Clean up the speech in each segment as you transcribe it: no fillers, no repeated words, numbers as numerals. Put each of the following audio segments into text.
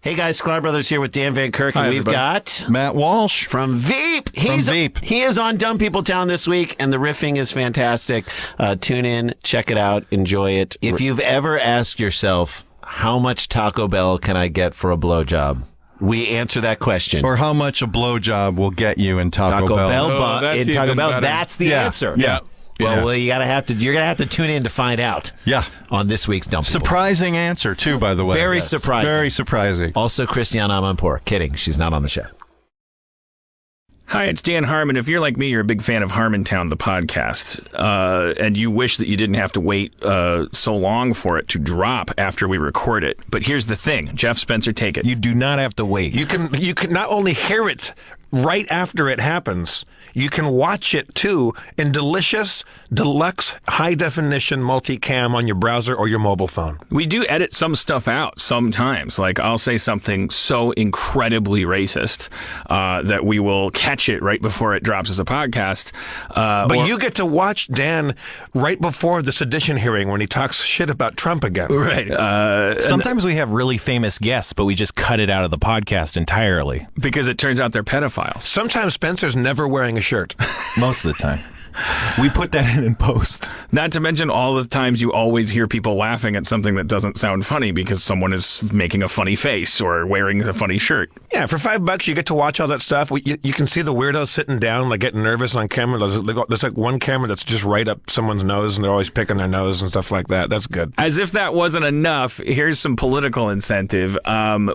Hey guys, Sklar Brothers here with Dan Van Kirk, and Hi, we've everybody. got Matt Walsh from Veep. He is on Dumb People Town this week, and the riffing is fantastic. Tune in, check it out, enjoy it. If you've ever asked yourself, how much Taco Bell can I get for a blowjob? We answer that question. Or how much a blowjob will get you in Taco Bell. In Taco Bell, that's the answer. Yeah. Well, you're gonna have to tune in to find out. Yeah. On this week's Dumb People. Surprising answer too, by the way. Very surprising. Very surprising. Also, Christiane Amanpour. Kidding, she's not on the show. Hi, it's Dan Harmon. If you're like me, you're a big fan of Harmontown, the podcast, and you wish that you didn't have to wait so long for it to drop after we record it. But here's the thing. Jeff Spencer, take it. You do not have to wait. You can not only hear it right after it happens, you can watch it too in delicious, deluxe, high-definition multicam on your browser or your mobile phone. We do edit some stuff out sometimes. Like, I'll say something so incredibly racist that we will catch it right before it drops as a podcast. But you get to watch Dan right before the sedition hearing when he talks shit about Trump again. Right. Sometimes we have really famous guests, but we just cut it out of the podcast entirely. Because it turns out they're pedophiles. Sometimes Spencer's never wearing a shirt. Most of the time. We put that in post. Not to mention all the times you always hear people laughing at something that doesn't sound funny because someone is making a funny face or wearing a funny shirt. Yeah, for $5 you get to watch all that stuff. You can see the weirdos sitting down, like getting nervous on camera. There's like one camera that's just right up someone's nose, and they're always picking their nose and stuff like that. That's good. As if that wasn't enough, here's some political incentive.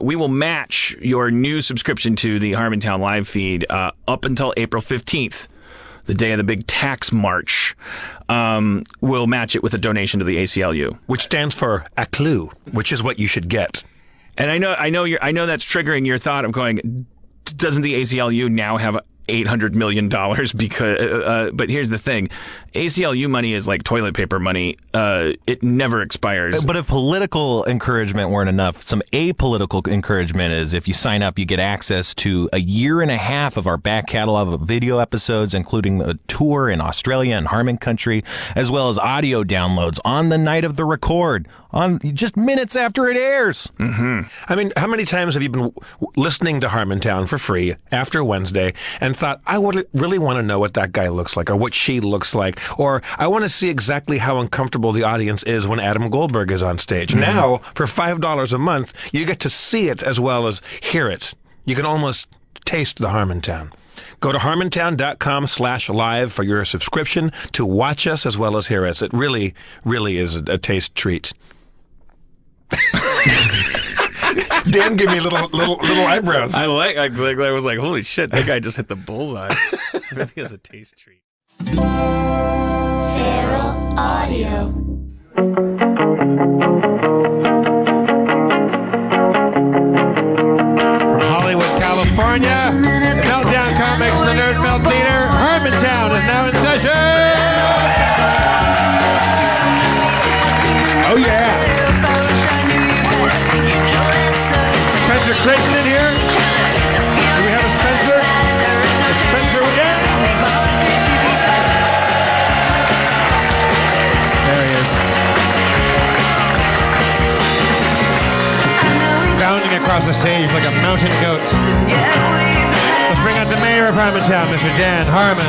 We will match your new subscription to the Harmontown live feed up until April 15th. The day of the big tax march. We'll match it with a donation to the ACLU, which stands for a clue, which is what you should get. And I know that's triggering your thought of going, doesn't the ACLU now have $800 million? Because, but here's the thing. ACLU money is like toilet paper money. It never expires. But if political encouragement weren't enough, some apolitical encouragement is if you sign up, you get access to a year and a half of our back catalog of video episodes, including the tour in Australia and Harmon Country, as well as audio downloads on the night of the record, on just minutes after it airs. Mm-hmm. I mean, how many times have you been listening to Harmontown for free after Wednesday and thought, I would really want to know what that guy looks like or what she looks like, or I want to see exactly how uncomfortable the audience is when Adam Goldberg is on stage. Mm-hmm. Now, for $5 a month, you get to see it as well as hear it. You can almost taste the Harmontown. Go to harmontown.com/live for your subscription to watch us as well as hear us. It really, really is a taste treat. Dan gave me little eyebrows. I was like, holy shit, that guy just hit the bullseye. I think it's a taste treat. Feral Audio. From Hollywood, California, Meltdown Comics and the Nerd Melt Leader, Harmontown is now in session! Oh yeah! Spencer Creighton in here? Do we have a Spencer? Is Spencer again? There he is. Bounding across the stage like a mountain goat. Let's bring out the mayor of Harmontown, Mr. Dan Harmon.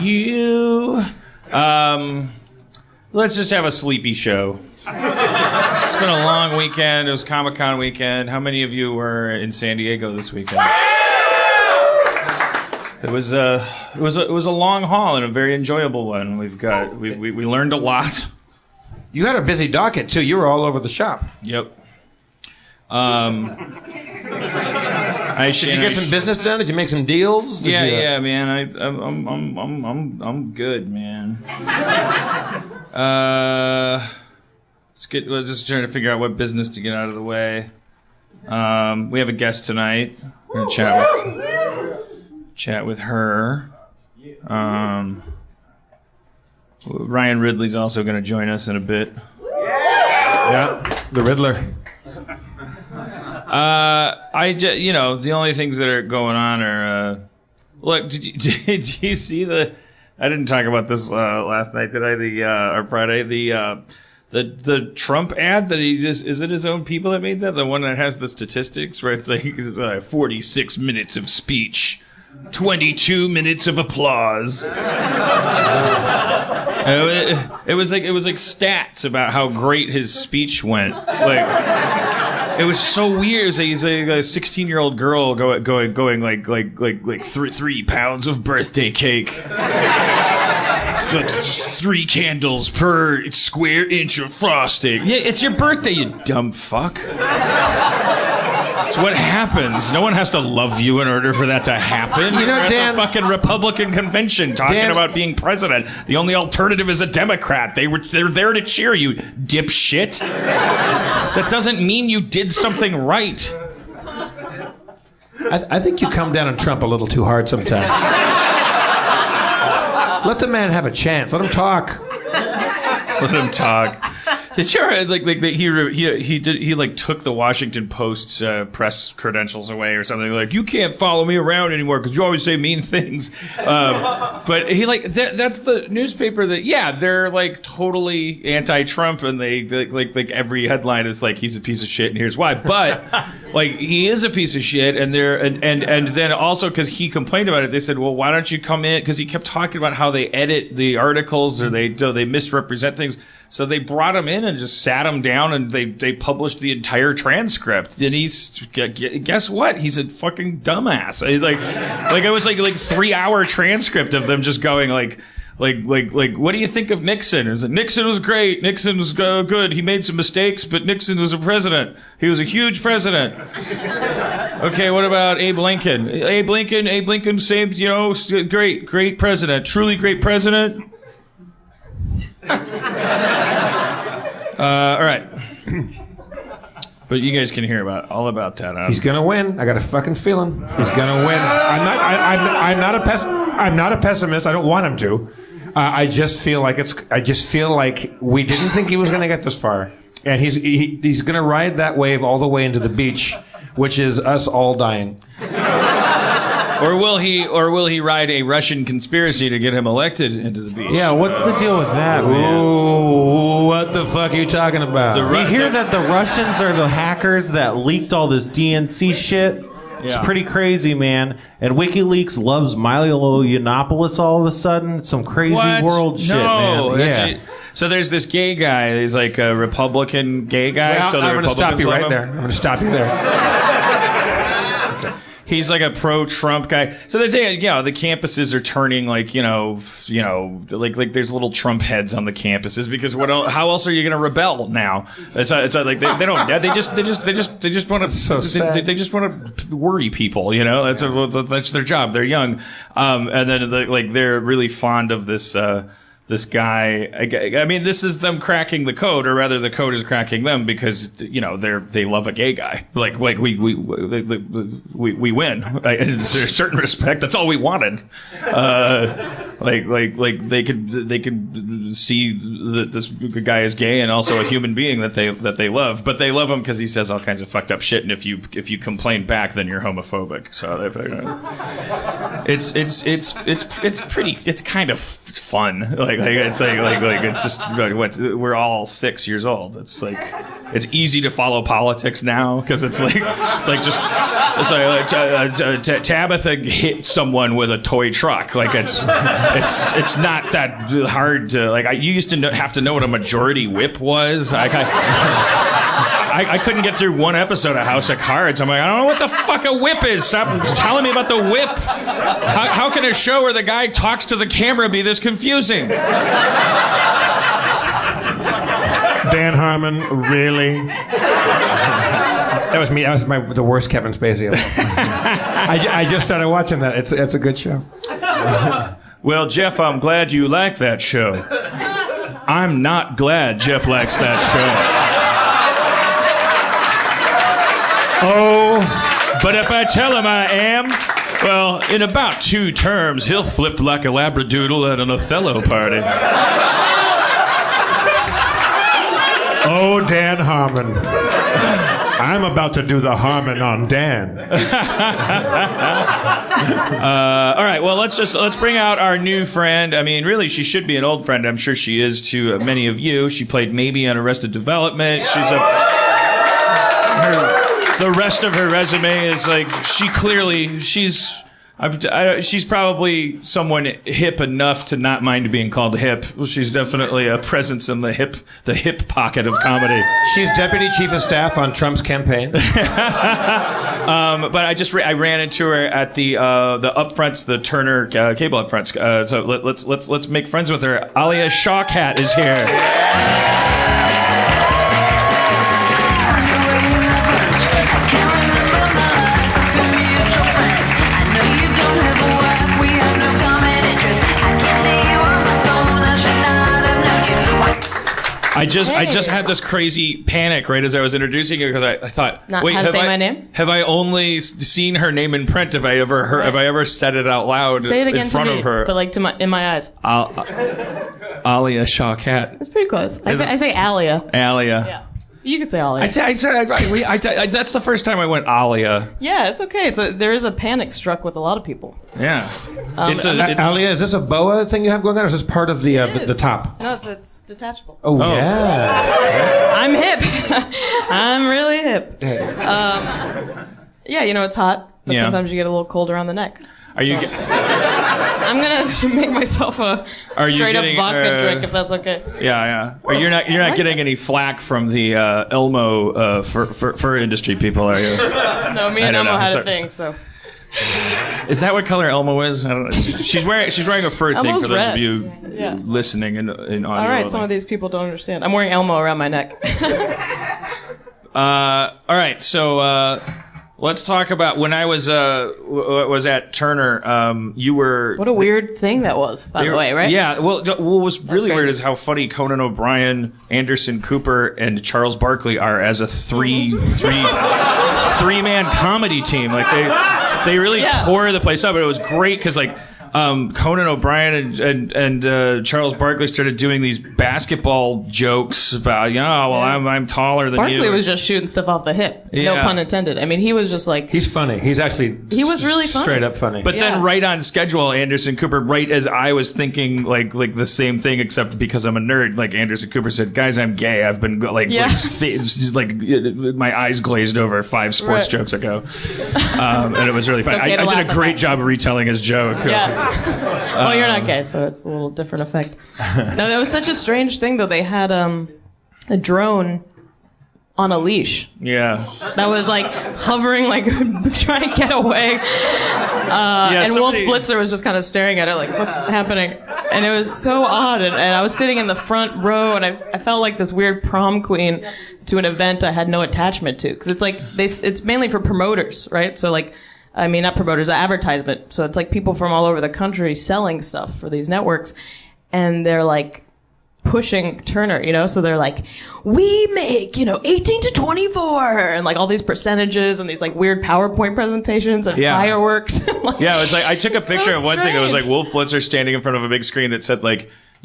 You. Let's just have a sleepy show. It's been a long weekend. It was Comic-Con weekend. How many of you were in San Diego this weekend? It was a long haul and a very enjoyable one. We learned a lot. You had a busy docket too. You were all over the shop. Yep. Did you get some business done? Did you make some deals? Yeah, man. I'm good, man. Let's just trying to figure out what business to get out of the way. We have a guest tonight. We're gonna chat with her. Ryan Ridley's also gonna join us in a bit. Yeah, the Riddler. The only things that are going on are Look, did you see the? I didn't talk about this last night, did I? Or Friday, the Trump ad that he just is it his own people that made that? The one that has the statistics where it's like 46 minutes of speech, 22 minutes of applause. It was like stats about how great his speech went. Like it was so weird. It was he's a 16-year-old girl going like 3 pounds of birthday cake. 3 candles per square inch of frosting. Yeah, it's your birthday, you dumb fuck. It's what happens. No one has to love you in order for that to happen. You know, Dan, the fucking Republican convention talking about being president. The only alternative is a Democrat. They're there to cheer you, dipshit. That doesn't mean you did something right. I think you come down on Trump a little too hard sometimes. Let the man have a chance. Let him talk. Let him talk. Did you ever, he took the Washington Post's press credentials away or something, like, you can't follow me around anymore because you always say mean things. But he that's the newspaper that they're like totally anti-Trump, and they like every headline is like he's a piece of shit and here's why. But like he is a piece of shit, and then also because he complained about it, they said, well, why don't you come in? Because he kept talking about how they edit the articles or they misrepresent things. So they brought him in and just sat him down, and they published the entire transcript. And guess what? He's a fucking dumbass. He's like it was like 3-hour transcript of them just going like, what do you think of Nixon? It's like, Nixon was great. Nixon was good. He made some mistakes, but Nixon was a president. He was a huge president. Okay, what about Abe Lincoln? Abe Lincoln saved, great president. Truly great president. All right. But you guys can hear all about that. He's gonna win. I got a fucking feeling he's gonna win. I'm not a pessimist. I don't want him to. I just feel like we didn't think he was gonna get this far, and he's gonna ride that wave all the way into the beach, which is us all dying. Or will he ride a Russian conspiracy to get him elected into the beach? Yeah, what's the deal with that, man? Ooh, what the fuck are you talking about? We hear that the Russians are the hackers that leaked all this DNC shit. It's pretty crazy, man. And WikiLeaks loves Milo Yiannopoulos all of a sudden. It's some crazy world shit, man. Yeah. So there's this gay guy. He's like a Republican gay guy. Well, so I'm going to stop you right there. I'm going to stop you there. He's like a pro-Trump guy. So the campuses are turning like there's little Trump heads on the campuses because how else are you going to rebel now? It's like they don't. They just want to. They just want to worry people. That's their job. They're young, and then they're really fond of this. This guy, I mean, this is them cracking the code, or rather, the code is cracking them because they love a gay guy. Like we win in a certain respect. That's all we wanted. They could see that this guy is gay and also a human being that they love, but they love him because he says all kinds of fucked up shit. And if you complain back, then you're homophobic. So it's kind of fun. It's just we're all 6 years old. It's like it's easy to follow politics now because it's like Tabitha hit someone with a toy truck. Like it's not that hard to you used to have to know what a majority whip was. I couldn't get through one episode of House of Cards. I'm like, I don't know what the fuck a whip is. Stop telling me about the whip. How can a show where the guy talks to the camera be this confusing? Dan Harmon, really? That was me. That was the worst Kevin Spacey ever. I just started watching that. It's a good show. Well, Jeff, I'm glad you like that show. I'm not glad Jeff likes that show. Oh, but if I tell him I am, well, in about 2 terms, he'll flip like a labradoodle at an Othello party. Oh, Dan Harmon. I'm about to do the Harmon on Dan. All right, well, let's bring out our new friend. I mean, really, she should be an old friend. I'm sure she is to many of you. She played Maybe on Arrested Development. The rest of her resume is like she's probably someone hip enough to not mind being called hip. She's definitely a presence in the hip pocket of comedy. She's deputy chief of staff on Trump's campaign. But I ran into her at the upfronts, the Turner cable upfronts. So let's make friends with her. Alia Shawkat is here. I just had this crazy panic right as I was introducing her because I thought, wait, my name? Have I only seen her name in print? Have I ever said it out loud Say it again in front to me, of her? but like in my eyes. Alia Shawkat. That's pretty close. I say Alia. Alia. Yeah. You could say Alia. I that's the first time I went Alia. Yeah, it's okay. There is a panic struck with a lot of people. Yeah. Alia, is this a boa thing you have going on, or is this part of the top? No, it's detachable. Oh. Yeah. I'm hip. I'm really hip. Yeah, it's hot, but sometimes you get a little cold around the neck. I'm gonna make myself a straight up vodka drink if that's okay. Yeah. You're not getting any flack from the Elmo fur industry people, are you? No, me and Elmo had a thing, so. Is that what color Elmo is? I don't know. She's wearing a fur thing Elmo's for those red. of you listening in audio. All right, some of these people don't understand. I'm wearing Elmo around my neck. All right, so. Let's talk about when I was at Turner. You were what a weird thing that was, by the way, right? Yeah. Well, what was really weird is how funny Conan O'Brien, Anderson Cooper, and Charles Barkley are as a three-man comedy team. Like they really tore the place up. But it was great because Conan O'Brien and Charles Barkley started doing these basketball jokes about, I'm taller than you. Barkley was just shooting stuff off the hip. No pun intended. I mean, he was just like... He's funny. He was really funny. Straight up funny. But then right on schedule, Anderson Cooper, right as I was thinking like the same thing, except because I'm a nerd, like Anderson Cooper said, guys, I'm gay. I've been like my eyes glazed over 5 sports jokes ago. And it was really funny. Okay, I did a great job of retelling his joke. Yeah. Well, you're not gay, so it's a little different effect. No, that was such a strange thing, though. They had a drone on a leash. Yeah. That was hovering, trying to get away. Wolf Blitzer was just kind of staring at it like, what's happening? And it was so odd. And I was sitting in the front row, and I felt like this weird prom queen to an event I had no attachment to. Because it's mainly for promoters, right? So not promoters, advertisement. So it's people from all over the country selling stuff for these networks. And they're pushing Turner, so they're we make, 18 to 24, and all these percentages and these weird PowerPoint presentations and fireworks. It was I took a picture of one thing. It was Wolf Blitzer standing in front of a big screen that said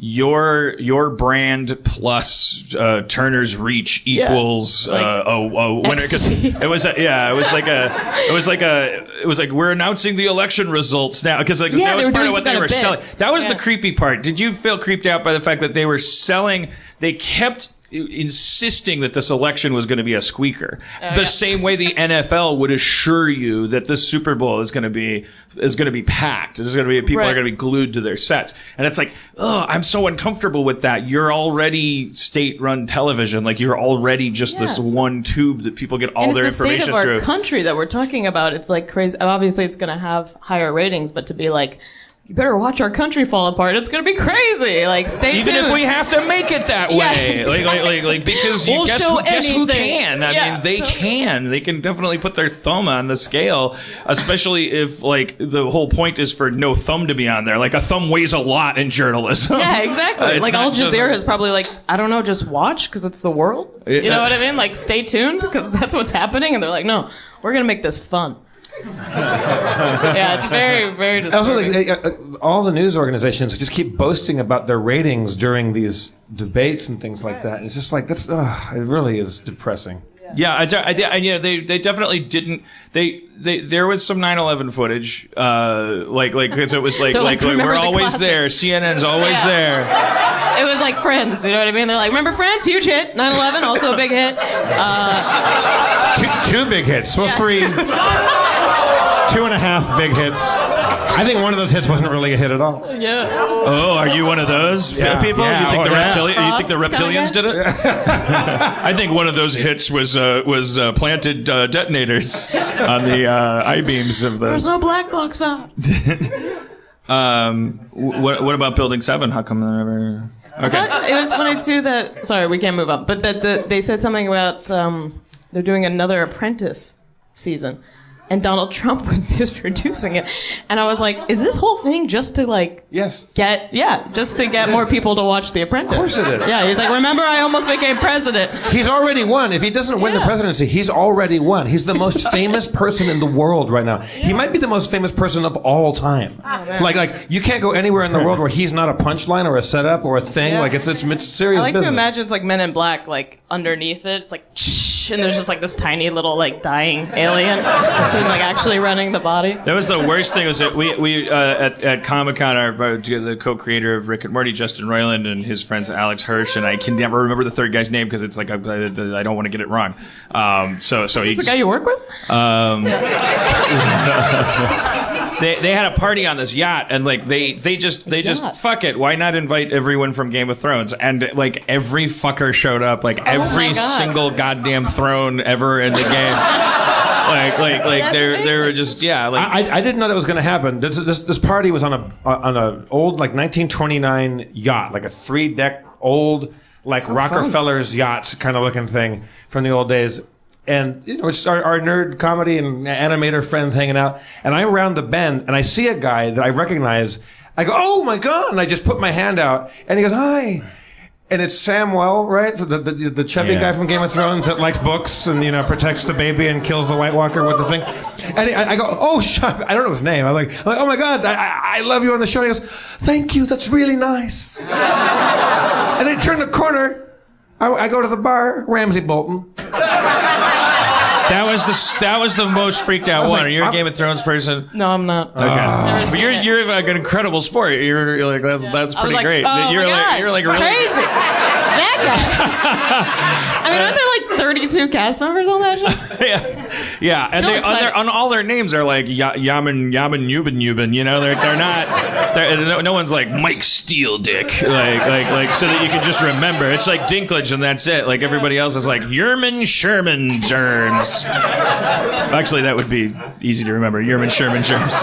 your brand plus Turner's reach equals a winner. It was we're announcing the election results now because that was part of what they were selling. That was the creepy part. Did you feel creeped out by the fact that they were selling? They kept insisting that this election was going to be a squeaker. Same way the NFL would assure you that the Super Bowl is going to be packed. There's going to be people are going to be glued to their sets. And it's I'm so uncomfortable with that. You're already state-run television. You're already just this one tube that people get all their information through. It's the state of our country that we're talking about. It's crazy. Obviously, it's going to have higher ratings, but to be you better watch our country fall apart. It's going to be crazy. Stay tuned. Even if we have to make it that way. Exactly. Because guess who can? I mean, they can. They can definitely put their thumb on the scale, especially if, the whole point is for no thumb to be on there. A thumb weighs a lot in journalism. Yeah, exactly. Al Jazeera is probably I don't know, just watch because it's the world. You know what I mean? Stay tuned because that's what's happening. And they're no, we're going to make this fun. Yeah, it's very, very disturbing. Also, all the news organizations just keep boasting about their ratings during these debates and things like that. It's just that's it really is depressing. Yeah, they definitely didn't. There was some 9/11 footage, because it was like we're always there. CNN's always there. It was like Friends, you know what I mean? They're like, remember Friends? Huge hit. 9/11, also a big hit. Two big hits. Well, 3, 2.5 big hits. I think one of those hits wasn't really a hit at all. Yeah. Oh, are you one of those people? Yeah. You think you think the reptilians did it? I think one of those hits was planted detonators on the I-beams of the. There's no black box found. What about Building 7? How come they never? Okay. It was funny too that. Sorry, we can't move on. But that they said something about they're doing another Apprentice season. And Donald Trump is producing it. And I was like, is this whole thing just to just to get more people to watch The Apprentice? Of course it is. Yeah, he's like, remember I almost became president. He's already won. If he doesn't win the presidency, he's already won. He's the most famous person in the world right now. He might be the most famous person of all time. Like you can't go anywhere in the world where he's not a punchline or a setup or a thing. Yeah. Like it's serious I like business. to imagine it's like Men in Black, like underneath it, it's like and there's just like this tiny little like dying alien who's like actually running the body. That was the worst thing. Was that we at Comic-Con, the co-creator of Rick and Morty, Justin Roiland, and his friends Alex Hirsch, and I can never remember the third guy's name because it's like I don't want to get it wrong. So is this the guy you work with? They had a party on this yacht, and like they just fuck it. Why not invite everyone from Game of Thrones? And like every fucker showed up, like every single goddamn throne ever in the game. They were just I didn't know that was going to happen. This party was on a old like 1929 yacht, like a 3-deck old like Rockefeller's yacht kind of looking thing from the old days. And it's our nerd comedy and animator friends hanging out. And I'm around the bend, and I see a guy that I recognize. I go, "Oh my god!" And I just put my hand out, and he goes, "Hi." And it's Samwell, right? The chubby guy from Game of Thrones that likes books and protects the baby and kills the White Walker with the thing. And I go, "Oh, shut!" I don't know his name. I'm like, "Oh my god, I love you on the show." And he goes, "Thank you. That's really nice." And I turn the corner. I go to the bar, Ramsay Bolton. That was the most freaked out one. Are you a Game of Thrones person? No, I'm not. Okay, but you're like an incredible sport. You're like that's pretty great. Oh you're like really crazy. That guy. I mean, aren't there like 32 cast members on that show? yeah. And on all their names are like Yaman Yubin. They're not. No one's like Mike Steeldick. Like so that you can just remember. It's like Dinklage and that's it. Like everybody else is like Yerman Sherman Germs. Actually, that would be easy to remember. Yerman Sherman Germs.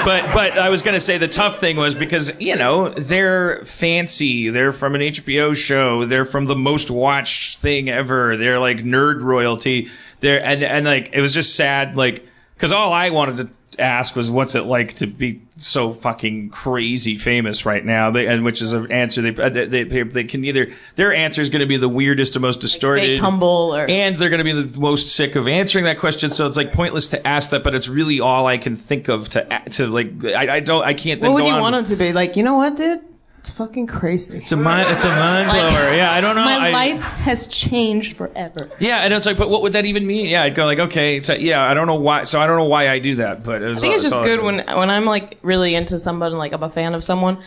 But I was going to say the tough thing was because, they're fancy. They're from an HBO show. They're from the most watched thing ever. They're like nerd royalty. And like, it was just sad, like, because all I wanted to ask was what's it like to be so fucking crazy famous right now, which is an answer they can either their answer is going to be the weirdest and most distorted, like fake humble, and they're going to be the most sick of answering that question. So it's like pointless to ask that, but it's really all I can think of to like I can't. What would you want them to be like? You know what, dude? It's fucking crazy. It's a mind blower. Yeah, I don't know. My life has changed forever. Yeah, and it's like, but what would that even mean? Yeah, I'd go like, okay, so I don't know why. So I don't know why I do that, but I think it's just good when I'm like really into somebody, like I'm a fan of someone.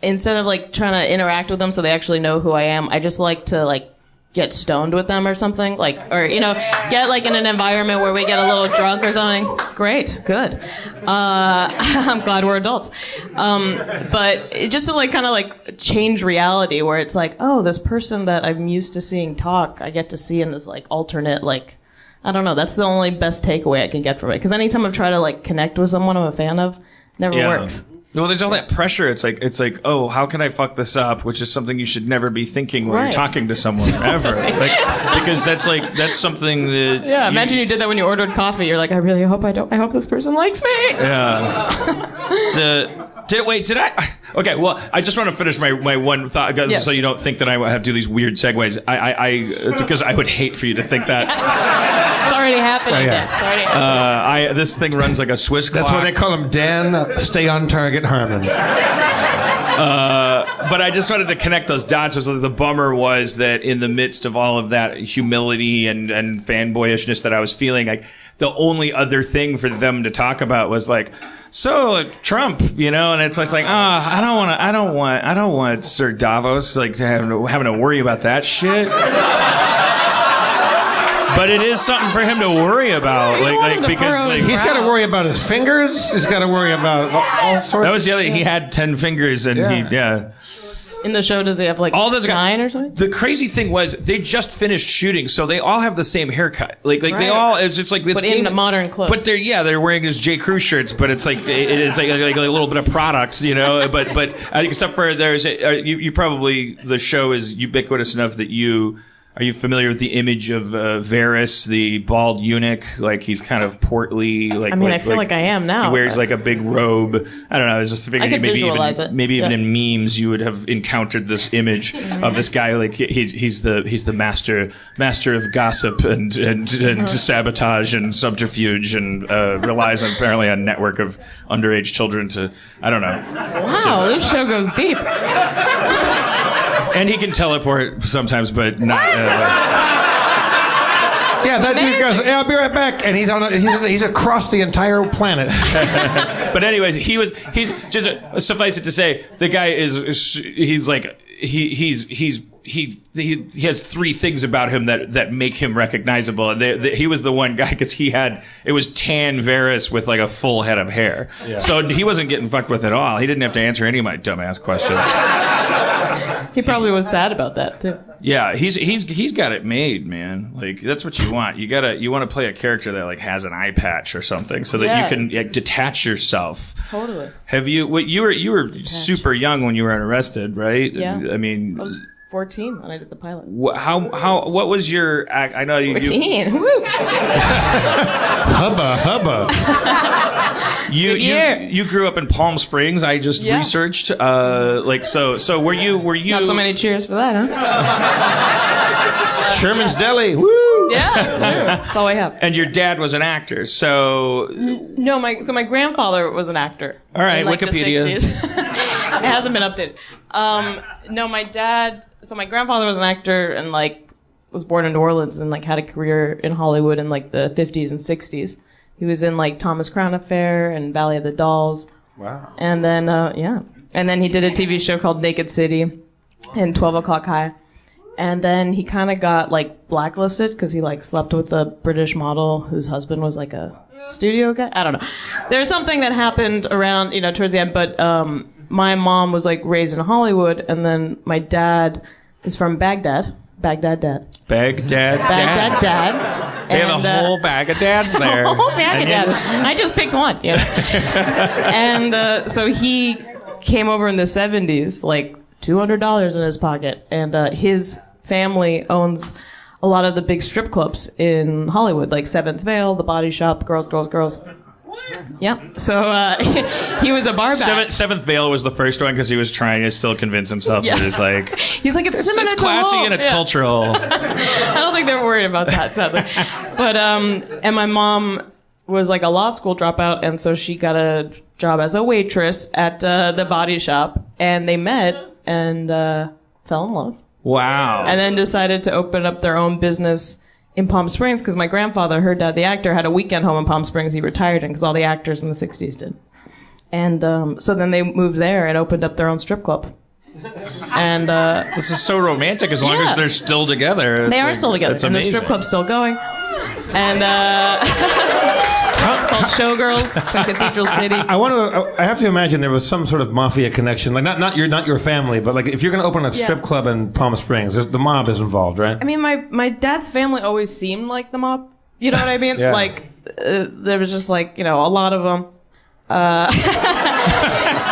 Instead of like trying to interact with them so they actually know who I am, I just like to like get stoned with them or something, or get like in an environment where we get a little drunk or something. Great, good. I'm glad we're adults. But just to like kind of like change reality, where it's like, oh, this person that I'm used to seeing talk, I get to see in this like alternate, like, I don't know. That's the only best takeaway I can get from it. Because anytime I've tried to like connect with someone I'm a fan of, never works. Well, there's all that pressure. It's like, oh, how can I fuck this up? Which is something you should never be thinking when you're talking to someone ever. Because that's something that. Yeah, imagine you did that when you ordered coffee. You're like, I really hope I hope this person likes me. Yeah. Did I? Okay, well, I just want to finish my one thought, so you don't think that I have to do these weird segues. Because I would hate for you to think that. It's already happening. Yeah. It's already happening. This thing runs like a Swiss clock. That's why they call him Dan Stay on Target Harmon. But I just wanted to connect those dots. So the bummer was that in the midst of all of that humility and fanboyishness that I was feeling, like the only other thing for them to talk about was like, so Trump, and it's like, I don't want Sir Davos like having to worry about that shit. But it is something for him to worry about, because he's got to worry about his fingers. He's got to worry about all sorts. That was the other. He had 10 fingers, and In the show, does he have like all those 9 or something? The crazy thing was they just finished shooting, so they all have the same haircut. They all. It's just like but in modern clothes. But they're wearing his J. Crew shirts, but it's like it's like a little bit of product, But except for you probably the show is ubiquitous enough that you. Are you familiar with the image of Varys, the bald eunuch? Like he's kind of portly. I feel like I am now. He wears like a big robe. I don't know. I was just figuring maybe even in memes you would have encountered this image of this guy. Like he's the master of gossip and sabotage and subterfuge and relies apparently on a network of underage children to I don't know. Wow, this show goes deep. And he can teleport sometimes, but not. Yeah, that dude goes. Yeah, I'll be right back, and he's across the entire planet. But anyways, he's just suffice it to say, the guy he has 3 things about him that make him recognizable, and he was the one guy because it was tan Varys with like a full head of hair, so he wasn't getting fucked with at all. He didn't have to answer any of my dumbass questions. He probably was sad about that too. Yeah, he's got it made, man. Like that's what you want. You want to play a character that like has an eye patch or something, so that you can detach yourself. Totally. Have you? You were super young when you were arrested, right? Yeah. I mean, I was 14 when I did the pilot. What was your? I know you. 14. Woo. Hubba. You grew up in Palm Springs. I just researched. So were you? Not so many cheers for that, huh? Sherman's Deli. Woo. Yeah, sure. That's all I have. And your dad was an actor, so no. My grandfather was an actor. All right, in, like, Wikipedia. The 60s. It hasn't been updated. No, my dad. So my grandfather was an actor and like was born in New Orleans and like had a career in Hollywood in like the 50s and 60s. He was in like Thomas Crown Affair and Valley of the Dolls. Wow. And then and then he did a TV show called Naked City and 12 O'Clock High. And then he kind of got like blacklisted because he like slept with a British model whose husband was like a studio guy. I don't know. There's something that happened around towards the end, but my mom was like raised in Hollywood, and then my dad is from Baghdad. Baghdad dad. Baghdad dad. They have a whole bag of dads there. A whole bag of dads. I just picked one. And so he came over in the 70s, like $200 in his pocket, and his family owns a lot of the big strip clubs in Hollywood, like Seventh Veil, The Body Shop, Girls. Yeah. So he was a barback. Seventh Veil was the first one because he was trying to still convince himself that it's it's similar to classy home. And it's cultural. I don't think they're worried about that, sadly. But and my mom was like a law school dropout, and so she got a job as a waitress at the Body Shop, and they met and fell in love. Wow. And then decided to open up their own business in Palm Springs because my grandfather, her dad, the actor, had a weekend home in Palm Springs. He retired in because all the actors in the 60s did. And so then they moved there and opened up their own strip club. And this is so romantic as long as they're still together. They are still together. And the strip club's still going. And it's called Showgirls. It's in Cathedral City. I have to imagine there was some sort of mafia connection, like not your family, but like if you're going to open a strip club in Palm Springs, the mob is involved, right? I mean, my dad's family always seemed like the mob. You know what I mean? Yeah. Like there was just like a lot of them.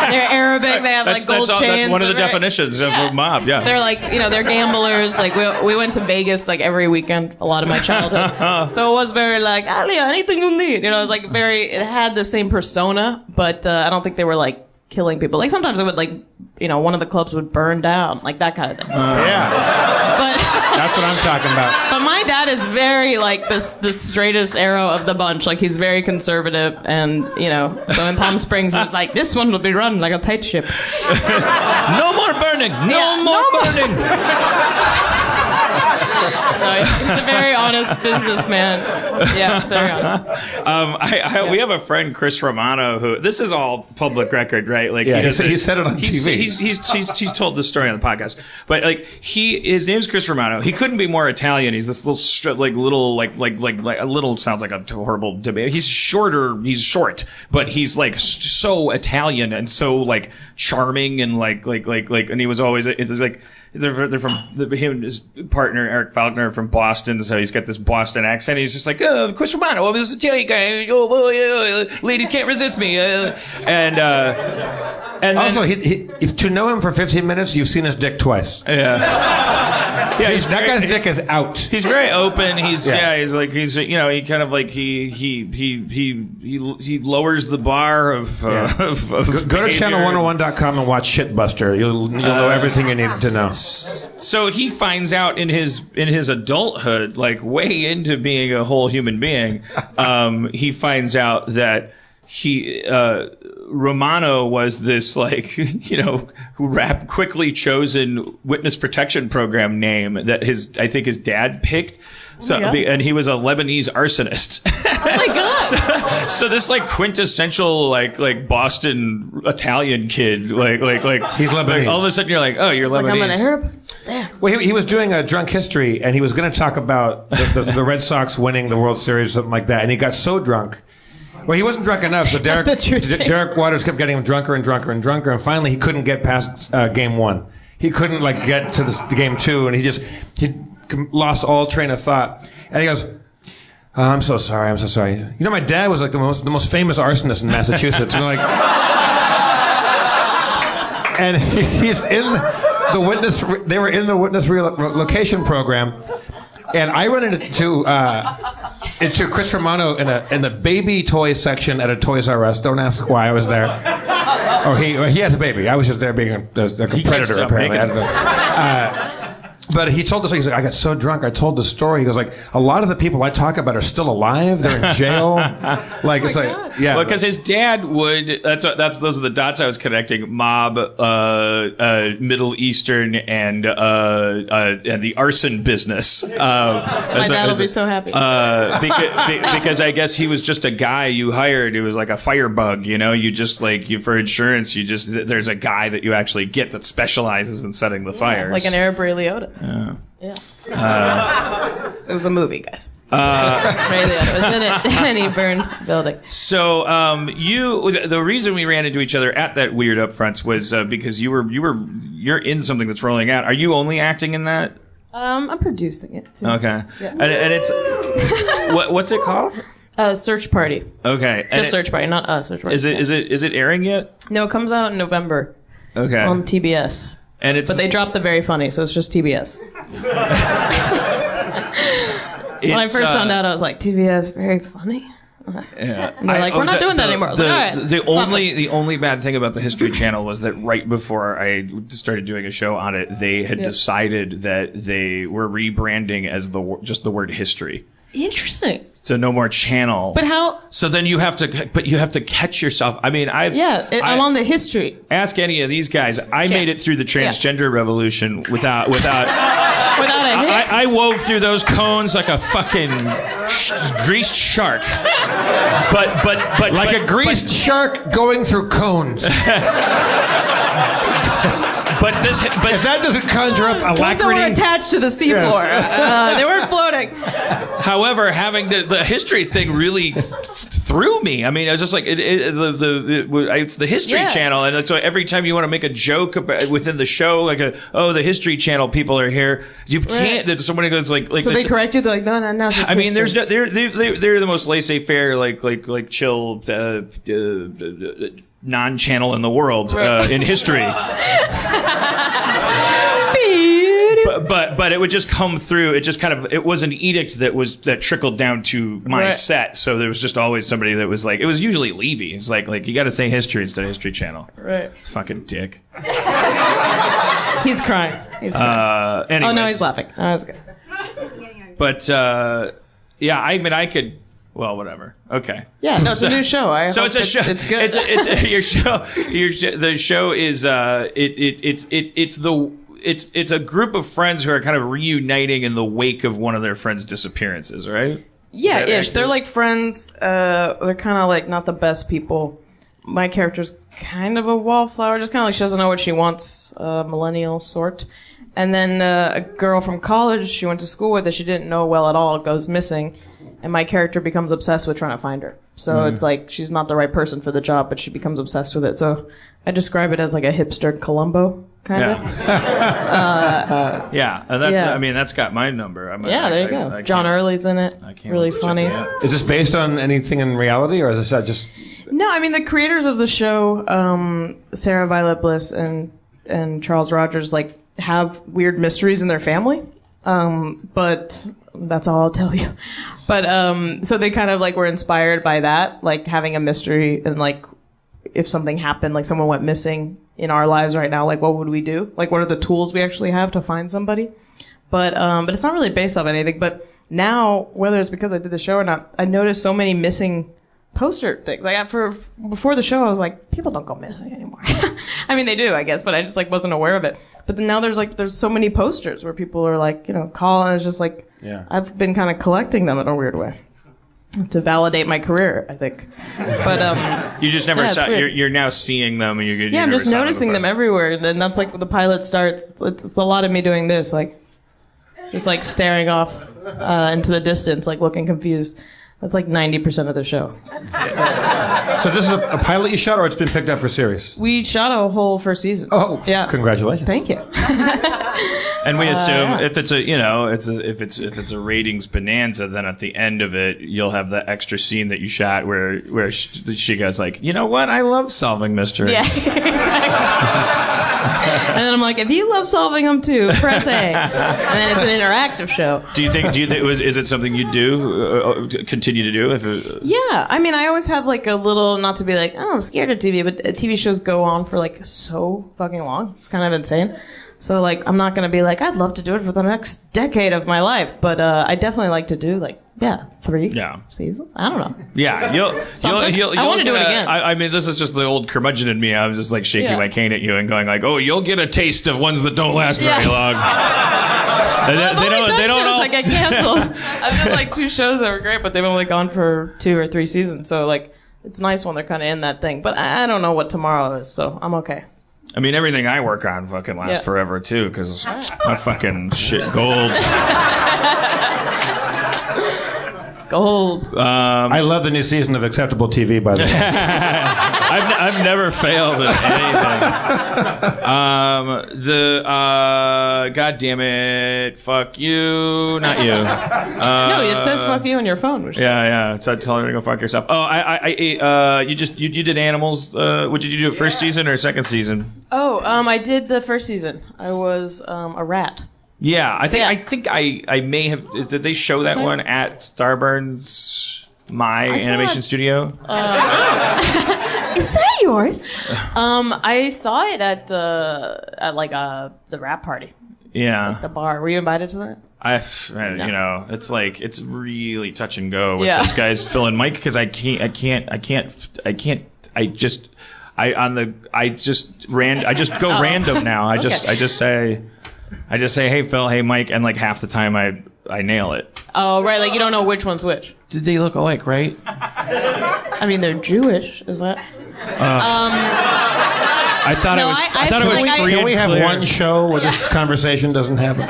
They're Arabic. They have like gold chains. That's one of the definitions of a mob. Yeah. They're like they're gamblers. Like we went to Vegas like every weekend. A lot of my childhood. So it was very like Alia, anything you need. It was like very. It had the same persona, but I don't think they were like killing people. Like sometimes it would like one of the clubs would burn down, like that kind of thing. Yeah. But That's what I'm talking about. But my dad is very like the straightest arrow of the bunch. Like he's very conservative, and so in Palm Springs, he was like, this one will be run like a tight ship. No more burning. No more burning. No, he's a very honest businessman. Yeah, very honest. We have a friend, Chris Romano, who this is all public record, right? Like, he said it on TV. He's told the story on the podcast, but like his name's Chris Romano. He couldn't be more Italian. He's this little a little sounds like a horrible debate. He's shorter. He's short, but he's like so Italian and so like charming and like and he was always it's like. They're from him and his partner Eric Faulkner from Boston, so he's got this Boston accent. He's just like, Chris Romano, I'm this Italian guy. Ladies can't resist me. And also, if to know him for 15 minutes, you've seen his dick twice. Yeah, that guy's dick is out. He's very open. he kind of like he lowers the bar of. Go to channel101.com and watch Shitbuster. You'll know everything you need to know. So he finds out in his adulthood, like way into being a whole human being, he finds out that Romano was this quickly chosen witness protection program name that I think his dad picked. So, and he was a Lebanese arsonist. Oh my god! so this like quintessential like Boston Italian kid, he's Lebanese. Like, all of a sudden you're like, oh, you're Lebanese. Like I'm an Arab. Damn. Well, he was doing a drunk history, and he was going to talk about the Red Sox winning the World Series or something like that, and he got so drunk. Well, he wasn't drunk enough, so Derek Waters kept getting him drunker and drunker and drunker, and finally he couldn't get past game one. He couldn't get to the game two, and he lost all train of thought. And he goes, I'm so sorry. My dad was like the most famous arsonist in Massachusetts. And and he's in the witness. They were in the witness relocation program, and I run into Chris Romano in the baby toy section at a Toys R Us. Don't ask why I was there. He has a baby. I was just there being a competitor apparently. But he told us, he's like, I got so drunk, I told the story. He goes like, a lot of the people I talk about are still alive. They're in jail. Well, because his dad would. Those are the dots I was connecting. Mob, Middle Eastern, and the arson business. My dad will be so happy. Because I guess he was just a guy you hired. It was like a firebug. You just for insurance. There's a guy that you actually get that specializes in setting the fires. Like an Arab Ray Liotta. Yeah. It was a movie, guys. Ray Liotta was in it, and he burned the building. So, the reason we ran into each other at that weird upfronts was because you're in something that's rolling out. Are you only acting in that? I'm producing it too. Okay. Yeah. And it's what's it called? Search Party. Okay. Just Search Party, not Search Party. Is it airing yet? No, it comes out in November. Okay. On TBS. But they dropped the very funny, so it's just TBS. When I first found out, I was like, TBS, very funny? Yeah. And they're like, we're not doing that anymore. I was like, all right. The only bad thing about the History Channel was that right before I started doing a show on it, they had decided that they were rebranding as just the word history. Interesting. So no more channel. But how? So then you have to catch yourself. I mean, I'm on the history. Ask any of these guys. I made it through the transgender revolution without a hitch. I wove through those cones like a fucking greased shark. But like a greased shark going through cones. But if that doesn't conjure up alacrity, they were attached to the seafloor. Yes. They weren't floating. However, having the history thing really threw me. I mean, I was just like, it's the History Channel, and so every time you want to make a joke within the show, like the History Channel people are here, you can't. If somebody goes like, so they correct you. They're like, no. I mean, there's no, they're the most laissez-faire, like chill. Non-channel in the world in history. But it would just come through. It just it was an edict that trickled down to my set. So there was just always somebody that was like, it was usually Levy. It's like you got to say history instead of History Channel. Right. Fucking dick. He's crying. Anyways. Oh no, he's laughing. Oh, that's good. But yeah, I mean, I could. Well, whatever. Okay. Yeah, no, it's a new show. So it's a show. It's good. It's your show. The show is it's a group of friends who are kind of reuniting in the wake of one of their friends' disappearances, right? Yeah, ish. They're like friends. They're kind of like not the best people. My character's kind of a wallflower, just kind of like she doesn't know what she wants, millennial sort. And then a girl from college she went to school with that she didn't know well at all goes missing. And my character becomes obsessed with trying to find her. So it's like she's not the right person for the job, but she becomes obsessed with it. So I describe it as like a hipster Columbo, kind of. Yeah. And that's, I mean, that's got my number. There you go. John Early's in it. Really funny. Is this based on anything in reality, or is this just... No, I mean, the creators of the show, Sarah Violet Bliss and Charles Rogers, like, have weird mysteries in their family. But... that's all I'll tell you. But so they kind of like were inspired by that, like having a mystery and like if something happened, like someone went missing in our lives right now, like what would we do? Like what are the tools we actually have to find somebody? But it's not really based off anything. But now, whether it's because I did the show or not, I noticed so many missing poster things. Like before the show, I was like, people don't go missing anymore. I mean, they do, I guess, but I just like wasn't aware of it. But then now there's so many posters where people are like, call, and it's just like, I've been kind of collecting them in a weird way to validate my career, I think. But you just never saw. You're now seeing them, and you're I'm just noticing them everywhere, and that's like the pilot starts. It's a lot of me doing this, like just like staring off into the distance, like looking confused. That's like 90% of the show. So this is a pilot you shot, or it's been picked up for series? We shot a whole first season. Oh, yeah! Congratulations. Thank you. And we assume if it's a ratings bonanza, then at the end of it, you'll have the extra scene that you shot where she goes like, you know what? I love solving mysteries. Yeah, exactly. And then I'm like, if you love solving them too, press A. And then it's an interactive show. Do you think is it something you do continue to do? Yeah, I mean, I always have like a little, not to be like, oh, I'm scared of TV, but TV shows go on for like so fucking long. It's kind of insane. So like, I'm not gonna be like, I'd love to do it for the next decade of my life, but I definitely like to do like 3 seasons. I don't know. Yeah, you'll I want to do it again. I mean, this is just the old curmudgeon in me. I was just like shaking my cane at you and going like, "Oh, you'll get a taste of ones that don't last very long." They don't all... like I canceled. I've done like 2 shows that were great, but they've only gone for 2 or 3 seasons. So like, it's nice when they're kind of in that thing. But I don't know what tomorrow is, so I'm okay. I mean, everything I work on fucking lasts forever too, because my fucking shit gold. Gold. I love the new season of Acceptable TV, by the way. I've never failed at anything. God damn it, fuck you, not you. No, it says fuck you on your phone. Yeah. So I tell her to go fuck yourself. Oh, you did Animals. What did you do? First season or second season? Oh, I did the first season. I was a rat. Yeah, I think I may have. Did they show that one at Starburns, my animation studio? Is that yours? I saw it at like the rap party. Yeah, like the bar. Were you invited to that? It's like it's really touch and go with this guy's Phil and Mike because I just go random now. I just say, hey Phil, hey Mike, and like half the time I nail it. Oh right, like you don't know which one's which. Did they look alike, right? I mean, they're Jewish. Is that? I thought it was free. Can we have one show where this conversation doesn't happen?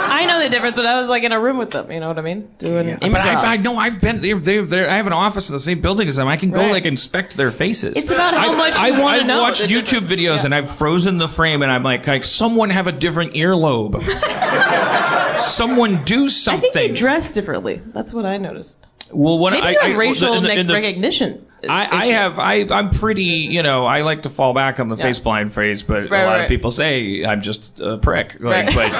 I know the difference, but I was like in a room with them. You know what I mean? Doing improv. But I've been. I have an office in the same building as them. I can go like inspect their faces. It's about how much you want to know. I've watched YouTube videos and I've frozen the frame and I'm like someone have a different earlobe. Someone do something. I think they dress differently. That's what I noticed. Well, what maybe you have racial recognition. I'm pretty, I like to fall back on the face blind phrase, but a lot of people say I'm just a prick. Like, but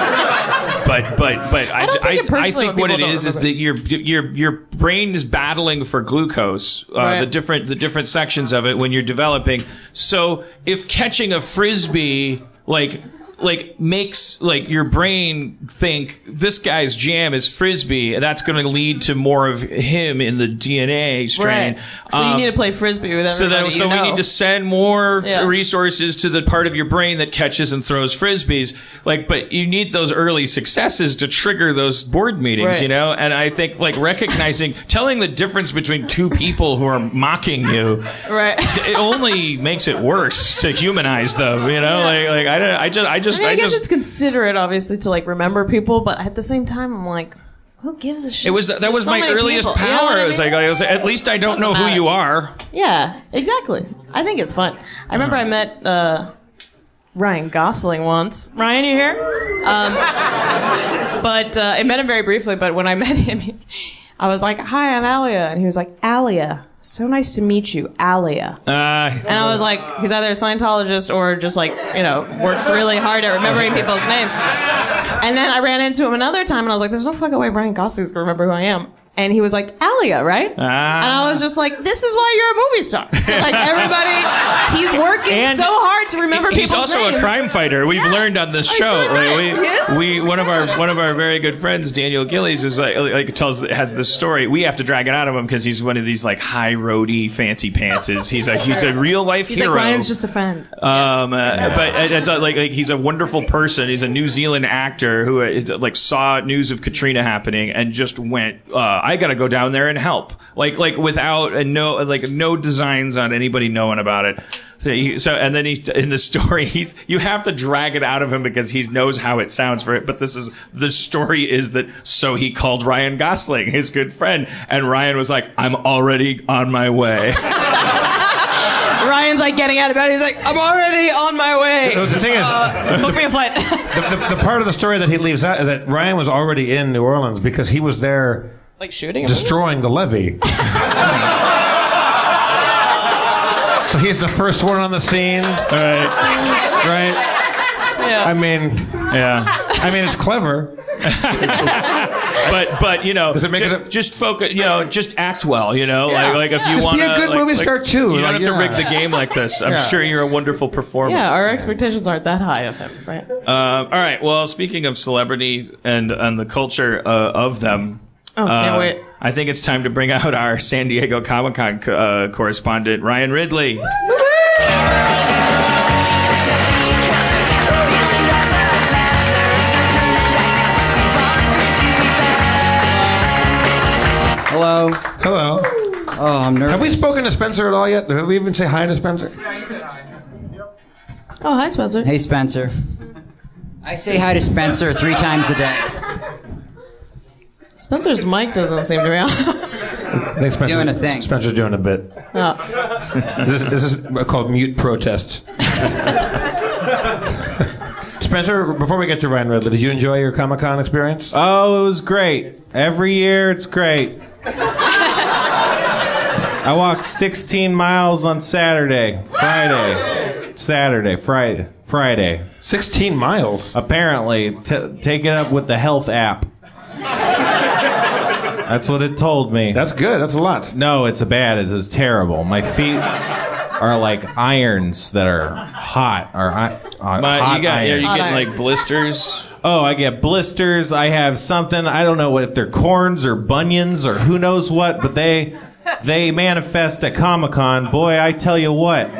I think what it is that your brain is battling for glucose, the different sections of it when you're developing. So if catching a frisbee, like like makes like your brain think this guy's jam is frisbee, and that's going to lead to more of him in the DNA strain. Right. So you need to play frisbee with everybody. So we need to send more resources to the part of your brain that catches and throws frisbees. Like, but you need those early successes to trigger those board meetings, you know. And I think like recognizing, telling the difference between two people who are mocking you, it only makes it worse to humanize them, you know. I guess it's considerate, obviously, to like remember people, but at the same time, I'm like, who gives a shit? That was my earliest power. You know what I mean? I was like, at least I don't know who you are. Yeah, exactly. I think it's fun. I remember I met Ryan Gosling once. Ryan, you here? But I met him very briefly. But when I met him, I was like, "Hi, I'm Alia," and he was like, "Alia. So nice to meet you, Alia." And I was like, he's either a Scientologist or just like, you know, works really hard at remembering people's names. And then I ran into him another time and I was like, there's no fucking way Brian Gosling's gonna remember who I am. And he was like, Alia, right? And I was just like, this is why you're a movie star. Like everybody, he's working so hard to remember people's names. He's also a crime fighter. We've learned on this show. One of our very good friends, Daniel Gillies, is has this story. We have to drag it out of him because he's one of these like high roady fancy pantses. He's a real life hero. He's like, Ryan's just a friend. But it's like he's a wonderful person. He's a New Zealand actor who like saw news of Katrina happening and just went. I gotta go down there and help, like without no designs on anybody knowing about it. And then he's in the story. You have to drag it out of him because he knows how it sounds for it. But the story is that so he called Ryan Gosling, his good friend, and Ryan was like, "I'm already on my way." Ryan's like getting out of bed. He's like, I'm already on my way. The thing is, book me a flight. the part of the story that he leaves out is that Ryan was already in New Orleans because he was there. Like shooting? Destroying the levee. So he's the first one on the scene. Right. Yeah. I mean, it's clever. but you know, does it make just focus, you know, just act well, you know, like if you want to be a good movie star too. You don't have to rig the game like this. I'm sure you're a wonderful performer. Yeah, our expectations aren't that high of him, right? All right. Well, speaking of celebrity and the culture of them. Oh, can't wait. I think it's time to bring out our San Diego Comic-Con correspondent, Ryan Ridley. Hello. Hello. Oh, I'm nervous. Have we spoken to Spencer at all yet? Did we even say hi to Spencer? Oh, hi, Spencer. Hey, Spencer. I say hi to Spencer 3 times a day. Spencer's mic doesn't seem to be on. I think Spencer's doing a thing. Spencer's doing a bit. Oh. This is called mute protest. Spencer, before we get to Ryan Ridley, did you enjoy your Comic-Con experience? Oh, it was great. Every year, it's great. I walked 16 miles on Friday. 16 miles? Apparently. Take it up with the health app. That's what it told me. That's good. That's a lot. No, it's bad. It's terrible. My feet are like irons that are hot. Are you getting like blisters? Oh, I get blisters. I have something. I don't know if they're corns or bunions or who knows what, but they manifest at Comic-Con. Boy, I tell you what.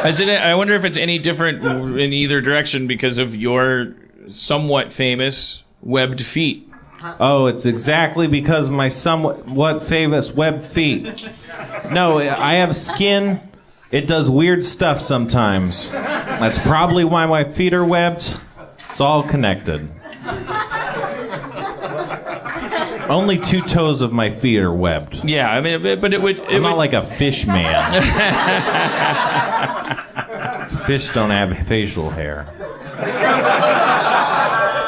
I wonder if it's any different in either direction because of your somewhat famous webbed feet. Oh, it's exactly because of my somewhat famous webbed feet. No, I have skin. It does weird stuff sometimes. That's probably why my feet are webbed. It's all connected. Only 2 toes of my feet are webbed. Yeah, I mean, but I'm not like a fish man. Fish don't have facial hair.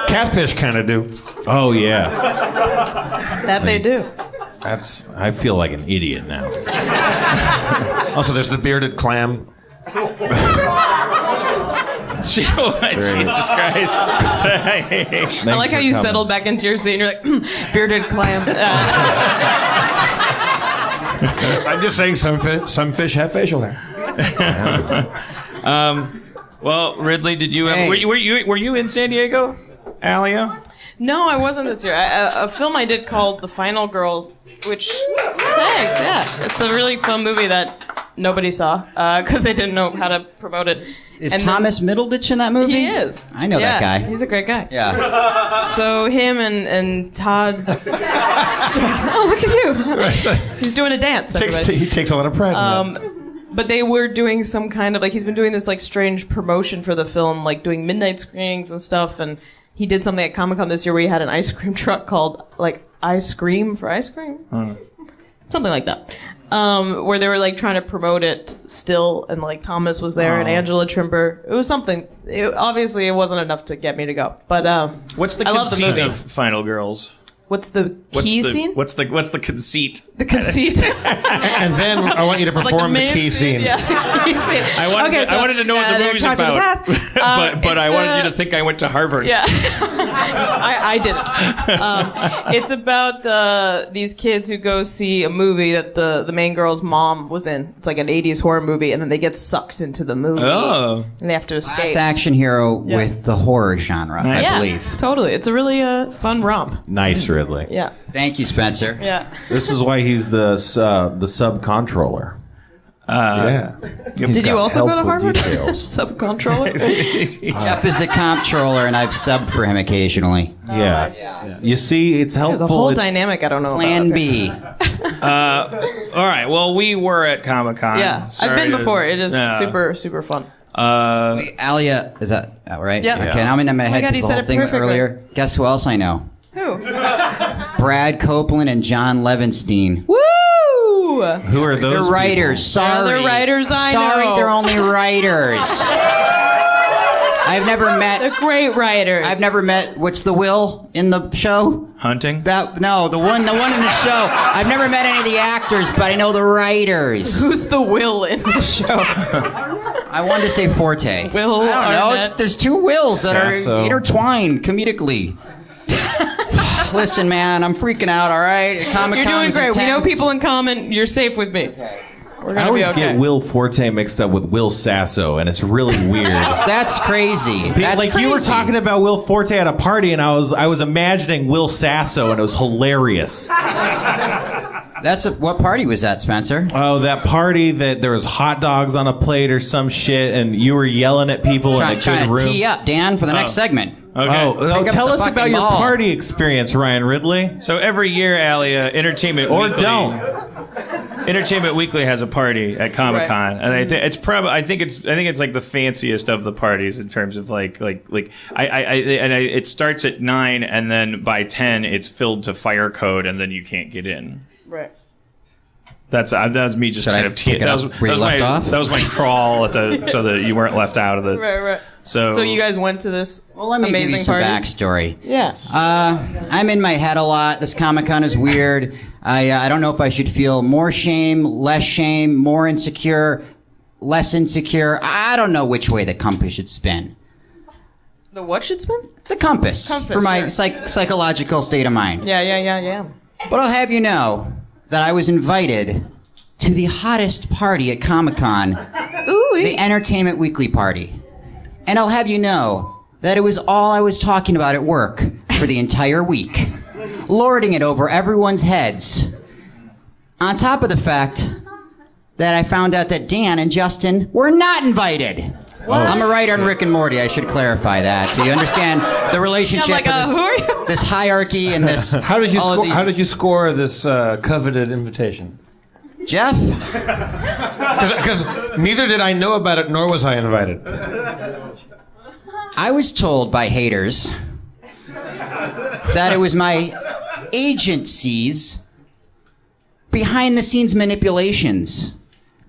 Catfish kind of do. Oh, yeah. That they do. I feel like an idiot now. Also, there's the bearded clam. Jesus Christ. I like how you settled back into your seat and you're like, bearded clam. I'm just saying some fish have facial hair. Well, Ridley, did you? Were you in San Diego, Alia? No, I wasn't this year. A film I did called The Final Girls, which, thanks, yeah. It's a really fun movie that nobody saw because they didn't know how to promote it. Is Thomas Middleditch in that movie? He is. I know that guy. He's a great guy. Yeah. So him and Todd... oh, look at you. He's doing a dance, everybody. He takes a lot of pride in that. But they were doing some kind of, like, he's been doing this, like, strange promotion for the film, like, doing midnight screenings and stuff, and he did something at Comic-Con this year where he had an ice cream truck called, like, Ice Cream for ice cream? Something like that. Where they were, like, trying to promote it still, and, like, Thomas was there, and Angela Trimber. It was something. Obviously, it wasn't enough to get me to go. But, what's the conceit of Final Girls? What's the key scene? What's the conceit? The conceit. And then I want you to perform the key scene. Yeah, the key scene. I wanted to know what the movie's about, but I wanted you to think I went to Harvard. Yeah, I didn't. It's about these kids who go see a movie that the main girl's mom was in. It's like an 80s horror movie, and then they get sucked into the movie. Oh. And they have to escape. Last action hero with the horror genre, Nice. I believe. Totally. It's a really fun romp. Nice, Ridley. Yeah. Thank you, Spencer. Yeah. This is why he's the sub-controller. Yeah. Did you also go to helpful Harvard? details. Sub-controller? Jeff is the comptroller, and I've subbed for him occasionally. Yeah. You see, it's helpful. There's a whole dynamic I don't know Plan about. B. All right. Well, we were at Comic-Con. Yeah. I've been before. It is super, super fun. Wait, Alia, is that right? Yeah. Okay, now I'm in my head God, because you the said whole it thing perfectly. earlier. Guess who else I know? Who? Brad Copeland and John Levinstein. Woo! Who are those? They're writers. Sorry. They're writers, I Sorry, know. they're only writers. I've never met. They're great writers. I've never met. What's the Will in the show? Hunting? No, the one in the show. I've never met any of the actors, but I know the writers. Who's the Will in the show? I wanted to say Forte. Will I don't know. Arnett. There's two Wills that Sasso. are intertwined comedically. Listen, man, I'm freaking out. All right, Comic-Con You're doing is great. We know intense. people in common. You're safe with me. We're I gonna always be okay. get Will Forte mixed up with Will Sasso, and it's really weird. That's crazy. That's like crazy. you were talking about Will Forte at a party, and I was imagining Will Sasso, and it was hilarious. What party was that, Spencer? Oh, that party that there was hot dogs on a plate or some shit, and you were yelling at people in a Trying good to room. tee up, Dan, for the next segment. Okay. Oh, Pick up tell the us about fucking your ball. party experience, Ryan Ridley. So every year, Alia, Entertainment Or Weekly, don't. Entertainment Weekly has a party at Comic Con, and I think it's probably I think it's like the fanciest of the parties in terms of it starts at 9, and then by 10 it's filled to fire code, and then you can't get in. Right. That was me just Should kind I of pick it up where you left off? That was my crawl so that you weren't left out of this. Right. So you guys went to this Well, let me amazing give you some party? backstory. Yeah. I'm in my head a lot. This Comic-Con is weird. I don't know if I should feel more shame, less shame, more insecure, less insecure. I don't know which way the compass should spin. The what should spin? The compass, Compass, for my yeah. psychological state of mind. Yeah. But I'll have you know that I was invited to the hottest party at Comic-Con, Ooh. the Entertainment Weekly party. And I'll have you know that it was all I was talking about at work for the entire week, lording it over everyone's heads. On top of the fact that I found out that Dan and Justin were not invited. I'm a writer on Rick and Morty. I should clarify that, so you understand the relationship I'm like, of who are you? this hierarchy and this. How did you all of score? these- How did you score this coveted invitation? Jeff? Because neither did I know about it, nor was I invited. I was told by haters that it was my agency's behind-the-scenes manipulations.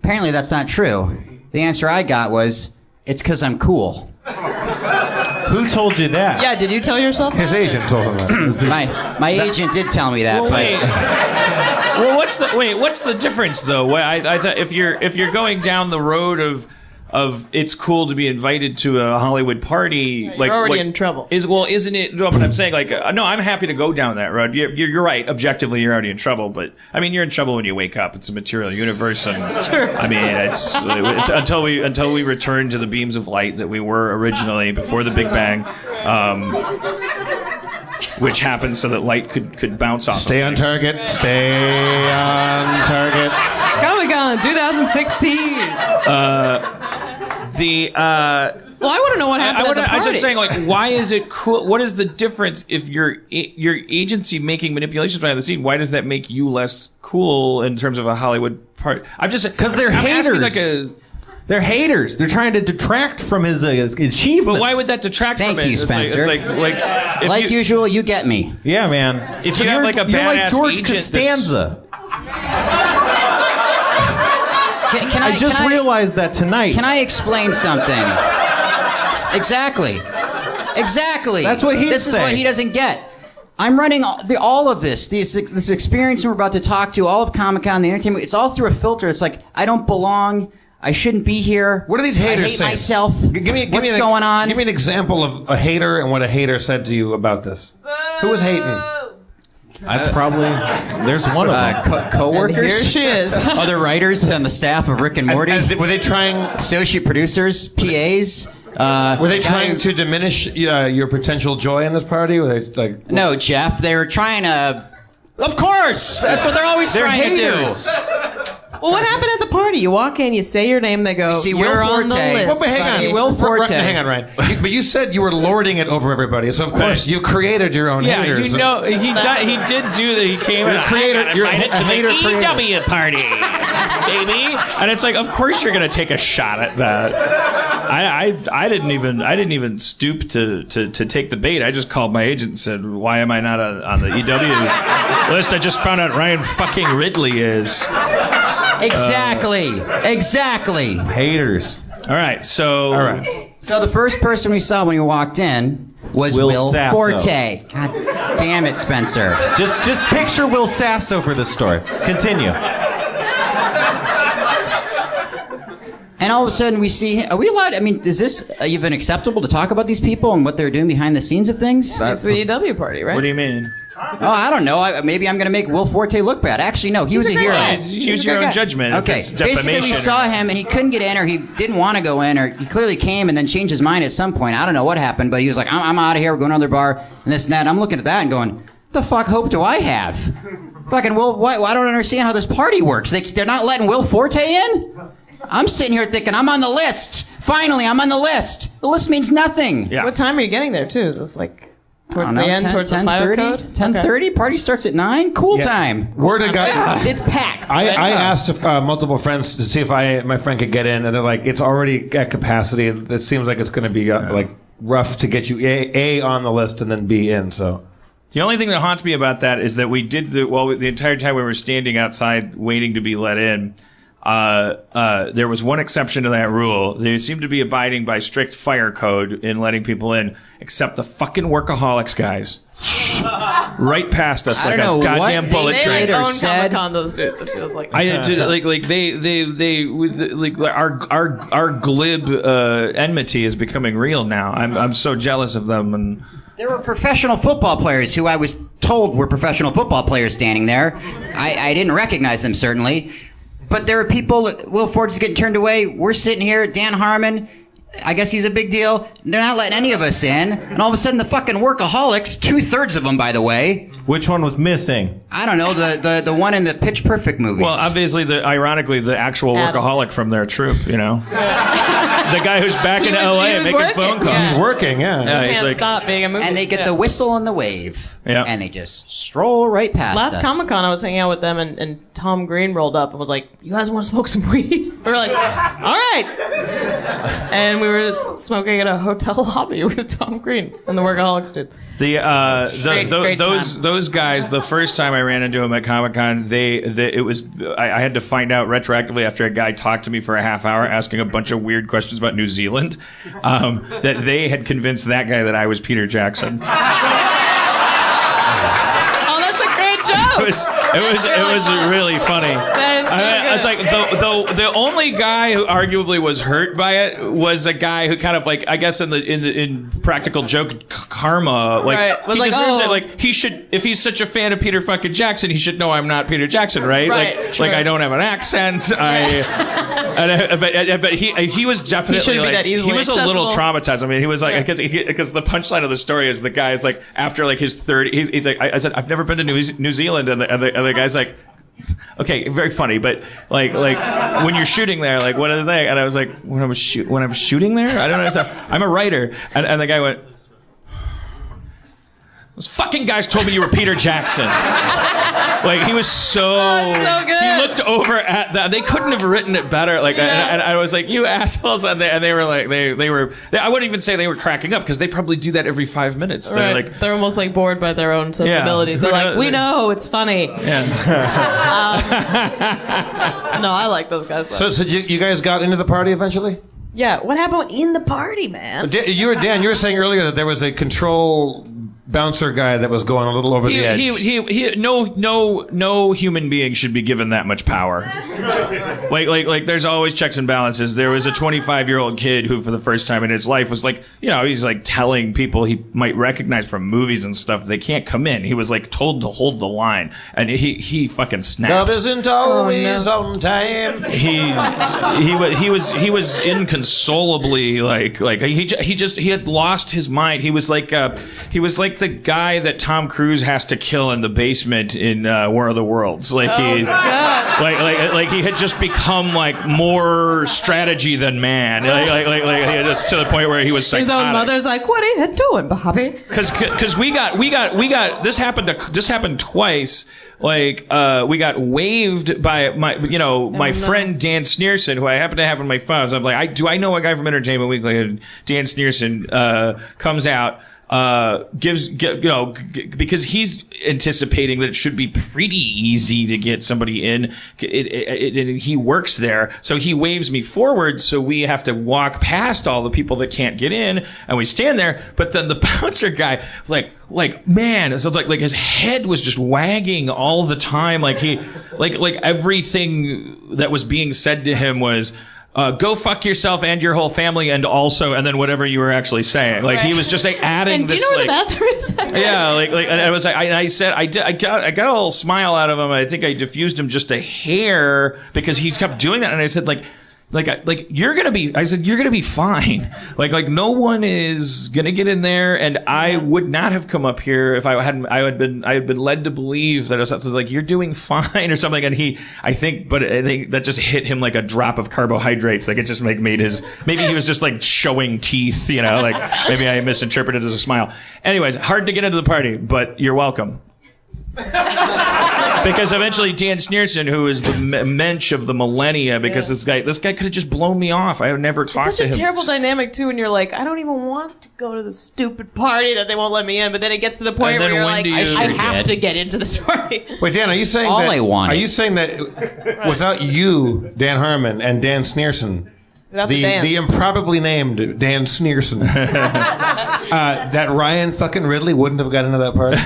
Apparently, that's not true. The answer I got was, it's because I'm cool. Who told you that? Yeah, did you tell yourself? His agent told him that. My agent did tell me that, Well, but wait. Well, what's the difference though? I thought if you're going down the road of of it's cool to be invited to a Hollywood party. You're already in trouble. Isn't it? What I'm saying, like, no, I'm happy to go down that road. You're right. Objectively, you're already in trouble, but I mean, you're in trouble when you wake up. It's a material universe, and I mean, it's until we return to the beams of light that we were originally before the Big Bang. Which happens so that light could bounce off. Stay on target. Stay on target. Comic-Con 2016. Well, I want to know what happened at the party. I was just saying, like, why is it cool? What is the difference if your agency making manipulations behind the scene? Why does that make you less cool in terms of a Hollywood party? I'm just because they're haters. They're haters. They're trying to detract from his achievements. But why would that detract from it? Thank you, Spencer. It's like usual, you get me. Yeah, man. If you have like a badass you're like George agent Costanza. I just realized that tonight. Can I explain something? Exactly. That's what he'd say. This is what he doesn't get. I'm running all of this experience we're about to talk to, all of Comic-Con, the entertainment. It's all through a filter. It's like, I don't belong. I shouldn't be here. What are these haters saying? I hate myself. What's going on? Give me an example of a hater and what a hater said to you about this. Who was hating? That's probably... There's one of them. Co-workers? And here she is. Other writers on the staff of Rick and Morty? Were they trying... Associate producers? PAs? Were they trying to diminish your potential joy in this party? Were they like? No, Jeff. They were trying to. Of course, that's what they're always trying to do. Well, what happened at the party? You walk in, you say your name, they go, "You're on the list." Well, but hang on, see Will Forte. Hang on, Ryan. But you said you were lording it over everybody, so of course you created your own haters. You know, he did do that. He came and you're invited to hater the EW party, baby. And it's like, of course you're gonna take a shot at that. I didn't even stoop to take the bait. I just called my agent and said, "Why am I not on the EW list? I just found out Ryan fucking Ridley is." Exactly. Haters. All right. So the first person we saw when we walked in was Will Forte. God damn it, Spencer. Just picture Will Sasso for this story. Continue. And all of a sudden we see, are we allowed, I mean, is this even acceptable to talk about these people and what they're doing behind the scenes of things? It's the EW party, right? What do you mean? Oh, I don't know. Maybe I'm going to make Will Forte look bad. Actually, no, he was a hero. Use your own judgment. Okay, basically we saw him and he couldn't get in, or he didn't want to go in, or he clearly came and then changed his mind at some point. I don't know what happened, but he was like, I'm out of here, we're going to another bar, and this and that. And I'm looking at that and going, what the fuck hope do I have? Fucking Will, why I don't understand how this party works. They're not letting Will Forte in? I'm sitting here thinking, I'm on the list. Finally, I'm on the list. The list means nothing. Yeah. What time are you getting there, too? Is this like towards the end, towards the fire code? 10:30? Party starts at 9? Cool time. Word of God. It's packed. I asked multiple friends to see if my friend could get in, and they're like, it's already at capacity. It seems like it's going to be like rough to get you A on the list and then B in, so... The only thing that haunts me about that is that we did the entire time we were standing outside waiting to be let in, there was one exception to that rule. They seemed to be abiding by strict fire code in letting people in, except the fucking workaholics guys. Right past us like a goddamn bullet train. They own Comic-Con, those dudes. It feels like. Our glib enmity is becoming real now. I'm so jealous of them. And there were professional football players who I was told were professional football players standing there. I didn't recognize them, certainly. But there are people, Will Forte's getting turned away. We're sitting here, Dan Harmon, I guess he's a big deal. They're not letting any of us in. And all of a sudden the fucking workaholics, 2/3 of them, by the way. Which one was missing? I don't know, the one in the Pitch Perfect movies. Well, obviously, ironically, the actual workaholic from their troupe, you know? The guy who's back in L.A. making phone calls. He's working, yeah. He's can't stop being a movie. And they get the whistle and the wave. Yeah. And they just stroll right past us. Last Comic-Con, I was hanging out with them, and Tom Green rolled up and was like, "You guys want to smoke some weed?" We were like, "All right." And we were smoking at a hotel lobby with Tom Green and the workaholics dude. Those guys, the first time I ran into them at Comic-Con, I had to find out retroactively after a guy talked to me for a half hour asking a bunch of weird questions about New Zealand, that they had convinced that guy that I was Peter Jackson. Oh, that's a great joke. It was really funny. That is I was like, the only guy who arguably was hurt by it was a guy who kind of like, I guess in practical joke karma, like right. Was he like, deserves oh. it. Like he should, if he's such a fan of Peter fucking Jackson, he should know I'm not Peter Jackson, right? True. Like I don't have an accent. But he was definitely be that easily he was a little accessible. traumatized. I mean, he was like because the punchline of the story is the guy's like after like his third, he's like I said I've never been to New Zealand, and the guy's like. Okay, very funny, but like when you're shooting there, like what are they? And I was like, when I was shooting there, I don't know. I'm a writer, and the guy went. Those fucking guys told me you were Peter Jackson. Like he was so. Oh, it's so good. He looked over at that. They couldn't have written it better. Like, and I was like, you assholes, and they were like, they were. I wouldn't even say they were cracking up because they probably do that every 5 minutes. They're Right. like, They're almost like bored by their own sensibilities. Yeah. They're like, we know it's funny. yeah. No, I like those guys. Though. So you guys got into the party eventually? Yeah, what happened in the party, man? Dan, you were saying earlier that there was a control bouncer guy that was going a little over the edge. No human being should be given that much power. Like there's always checks and balances. There was a 25-year-old kid who for the first time in his life was like, he's like telling people he might recognize from movies and stuff they can't come in. He was like told to hold the line, and he fucking snapped. Love isn't always on time. He was inconsolably like he had lost his mind. He was like the guy that Tom Cruise has to kill in the basement in War of the Worlds. Like he had just become like more strategy than man. Like just to the point where he was psychotic. His own mother's like, "What are you doing, Bobby?" Because we got this happened twice. Like we got waived by my friend Dan Sneerson, who I happen to have on my phone. So I'm like, I know a guy from Entertainment Weekly. Dan Sneerson comes out. Because he's anticipating that it should be pretty easy to get somebody in. He works there, so he waves me forward. So we have to walk past all the people that can't get in, and we stand there. But then the bouncer guy was like man, so it's like his head was just wagging all the time. Like he, like everything that was being said to him was. Go fuck yourself and your whole family, and then whatever you were actually saying. Like he was just like adding. And do this. You know where the bathroom is? Yeah, and I was like, I said, I got a little smile out of him. I think I diffused him just a hair because he kept doing that, and I said like you're gonna be. I said you're gonna be fine. Like no one is gonna get in there, and I would not have come up here if I had been led to believe that it was like you're doing fine or something. And I think that just hit him like a drop of carbohydrates. Like it just made his. Maybe he was just like showing teeth. Like maybe I misinterpreted it as a smile. Anyways, hard to get into the party, but you're welcome. Because eventually Dan Sneerson, who is the mensch of the millennia, because this guy could have just blown me off. I would never talk to him. It's such a terrible dynamic too, when you're like, I don't even want to go to the stupid party that they won't let me in, but then it gets to the point where you're like, I have to get into this party. Wait, Dan, are you saying are you saying that without you, Dan Harmon, and Dan Sneerson, the improbably named Dan Sneerson, that Ryan fucking Ridley wouldn't have got into that party?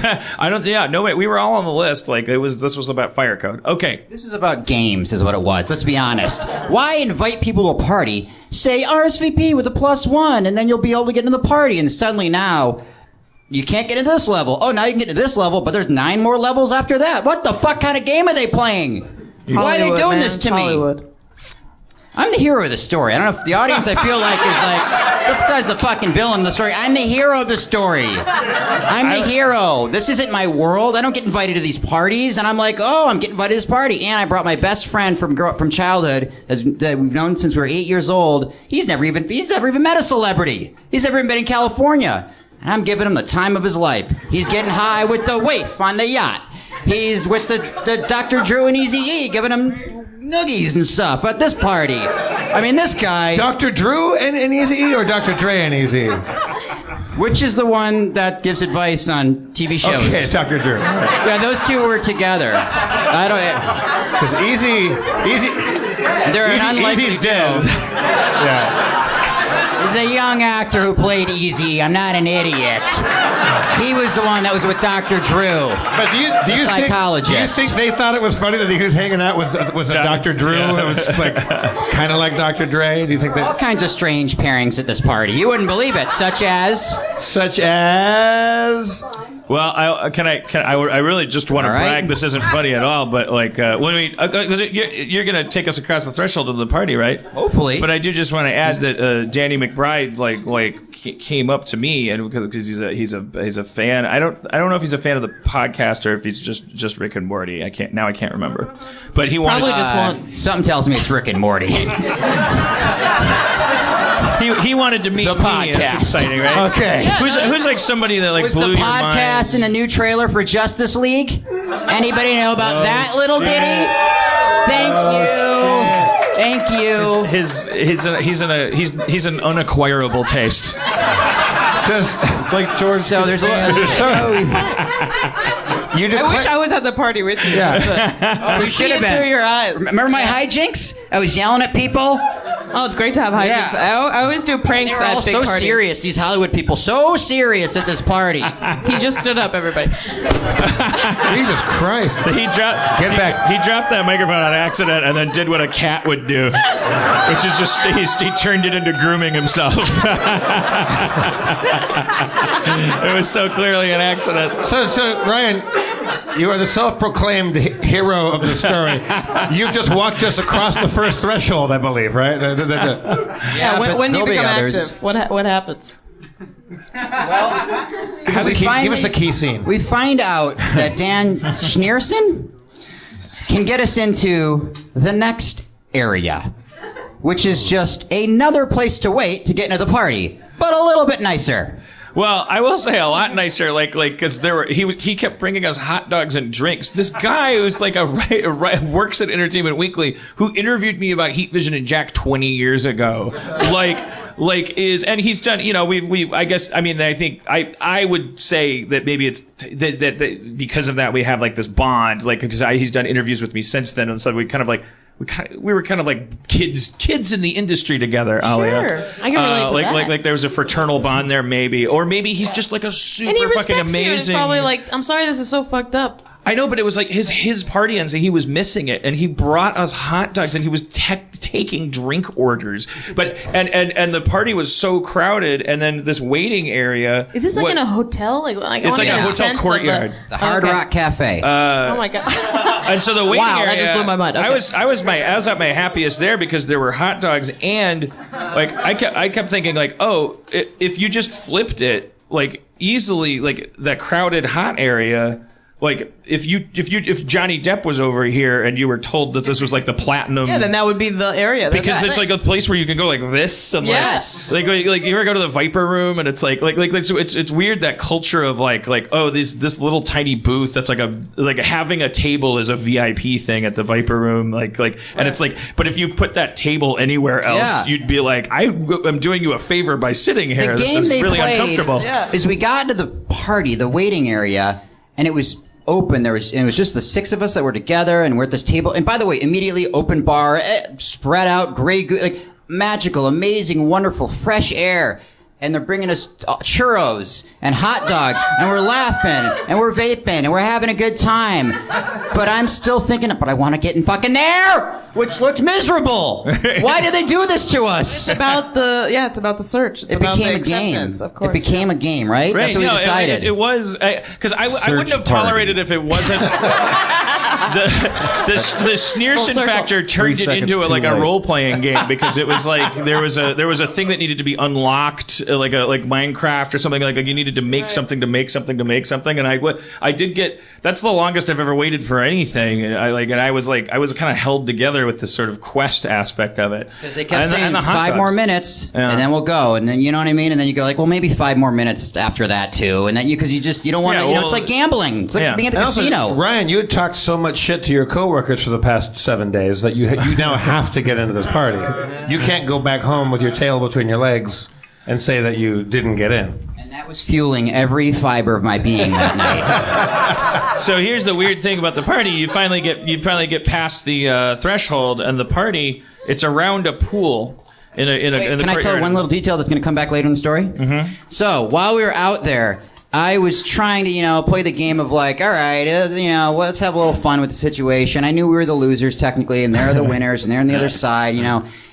No way. We were all on the list. Like this was about fire code. Okay. This is about games, is what it was. Let's be honest. Why invite people to a party? Say RSVP with a +1, and then you'll be able to get into the party. And suddenly now, you can't get into this level. Oh, now you can get to this level, but there's 9 more levels after that. What the fuck kind of game are they playing? Why are they doing this to me? I'm the hero of the story. I don't know if the audience, I feel like, is like, besides the fucking villain of the story, I'm the hero of the story. I'm the hero. This isn't my world. I don't get invited to these parties. And I'm like, I'm getting invited to this party. And I brought my best friend from childhood that we've known since we were 8 years old. He's never even met a celebrity. He's never even been in California. And I'm giving him the time of his life. He's getting high with the waif on the yacht. He's with the Dr. Drew and Eazy-E, giving him noogies and stuff at this party. I mean, this guy... Dr. Drew and Eazy-E or Dr. Dre and Eazy-E? Which is the one that gives advice on TV shows? Okay, Dr. Drew. Yeah, those two were together. I don't... Because Eazy's dead. Yeah. The young actor who played Easy. I'm not an idiot. He was the one that was with Dr. Drew. But do you psychologist. Do you think they thought it was funny that he was hanging out with a Dr. Drew? It was like kind of like Dr. Dre. Do you think that all kinds of strange pairings at this party? You wouldn't believe it, such as. Well, I really just want to brag. This isn't funny at all, but like when you're gonna take us across the threshold of the party, right? Hopefully. But I do just want to add that Danny McBride came up to me, and because he's a fan. I don't know if he's a fan of the podcast or if he's just Rick and Morty. I can't remember. But he wanted probably just want. Something tells me it's Rick and Morty. He wanted to meet the podcast. Me. That's exciting, right? Okay. Yeah, who's like somebody that like blew your mind? Was the podcast in the new trailer for Justice League? Anybody know about that little ditty? Thank you. He's an unacquirable taste. It's like George. So there's a lot. I wish I was at the party with you. Yeah. To see it through your eyes. Remember my hijinks? I was yelling at people. Oh, it's great to have hijinks. Yeah. I always do pranks at big parties. They're all so serious. These Hollywood people, so serious at this party. He just stood up, everybody. Jesus Christ! Get back! He dropped that microphone on accident and then did what a cat would do, which is just he turned it into grooming himself. It was so clearly an accident. So Ryan, you are the self-proclaimed hero of the story. You've just walked us across the first threshold, I believe, right? Yeah. When do you become active? What happens? Well, give us the key scene. We find out that Dan Schneerson can get us into the next area, which is just another place to wait to get into the party, but a little bit nicer. Well, I will say a lot nicer, because he kept bringing us hot dogs and drinks. This guy who's like works at Entertainment Weekly, who interviewed me about Heat Vision and Jack 20 years ago, and he's done. I think I would say that maybe it's that because of that we have like this bond, because he's done interviews with me since then, and so we were kind of like kids in the industry together, Alia. Sure, I can relate to that. Like there was a fraternal bond there, maybe, or maybe he's just like a super fucking amazing. You. He's probably like, I'm sorry, this is so fucked up. I know, but it was like his party, and so he was missing it, and he brought us hot dogs, and he was taking drink orders. But and the party was so crowded, and then this waiting area. Is this like in a hotel? It's like a hotel courtyard. The Hard Rock Cafe. Oh my god! And so the waiting area. That just blew my mind. Okay. I was at my happiest there because there were hot dogs, and I kept thinking if you just flipped it easily, that crowded hot area. If Johnny Depp was over here and you were told that this was like the platinum, then that would be the area. Because it's like a place where you can go like this, and yes, like you ever go to the Viper Room, and it's so it's weird, that culture of this little tiny booth that's like having a table is a VIP thing at the Viper Room, and it's but if you put that table anywhere else, you'd be like, I'm doing you a favor by sitting here. This is really uncomfortable. Is we got into the party, the waiting area, and it was open. It was just the six of us that were together, and we're at this table. And by the way, immediately open bar, spread out, gray, magical, amazing, wonderful, fresh air. And they're bringing us churros and hot dogs, and we're laughing, and we're vaping, and we're having a good time. But I'm still thinking, but I want to get in fucking there, which looked miserable. Why did they do this to us? It's about the search. It became a game. Of course, it became a game, right? That's what we decided. It was because I wouldn't have tolerated if it wasn't the Schneerson factor turned it into a role playing game, because it was like there was a thing that needed to be unlocked. Like Minecraft or something, you needed to make something to make something to make something, and I did get, that's the longest I've ever waited for anything, and I was kind of held together with this sort of quest aspect of it, because they kept saying 5 more minutes and then we'll go, and then you know what I mean, and then you go well, maybe 5 more minutes after that too, and then you don't want to, it's like gambling, it's like being at the casino. Ryan, you had talked so much shit to your coworkers for the past 7 days that you now have to get into this party. You can't go back home with your tail between your legs and say that you didn't get in. And that was fueling every fiber of my being that night. So here's the weird thing about the party. You finally get past the threshold, and the party, it's around a pool. in the Can I tell one little detail that's going to come back later in the story? Mm-hmm. So while we were out there, I was trying to, play the game of like, all right, let's have a little fun with the situation. I knew we were the losers technically, and they're the winners, and they're on the other side,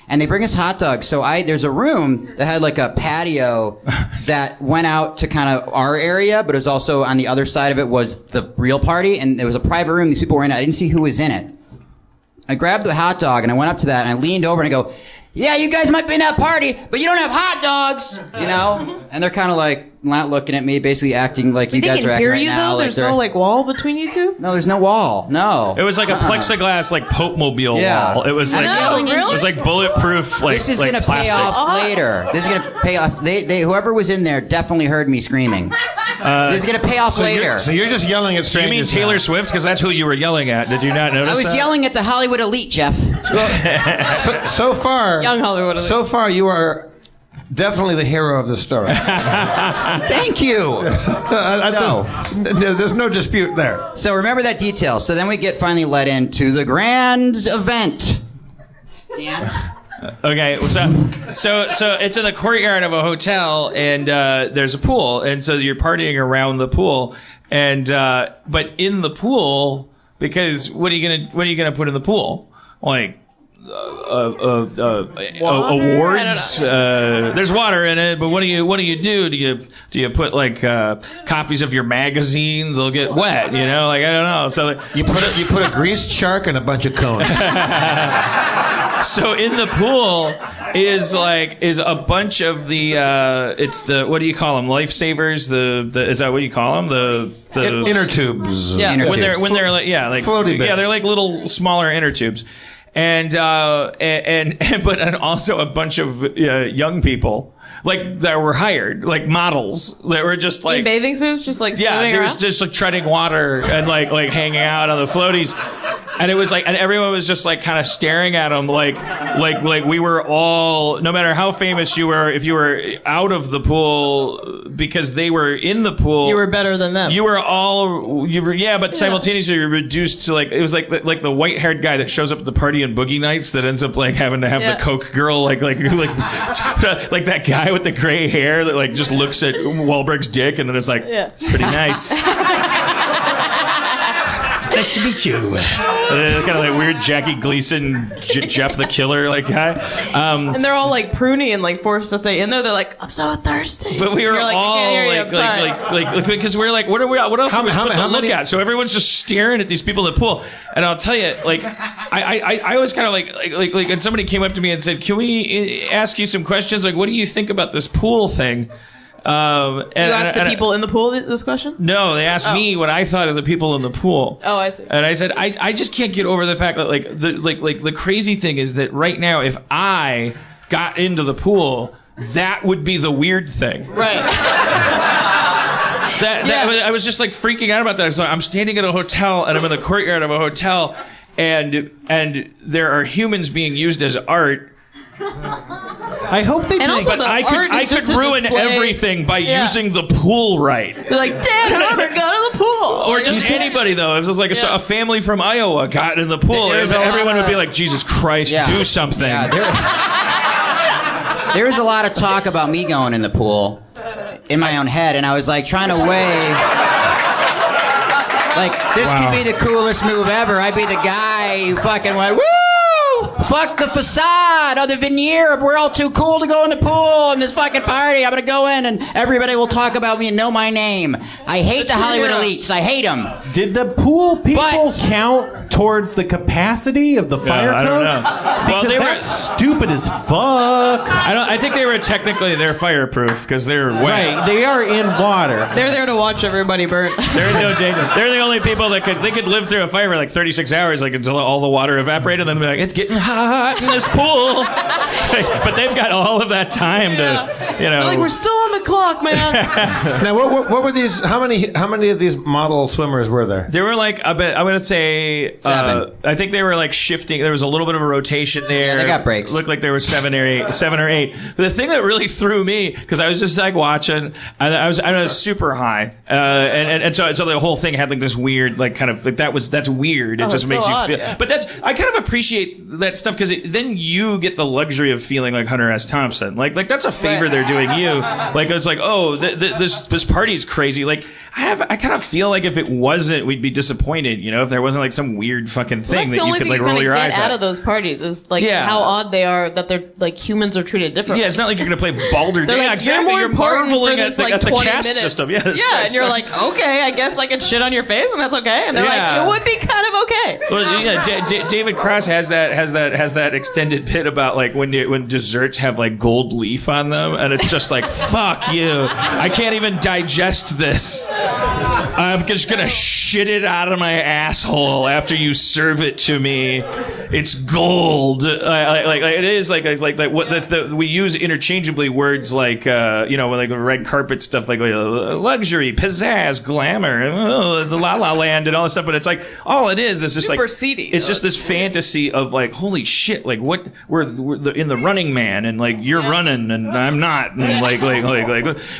And they bring us hot dogs. So there's a room that had like a patio that went out to kind of our area, but it was also on the other side of it was the real party, and there was a private room. These people were in it. I didn't see who was in it. I grabbed the hot dog and I went up to that and I leaned over and I go, yeah, you guys might be in that party, but you don't have hot dogs, And they're kind of like not looking at me, basically acting like you guys are acting right now. They can hear you though? There's no like wall between you two? No, there's no wall. No. It was like a plexiglass like Pope Mobile wall. It was like it was like bulletproof like This is like gonna plastic. pay off later. This is gonna pay off. They whoever was in there definitely heard me screaming. This is gonna pay off later. So you're just yelling at Do you mean strangers. Taylor Swift? Because that's who you were yelling at. Did you not notice I was that? yelling at the Hollywood elite, Jeff. So far, Young Hollywood. So far, you are definitely the hero of the story. Thank you. There's no dispute there. So remember that detail. So then we get finally led into the grand event. Dan? Okay, so it's in the courtyard of a hotel, and there's a pool, and so you're partying around the pool, and but in the pool, because what are you gonna put in the pool? Like awards. There's water in it, but what do you do? Do you put like copies of your magazine? They'll get wet, Like I don't know. So you put a greased shark and a bunch of cones. So in the pool is a bunch of the it's the what do you call them? Lifesavers. The is that what you call them? The inner tubes. Yeah, inner when they're like floaty bits. Yeah, they're like little smaller inner tubes. And also a bunch of young people that were hired, like models that were just like in bathing suits, just like swimming they around? was just like treading water and like hanging out on the floaties, and it was like, and everyone was just like kind of staring at them like we were all, no matter how famous you were, if you were out of the pool because they were in the pool, you were better than them. But simultaneously you're reduced to like, it was like the white-haired guy that shows up at the party on Boogie Nights that ends up like having to have the Coke girl like that guy with the gray hair that like just looks at Wahlberg's dick and then it's like, it's pretty nice. Nice to meet you. Kind of like weird Jackie Gleason, Jeff the Killer like guy. And they're all like pruny and like forced to stay in there. They're like, I'm so thirsty. But we were all like because we're like, what else are we supposed to look at? So everyone's just staring at these people in the pool. And I'll tell you, like, I was kind of like, and somebody came up to me and said, can we ask you some questions? Like, what do you think about this pool thing? You asked the people in the pool this question? No, they asked me what I thought of the people in the pool. Oh, I see. And I said, I just can't get over the fact that the crazy thing is that right now, if I got into the pool, that would be the weird thing. Right. I was just like freaking out about that. So I'm standing at a hotel and I'm in the courtyard of a hotel, and there are humans being used as art. I hope they and do. Also but I could ruin everything by using the pool right. They're like, Dan Harmon got in the pool. Or just anybody, though. If it was like a family from Iowa got in the pool, everyone would be like, Jesus Christ, do something. Yeah, there was a lot of talk about me going in the pool in my own head, and I was like trying to weigh, like, this could be the coolest move ever. I'd be the guy who fucking went, woo! Fuck the facade or the veneer of we're all too cool to go in the pool in this fucking party. I'm gonna go in and everybody will talk about me and know my name. I hate the Hollywood elites. I hate them. Did the pool people count towards the capacity of the fire code? I don't know. Because that's stupid as fuck. I think they're fireproof because they're wet. Right, they are in water. They're there to watch everybody burn. They're no danger. They're the only people that could live through a fire for like 36 hours, like until all the water evaporated, and then be like, it's getting hot in this pool. But they've got all of that time to, They're like, we're still on the clock, man. Now, what were these? How many of these model swimmers were there? There were like I would say 7. I think they were like shifting. There was a little bit of a rotation there. Yeah, they got breaks. Looked like there were 7 or 8. But the thing that really threw me, because I was just like watching, and I was super high, and so the whole thing had like this weird like kind of like that's weird. It just makes you feel. Yeah. But I kind of appreciate that stuff because then you get the luxury of feeling like Hunter S. Thompson. Like that's a favor they're doing you. Like it's like, oh, this party's crazy. Like I kind of feel like if it wasn't, we'd be disappointed. You know, if there wasn't like some weird fucking thing that you could like roll your eyes at. Out of those parties is like how odd they are that they're like humans are treated differently. Yeah, it's not like you're gonna play Baldur. They're like, exactly. You're marveling this, at the caste minutes. system. Yes. Yeah, and you're like, okay, I guess I can shit on your face and that's okay. And they're like, it would be kind of okay. Well, yeah, David Cross has that extended bit about like when desserts have like gold leaf on them, and it's just like, fuck you. I can't even digest this. I'm just gonna shit it out of my asshole after you serve it to me. It's gold. Like it is like what we use interchangeably words like like red carpet stuff like luxury, pizzazz, glamour, the La La Land, and all this stuff. But it's like all it is just super like seedy. It's just this fantasy of like, holy shit, like what we're in the Running Man, and like you're running and I'm not, and like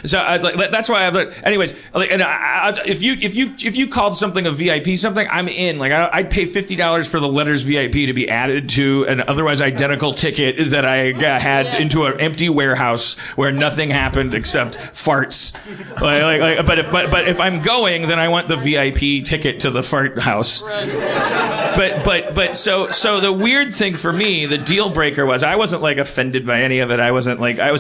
so I was like, that's why I've like, anyways, like, and if you called something a VIP something, I'm in. Like I'd pay $50 for the letters VIP to be added to an otherwise identical ticket that I had into an empty warehouse where nothing happened except farts. But if I'm going, then I want the VIP ticket to the fart house. But so the weird thing for me, the deal breaker was I wasn't like offended by any of it. I was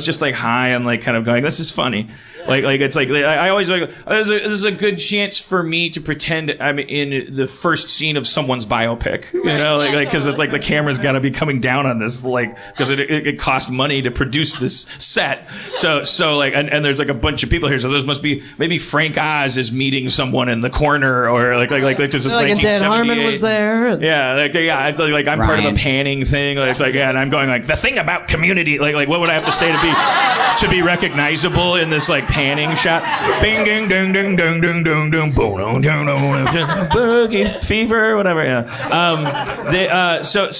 just like high and like kind of going, this is funny. Like it's like I always like this is a good chance for me to pretend I'm in the first scene of someone's biopic, you know, because it's like the camera's got to be coming down on this, like because it cost money to produce this set. So like and there's like a bunch of people here, so there must be maybe Frank Oz is meeting someone in the corner, or like this is like 1978. Dan Harmon was there. Yeah, it's like I'm part of a panning thing. Like, it's like and I'm going like the thing about Community. Like what would I have to say to be recognizable in this like panning shot? Bing ding ding ding ding ding ding ding boom ding boogie fever whatever. Yeah. So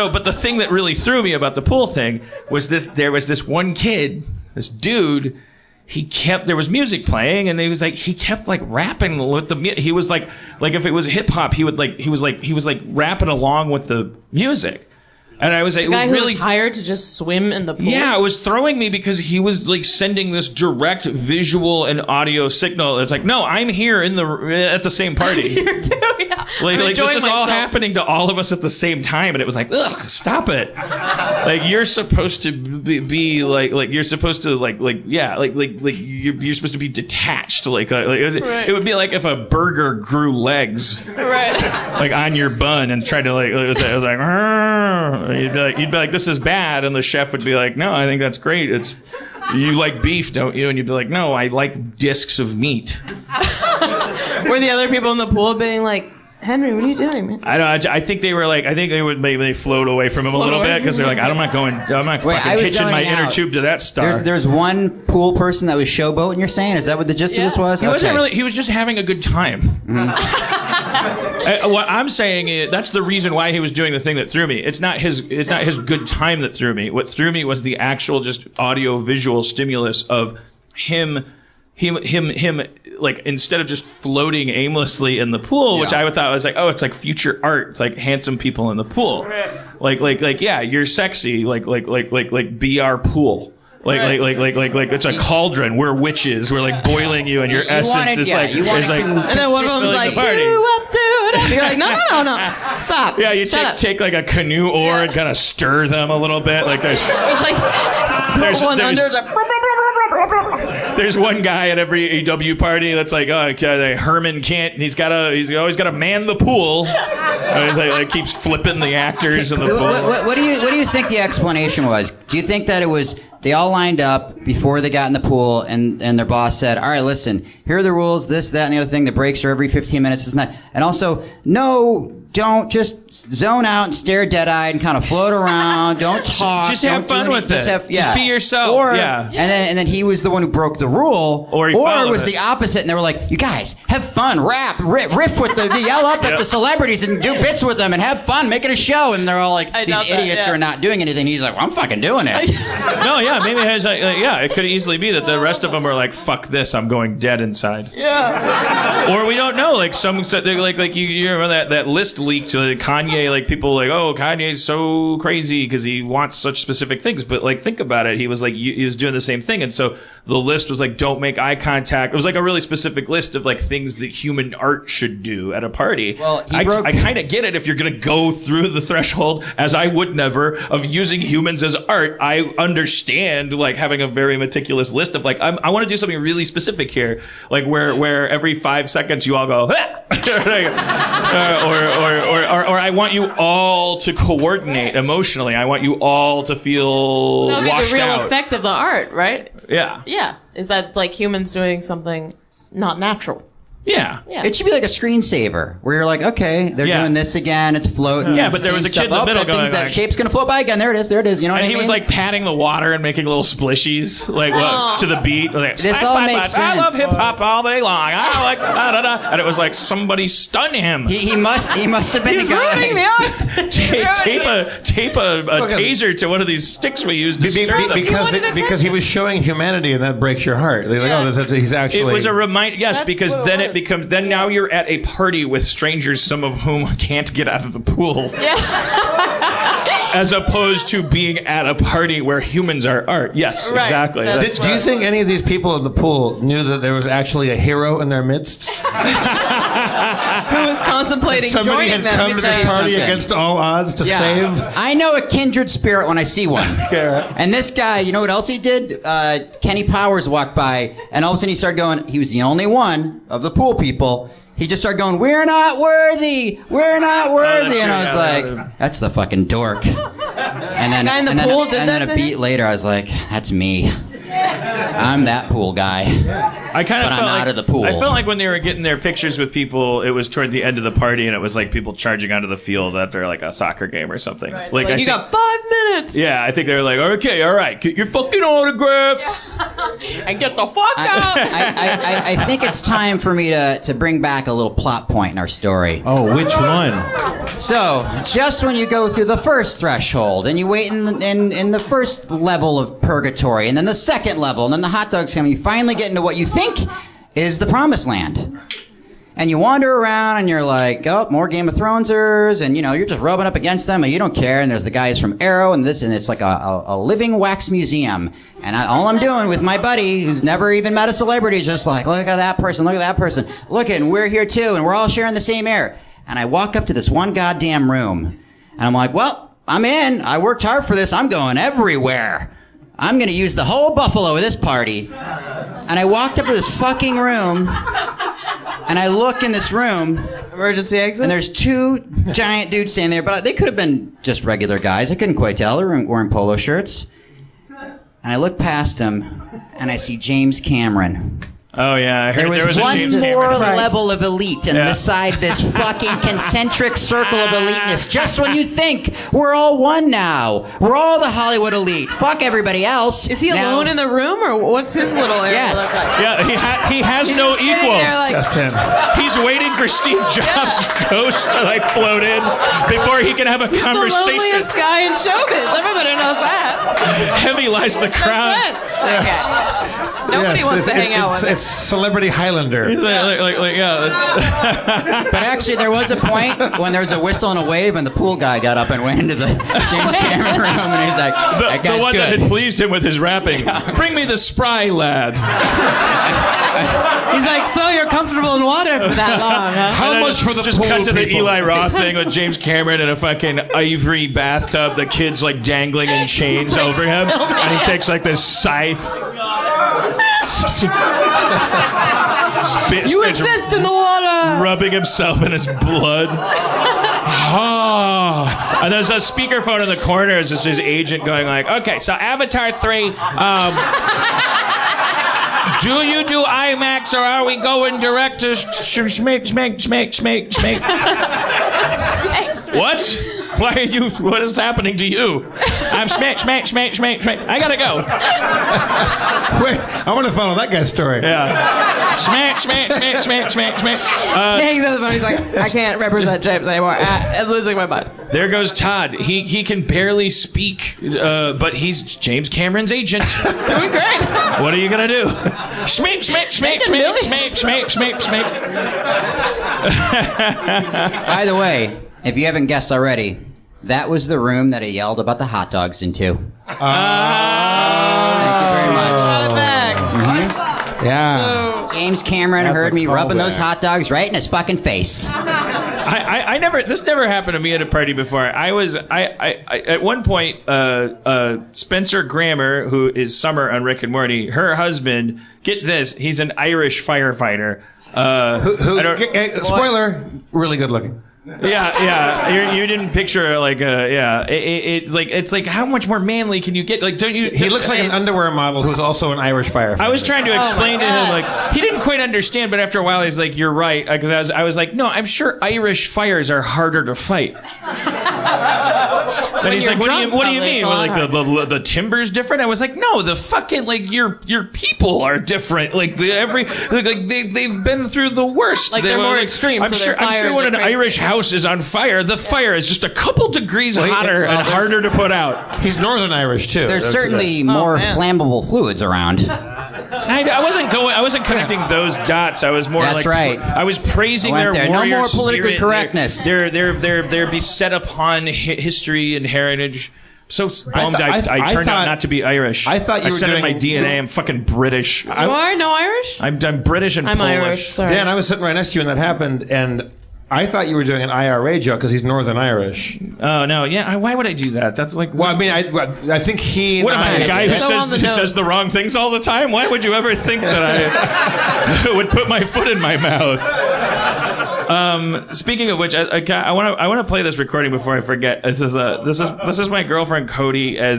but the thing that really threw me about the pool thing was there was this one kid, this dude. There was music playing, and he kept like rapping with the. He was like if it was hip hop, he was rapping along with the music. And I was like, the guy who was hired to just swim in the pool. Yeah, it was throwing me because he was like sending this direct visual and audio signal. It's like, no, I'm here at the same party. I'm here too, yeah. Like this is all happening to all of us at the same time, and it was like, ugh, stop it. Like you're supposed to be like you're supposed to you're supposed to be detached. Right. It would be like if a burger grew legs, right, like on your bun and tried to like. It was like. You'd be like, this is bad, and the chef would be like, no, I think that's great. You like beef, don't you? And you'd be like, no, I like discs of meat. Were the other people in the pool being like, Henry, what are you doing, man? I don't know. I think they would maybe float away from him a little bit because they're like, I'm not fucking hitching my inner tube to that star. There's one pool person that was showboating. You're saying, is that what the gist of this was? He wasn't really. He was just having a good time. What I'm saying is that's the reason why he was doing the thing that threw me. It's not his good time that threw me. What threw me was the actual just audio visual stimulus of him like instead of just floating aimlessly in the pool, which I thought was like, oh, it's like future art. It's like handsome people in the pool. Like yeah, you're sexy. Like be our pool. Like it's a cauldron. We're witches. We're like boiling you, and your essence is like. And then one of them's like, do it. You're like, no, stop. Yeah, you take like a canoe oar and kind of stir them a little bit. Like there's just like put one under. There's one guy at every EW party that's like, oh, Herman can't. He's always got to man the pool. He's like keeps flipping the actors in the pool. What do you think the explanation was? Do you think that it was they all lined up before they got in the pool, and their boss said, all right, listen, here are the rules, this, that, and the other thing. The breaks are every 15 minutes, and also no don't just zone out and stare dead-eyed and kind of float around. Don't talk. Just have fun with it. Just be yourself. And then he was the one who broke the rule. Or it was the opposite, and they were like, you guys, have fun, rap, riff with the yell up at the celebrities and do bits with them and have fun, make it a show. And they're all like, these idiots are not doing anything. He's like, well, I'm fucking doing it. No, yeah, maybe it has, it could easily be that the rest of them are like, fuck this, I'm going dead inside. Yeah. Or we don't know, like some, like you remember that list leaked to Kanye, like people like, oh, Kanye's so crazy because he wants such specific things. But like, think about it, he was doing the same thing, and so the list was like, don't make eye contact. It was like a really specific list of like things that human art should do at a party. Well, I kind of get it if you're gonna go through the threshold, as I would never, of using humans as art. I understand like having a very meticulous list of like, I want to do something really specific here, like where every 5 seconds you all go, or I want you all to coordinate emotionally. I want you all to feel washed out. The real effect of the art, right? Yeah. Yeah. Is that it's like humans doing something not natural. Yeah. It should be like a screensaver where you're like, okay, they're doing this again. It's floating. Yeah, but there was a kid in the middle going, that shape's gonna float by again. There it is. You know what I mean? And he was like patting the water and making little splishies, like to the beat. Like, this all makes sense. I love hip hop all day long. I like and it was like somebody stun him. He must have been He's the guy. ruining the art. tape a taser to one of these sticks we use to stir them. Because he was showing humanity, and that breaks your heart. They're like, he's actually. It was a reminder. Yes, because then it becomes. Then now you're at a party with strangers, some of whom can't get out of the pool. Yeah. As opposed to being at a party where humans are art. Yes, right. Exactly. Do you think any of these people in the pool knew that there was actually a hero in their midst? Who was contemplating Somebody joining had them? come to this party against all odds to save? I know a kindred spirit when I see one. And this guy, you know what else he did? Kenny Powers walked by, and all of a sudden he started going, he was the only one of the pool people. He just started going, we're not worthy, we're not worthy. And I was like, that's the fucking dork. And then a beat later, I was like, that's me. I'm that pool guy. I kind of felt I'm out of the pool. I felt like when they were getting their pictures with people, it was toward the end of the party, and it was like people charging onto the field after like a soccer game or something. Right. Like you got 5 minutes. Yeah, I think they were like, okay, all right, get your fucking autographs and get the fuck out. I think it's time for me to bring back a little plot point in our story. Oh, which one? So, just when you go through the first threshold, and you wait in the first level of purgatory, and then the second level, and then the hot dogs come, you finally get into what you think is the promised land. And you wander around, and you're like, oh, more Game of Thronesers, and you're just rubbing up against them, and you don't care, and there's the guys from Arrow, and it's like a living wax museum. And all I'm doing with my buddy, who's never even met a celebrity, is just like, look at that person, look at, and we're here too, and we're all sharing the same air. And I walk up to this one goddamn room, and I'm like, well, I'm in. I worked hard for this. I'm going everywhere. I'm going to use the whole buffalo of this party. And I walked up to this fucking room, and I look in this room. Emergency exit? And there's 2 giant dudes standing there, but they could have been just regular guys. I couldn't quite tell. They were wearing polo shirts. And I look past them, and I see James Cameron. Oh, yeah. I heard there was one more level of elite, and beside this fucking concentric circle of eliteness, just when you think we're all one now, we're all the Hollywood elite. Fuck everybody else. Is he alone in the room, or what's his little area? Yes. Yeah, he has no equal. Like, just him. He's waiting for Steve Jobs' ghost to float in before he can have a conversation. He's the loneliest guy in showbiz. Everybody knows that. Heavy lies the crown. Okay. Nobody wants to hang out with him. It's celebrity Highlander. Yeah. But actually, there was a point when there was a whistle and a wave, and the pool guy got up and went into the James Cameron room, and he's like, that guy's the one good. that had pleased him with his rapping. Bring me the spry lad. He's like, so you're comfortable in water for that long, huh? How much for the just pool cut to the people? Eli Roth thing with James Cameron in a fucking ivory bathtub, the kid's like dangling in chains over him, and he takes like this scythe. You exist in the water! Rubbing himself in his blood. Oh. And there's a speakerphone in the corner. It's just his agent going like, okay, so Avatar 3, do you do IMAX or are we going direct to schmake? What? Why are you? What is happening to you? I'm smack. I gotta go. Wait, I want to follow that guy's story. Yeah. Smack. He's like, I can't represent James anymore. I'm losing my mind. There goes Todd. He can barely speak, but he's James Cameron's agent. Doing great. What are you gonna do? Smack. By the way, if you haven't guessed already, that was the room that I yelled about the hot dogs into. Thank you very much. Got it back. Yeah. So, James Cameron heard me rubbing those hot dogs right in his fucking face. I never. This never happened to me at a party before. I at one point, Spencer Grammer, who is Summer on Rick and Morty, her husband. Get this, he's an Irish firefighter. Spoiler, really good looking. Yeah. You didn't picture like it's like how much more manly can you get? Like, don't you? He looks like an underwear model who's also an Irish firefighter. I was trying to explain to him, like, he didn't quite understand, but after a while he's like, "You're right," because I was like, "No, I'm sure Irish fires are harder to fight." And he's like, "What do you mean? Well, like the timber's different?" I was like, "No, the fucking like your people are different. Like they've been through the worst. Like they're more extreme. I'm sure when an Irish house is on fire, the fire is just a couple degrees hotter and harder to put out." He's Northern Irish too. There's certainly more flammable fluids around. I wasn't connecting those dots. I was more That's like, right. I was praising their warrior No more politically spirit. correctness. They're beset upon history and heritage. So bummed I turned out not to be Irish. I thought you were said doing in my DNA I'm fucking British. you are no Irish? I'm British and I'm Polish. Irish. Sorry. Dan, I was sitting right next to you when that happened, and I thought you were doing an IRA joke because he's Northern Irish. Oh no, yeah. Why would I do that? That's like. Well, I mean, I think he. What am I, the guy who So says the wrong things all the time? Why would you ever think that I would put my foot in my mouth? Speaking of which, I want to play this recording before I forget. This is my girlfriend Cody I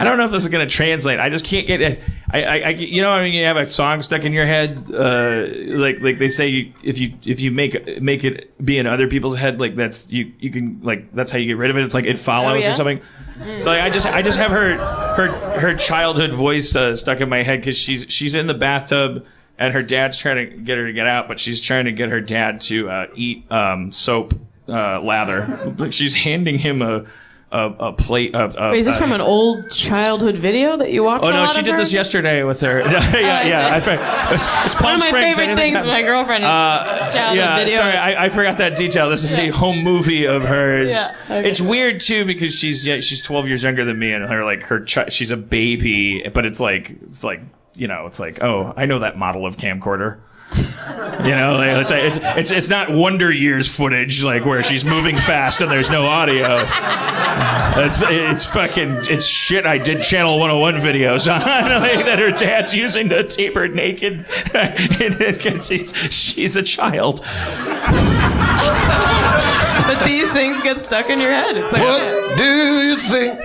don't know if this is going to translate. I just can't get it. You mean, you have a song stuck in your head, like they say, if you make it be in other people's head, like that's you can like that's how you get rid of it. It's like it follows or something. So like, I just have her childhood voice stuck in my head because she's in the bathtub and her dad's trying to get her to get out, but she's trying to get her dad to eat soap lather. Like she's handing him a plate of. Wait, is this from an old childhood video that you watched? Oh no, she did this yesterday with her. yeah. It's Palm one of my Springs. favorite things with my girlfriend. Childhood video. Sorry, I forgot that detail. This is a home movie of hers. Yeah, okay. It's weird too because she's 12 years younger than me, and she's a baby, but it's like oh, I know that model of camcorder. It's not Wonder Years footage like where she's moving fast and there's no audio. It's shit I did Channel 101 videos on that her dad's using to tape her naked. She's a child. But these things get stuck in your head. It's like, what do you think?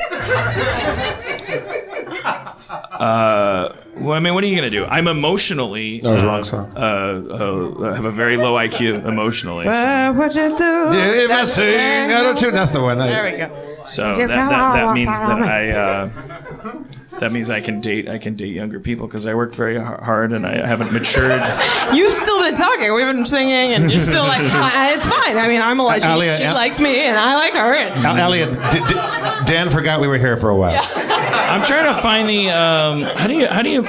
Well, I mean, what are you gonna do? I'm emotionally. That was the wrong song. Have a very low IQ emotionally. what you do? If I sing out of tune, that's the one. There we go. So that means that that means I can date younger people because I worked very hard and I haven't matured. You've still been talking. We've been singing, and you're still like, it's fine. I mean, I'm a she likes me, and I like her. And Elliot, Dan forgot we were here for a while. I'm trying to find the how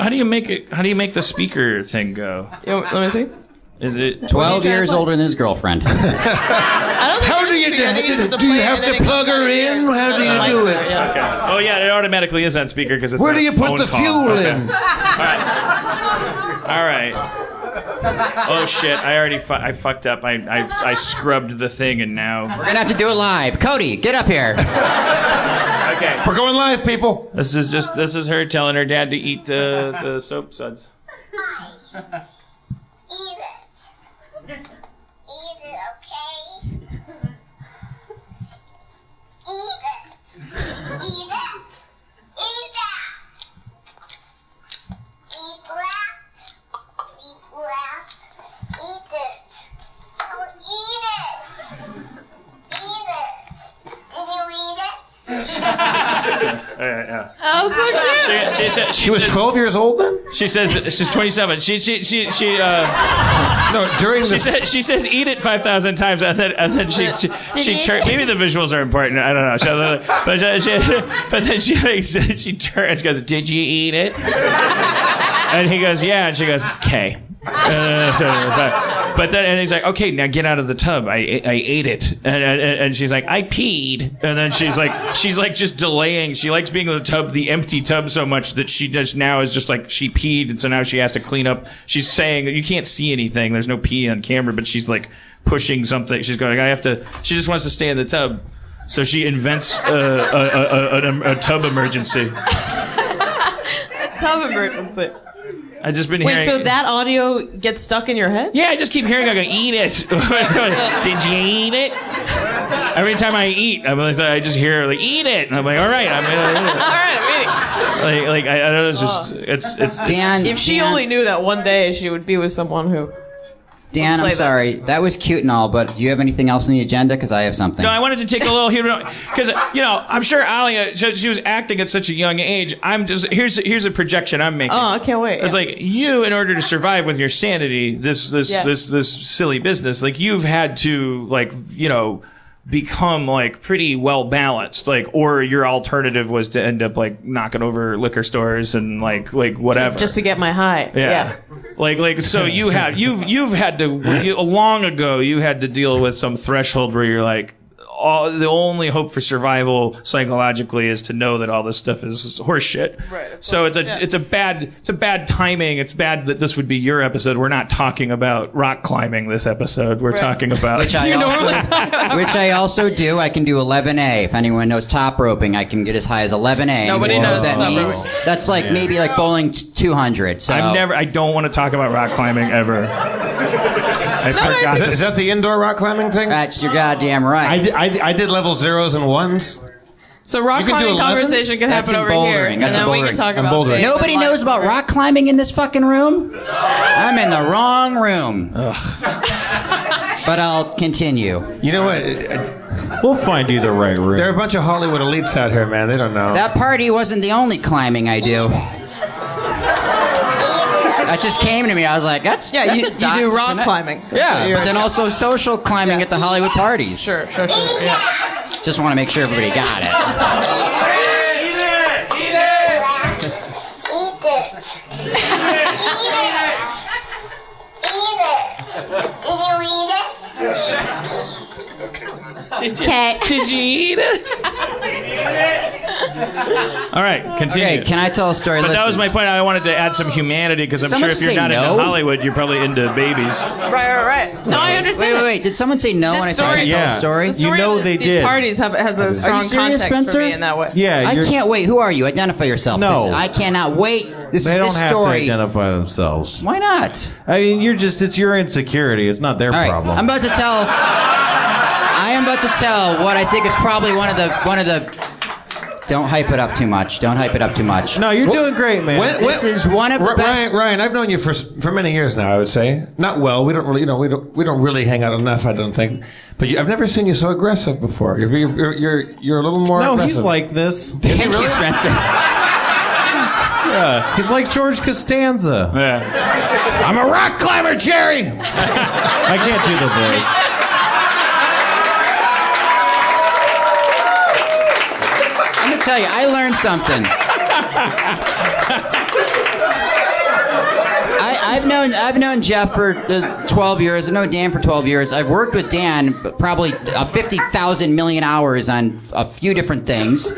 do you make the speaker thing go? let me see. Is it 12 years older than his girlfriend? How do you do it? Do you have to plug her in? How do you do it? Okay. Oh yeah, it automatically is on speaker because it's. Where do you put the fuel in? All right. Oh shit! I fucked up. I scrubbed the thing and now. We're gonna have to do it live. Cody, get up here. Okay. We're going live, people. This is her telling her dad to eat the soap suds. Yeah. Oh, so cute. She was 12 years old then? She says she's 27. She No, during the... She says eat it 5,000 times, and then she maybe the visuals are important. I don't know. But then she turns, goes, "Did you eat it?" And he goes, "Yeah," and she goes, "Okay." But then, and he's like, "Okay, now get out of the tub. I ate it." And she's like, "I peed." And then she's like just delaying. She likes being in the empty tub so much that she just now is just like, she peed, and so now she has to clean up. She's saying that you can't see anything. There's no pee on camera, but she's like pushing something. She's going, she just wants to stay in the tub. So she invents a tub emergency. A tub emergency. I've just been hearing... Wait, so that audio gets stuck in your head? Yeah, I just keep hearing I go, "Eat it." Did you eat it? Every time I eat, I just hear like, "Eat it," and I'm like, "All right, I'm gonna eat it." All right, I'm eating. Like I don't know, it's just it's. Dan, If she only knew that one day she would be with someone who... Dan, I'm sorry. That was cute and all, but do you have anything else on the agenda? Because I have something. No, I wanted to take a little here because I'm sure Alia, she was acting at such a young age. I'm just here's a projection I'm making. Oh, I can't wait. It's like you, in order to survive with your sanity, this silly business, like you've had to become like pretty well balanced, like, or your alternative was to end up like knocking over liquor stores and like whatever just to get my high. Yeah. Like so you've had to long ago you had to deal with some threshold where you're like, the only hope for survival psychologically is to know that all this stuff is horseshit. Right. So it's a bad timing. It's bad that this would be your episode. We're not talking about rock climbing this episode. We're talking about which I also do. I can do 11A. If anyone knows top roping, I can get as high as 11A. Nobody knows that top means. roping. That's like maybe like bowling 200. So I don't want to talk about rock climbing ever. I forgot. Is that the indoor rock climbing thing? That's you're goddamn right. I did level 0s and 1s. So rock climbing conversation can happen over here, and then we can talk about bouldering. Nobody knows about rock climbing in this fucking room? I'm in the wrong room. But I'll continue. You know what? We'll find you the right room. There are a bunch of Hollywood elites out here, man. They don't know. That party wasn't the only climbing I do. That just came to me. I was like, that's you do rock climbing. Yeah, but then also social climbing at the Hollywood parties. Sure. Yeah. Just want to make sure everybody got it. Did you eat it? All right, continue. Okay, can I tell a story? But that was my point. I wanted to add some humanity because I'm sure if you're not into Hollywood, you're probably into babies. Right. No, I understand. Wait. Did someone say no when I said I tell a story? The story of these parties has a strong serious, context Spencer? for me in that way. Yeah, I can't wait. Who are you? Identify yourself. No. I cannot wait. This they is don't this have story. to identify themselves. Why not? I mean, it's your insecurity. It's not their All right, problem. I am about to tell what I think is probably one of the. Don't hype it up too much. No, you're doing great, man. This is one of the best. Ryan, I've known you for many years now. I would say not well. We don't really, we don't really hang out enough. I don't think. But I've never seen you so aggressive before. You're a little more. No, aggressive. he's like this. Thank you, Spencer. Yeah, he's like George Costanza. Yeah. I'm a rock climber, Jerry. I can't do the voice. I'm gonna tell you, I learned something. I've known Jeff for 12 years. I've known Dan for 12 years. I've worked with Dan probably 50,000 million hours on a few different things.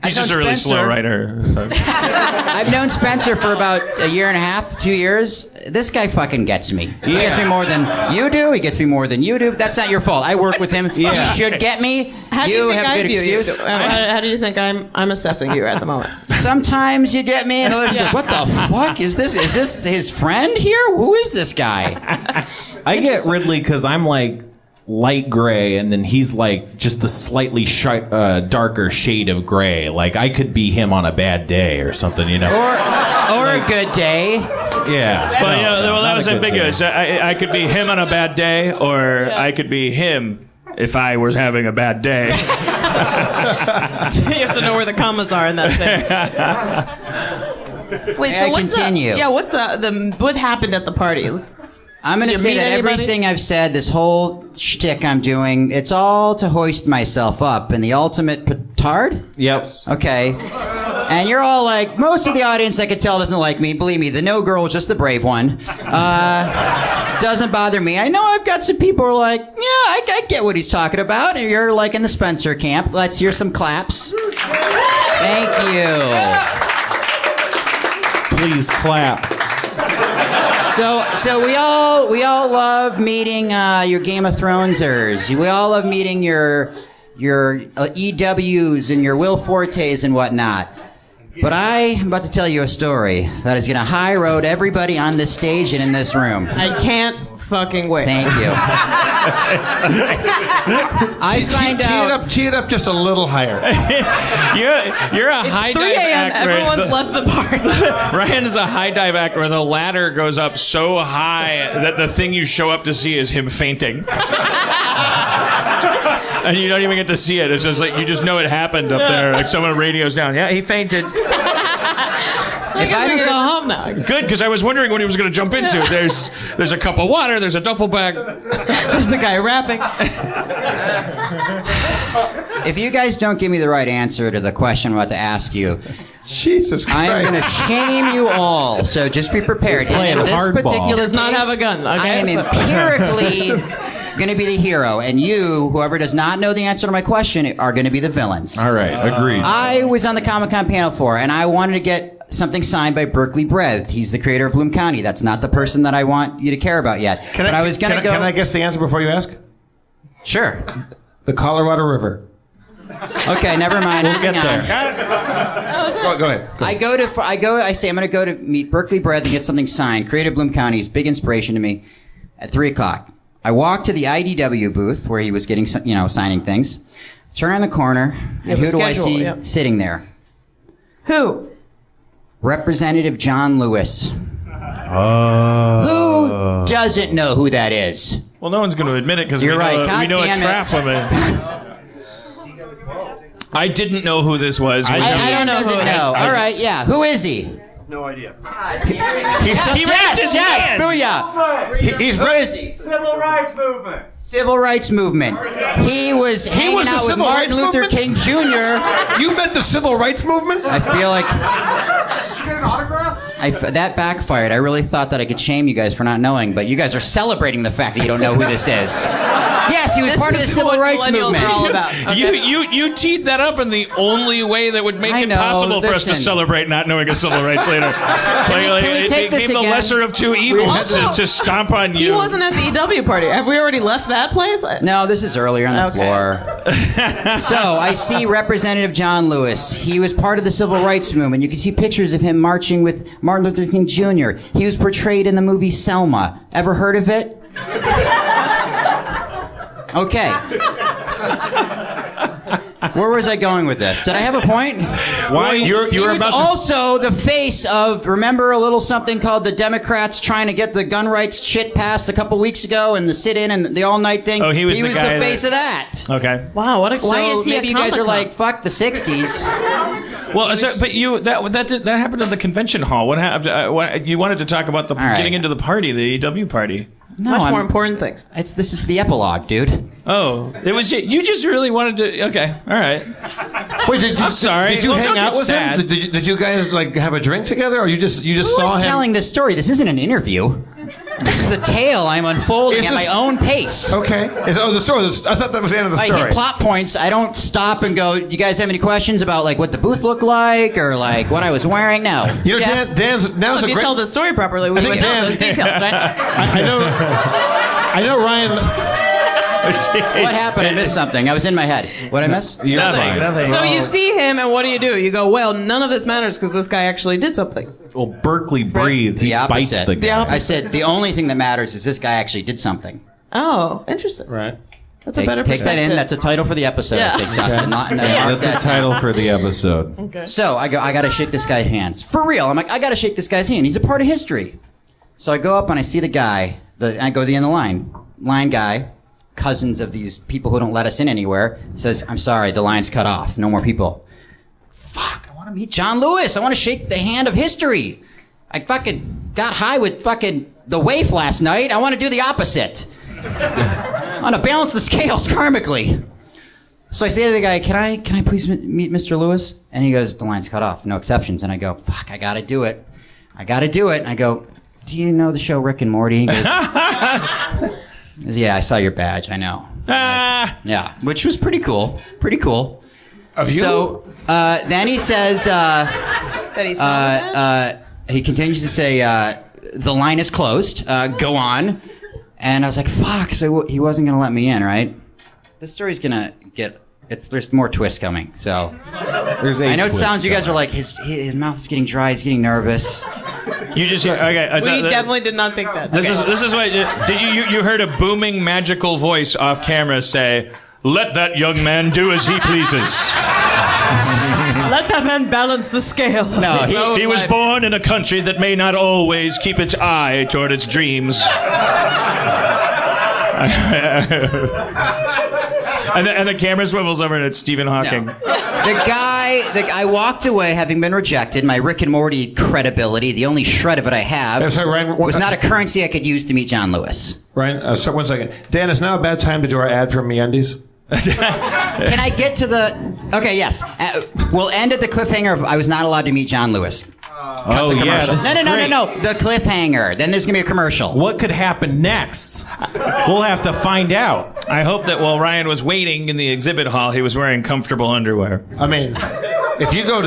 He's just a really slow writer. So. I've known Spencer for about a year and a half, 2 years. This guy fucking gets me. He gets me more than you do. He gets me more than you do. That's not your fault. I work with him. Yeah. He should get me. How do you think have a I good view excuse. you? How do you think I'm assessing you at the moment? Sometimes you get me, and what the fuck is this? Is this his friend here? Who is this guy? I get Ridley because I'm like light gray, and then he's like just the slightly darker shade of gray. Like I could be him on a bad day or something, you know. Or a good day. Yeah. Well, that was ambiguous. I could be him on a bad day, or I could be him if I was having a bad day. You have to know where the commas are in that thing. Wait, May I continue? What's what happened at the party? I'm going to say that everything I've said, this whole shtick I'm doing, it's all to hoist myself up in the ultimate petard? Yep. Okay. And you're all like, most of the audience I could tell doesn't like me. Believe me, the no girl was just the brave one. Doesn't bother me. I know I've got some people who are like, yeah, I get what he's talking about. And you're like in the Spencer camp. Let's hear some claps. Thank you. Please clap. So we all love meeting your Game of Thronesers. We all love meeting your EWs and your Will Fortes and whatnot. But I'm about to tell you a story that is going to high road everybody on this stage and in this room. I can't fucking wait. Thank you. I find out. Tee it up just a little higher. You're a high 3 dive a.m. actor. Everyone's left the party. Ryan is a high dive actor where the ladder goes up so high that the thing you show up to see is him fainting. And you don't even get to see it. It's just like you just know it happened up there. Like someone radios down. Yeah, he fainted. I guess we can go home now. Good, because I was wondering what he was going to jump into. There's a cup of water. There's a duffel bag. There's a guy rapping. If you guys don't give me the right answer to the question I'm about to ask you, Jesus Christ. I am going to shame you all. So just be prepared. playing In this hardball. particular Does not case, have a gun, okay? I am empirically going to be the hero, and you, whoever does not know the answer to my question, are going to be the villains. All right, agreed. I was on the Comic-Con panel for, and I wanted to get something signed by Berkeley Breath. He's the creator of Bloom County. That's not the person that I want you to care about yet. Can I guess the answer before you ask? Sure. The Colorado River. Okay, never mind. We'll get there. Go ahead. I say I'm going to go to meet Berkeley Breath and get something signed. Creative Bloom County is big inspiration to me. At 3:00, I walk to the IDW booth where he was getting, signing things. Turn around the corner, and who do I see sitting there? Who? Representative John Lewis. Who doesn't know who that is? Well, no one's going to admit it because we You're right. know God it's damn trap women. I didn't know who this was. I don't know who. No. All right. Yeah. Who is he? No idea. He raised his hand. Booyah. Who is he? Civil rights movement. Civil rights movement. He was hanging out with Martin Luther King Jr. You meant the civil rights movement? I feel like Did you get an autograph? that backfired. I really thought that I could shame you guys for not knowing, but you guys are celebrating the fact that you don't know who this is. Yes, he was part of the civil rights movement. Are all about. Okay. You teed that up in the only way that would make it possible for us to celebrate not knowing a civil rights leader. Can we take it this became the again? lesser of two evils to stomp on you. He wasn't at the EW party. Have we already left that place? No, this is earlier on the floor. So I see Representative John Lewis. He was part of the civil rights movement. You can see pictures of him marching with Martin Luther King Jr. He was portrayed in the movie Selma. Ever heard of it? Okay. Where was I going with this? Did I have a point? Why? You were He was about to... also the face of, remember a little something called the Democrats trying to get the gun rights shit passed a couple weeks ago and the sit-in and the all-night thing? Oh, he was the guy face of that. Okay. Wow, why is he maybe at you guys are Comic-Con? like, fuck the 60s. Well, but that happened at the convention hall. What happened? You wanted to talk about getting into the party, the EW party. No, Much more important things. This is the epilogue, dude. Oh, it was you just really wanted to. Okay, all right. Wait, I'm sorry. Did you Well, hang don't out get with sad. him? Did you guys like have a drink together, or you just saw Who's him? telling this story? This isn't an interview. This is a tale I'm unfolding at my own pace. Okay. The story. I thought that was the end of the I story. hit plot points. I don't stop and go, you guys have any questions about like what the booth looked like or like what I was wearing? No. You know, Jeff? Dan's now's If a you great. tell the story properly, we would know those details, right? I know Ryan. What happened? I missed something. I was in my head. What'd I miss? Nothing. So you see him, and what do? You go, well, none of this matters because this guy actually did something. Well, Berkeley breathed. He The bites opposite. the guy. I said the only thing that matters is this guy actually did something. Oh, interesting. Right. That's a better Take perspective. that in. That's a title for the episode. Yeah. I think, Dustin. That's the title for the episode. Okay. So I go, I gotta shake this guy's hands. For real. I'm like, I gotta shake this guy's hand. He's a part of history. So I go up and I see the guy. I go to the end of the line. Line guy. cousins of these people who don't let us in anywhere, says, I'm sorry, the line's cut off. No more people. Fuck, I want to meet John Lewis. I want to shake the hand of history. I fucking got high with fucking the waif last night. I want to do the opposite. I want to balance the scales karmically. So I say to the guy, can I please meet Mr. Lewis? And he goes, the line's cut off, no exceptions. And I go, fuck, I gotta do it. And I go, do you know the show Rick and Morty? He goes, yeah, I saw your badge, I know. Yeah, which was pretty cool. Pretty cool. Of you? So then he says, That he saw he continues to say, the line is closed, go on. And I was like, fuck, so he wasn't gonna let me in, right? This story's gonna get, there's more twists coming, so. I know it sounds, you guys are like, his mouth is getting dry, he's getting nervous. You just okay. We definitely did not think that. This is what did you heard a booming magical voice off camera say, "Let that young man do as he pleases." Let that man balance the scale. No, he was born in a country that may not always keep its eye toward its dreams. And the camera swivels over and it's Stephen Hawking. No. I walked away having been rejected. My Rick and Morty credibility, the only shred of it I have, was not a currency I could use to meet John Lewis. Ryan, so 1 second. Dan, is now a bad time to do our ad for MeUndies? Can I get to the... Okay, yes. We'll end at the cliffhanger of I was not allowed to meet John Lewis. Oh, yeah. No. The cliffhanger. Then there's going to be a commercial. What could happen next? We'll have to find out. I hope that while Ryan was waiting in the exhibit hall, he was wearing comfortable underwear. I mean, if you go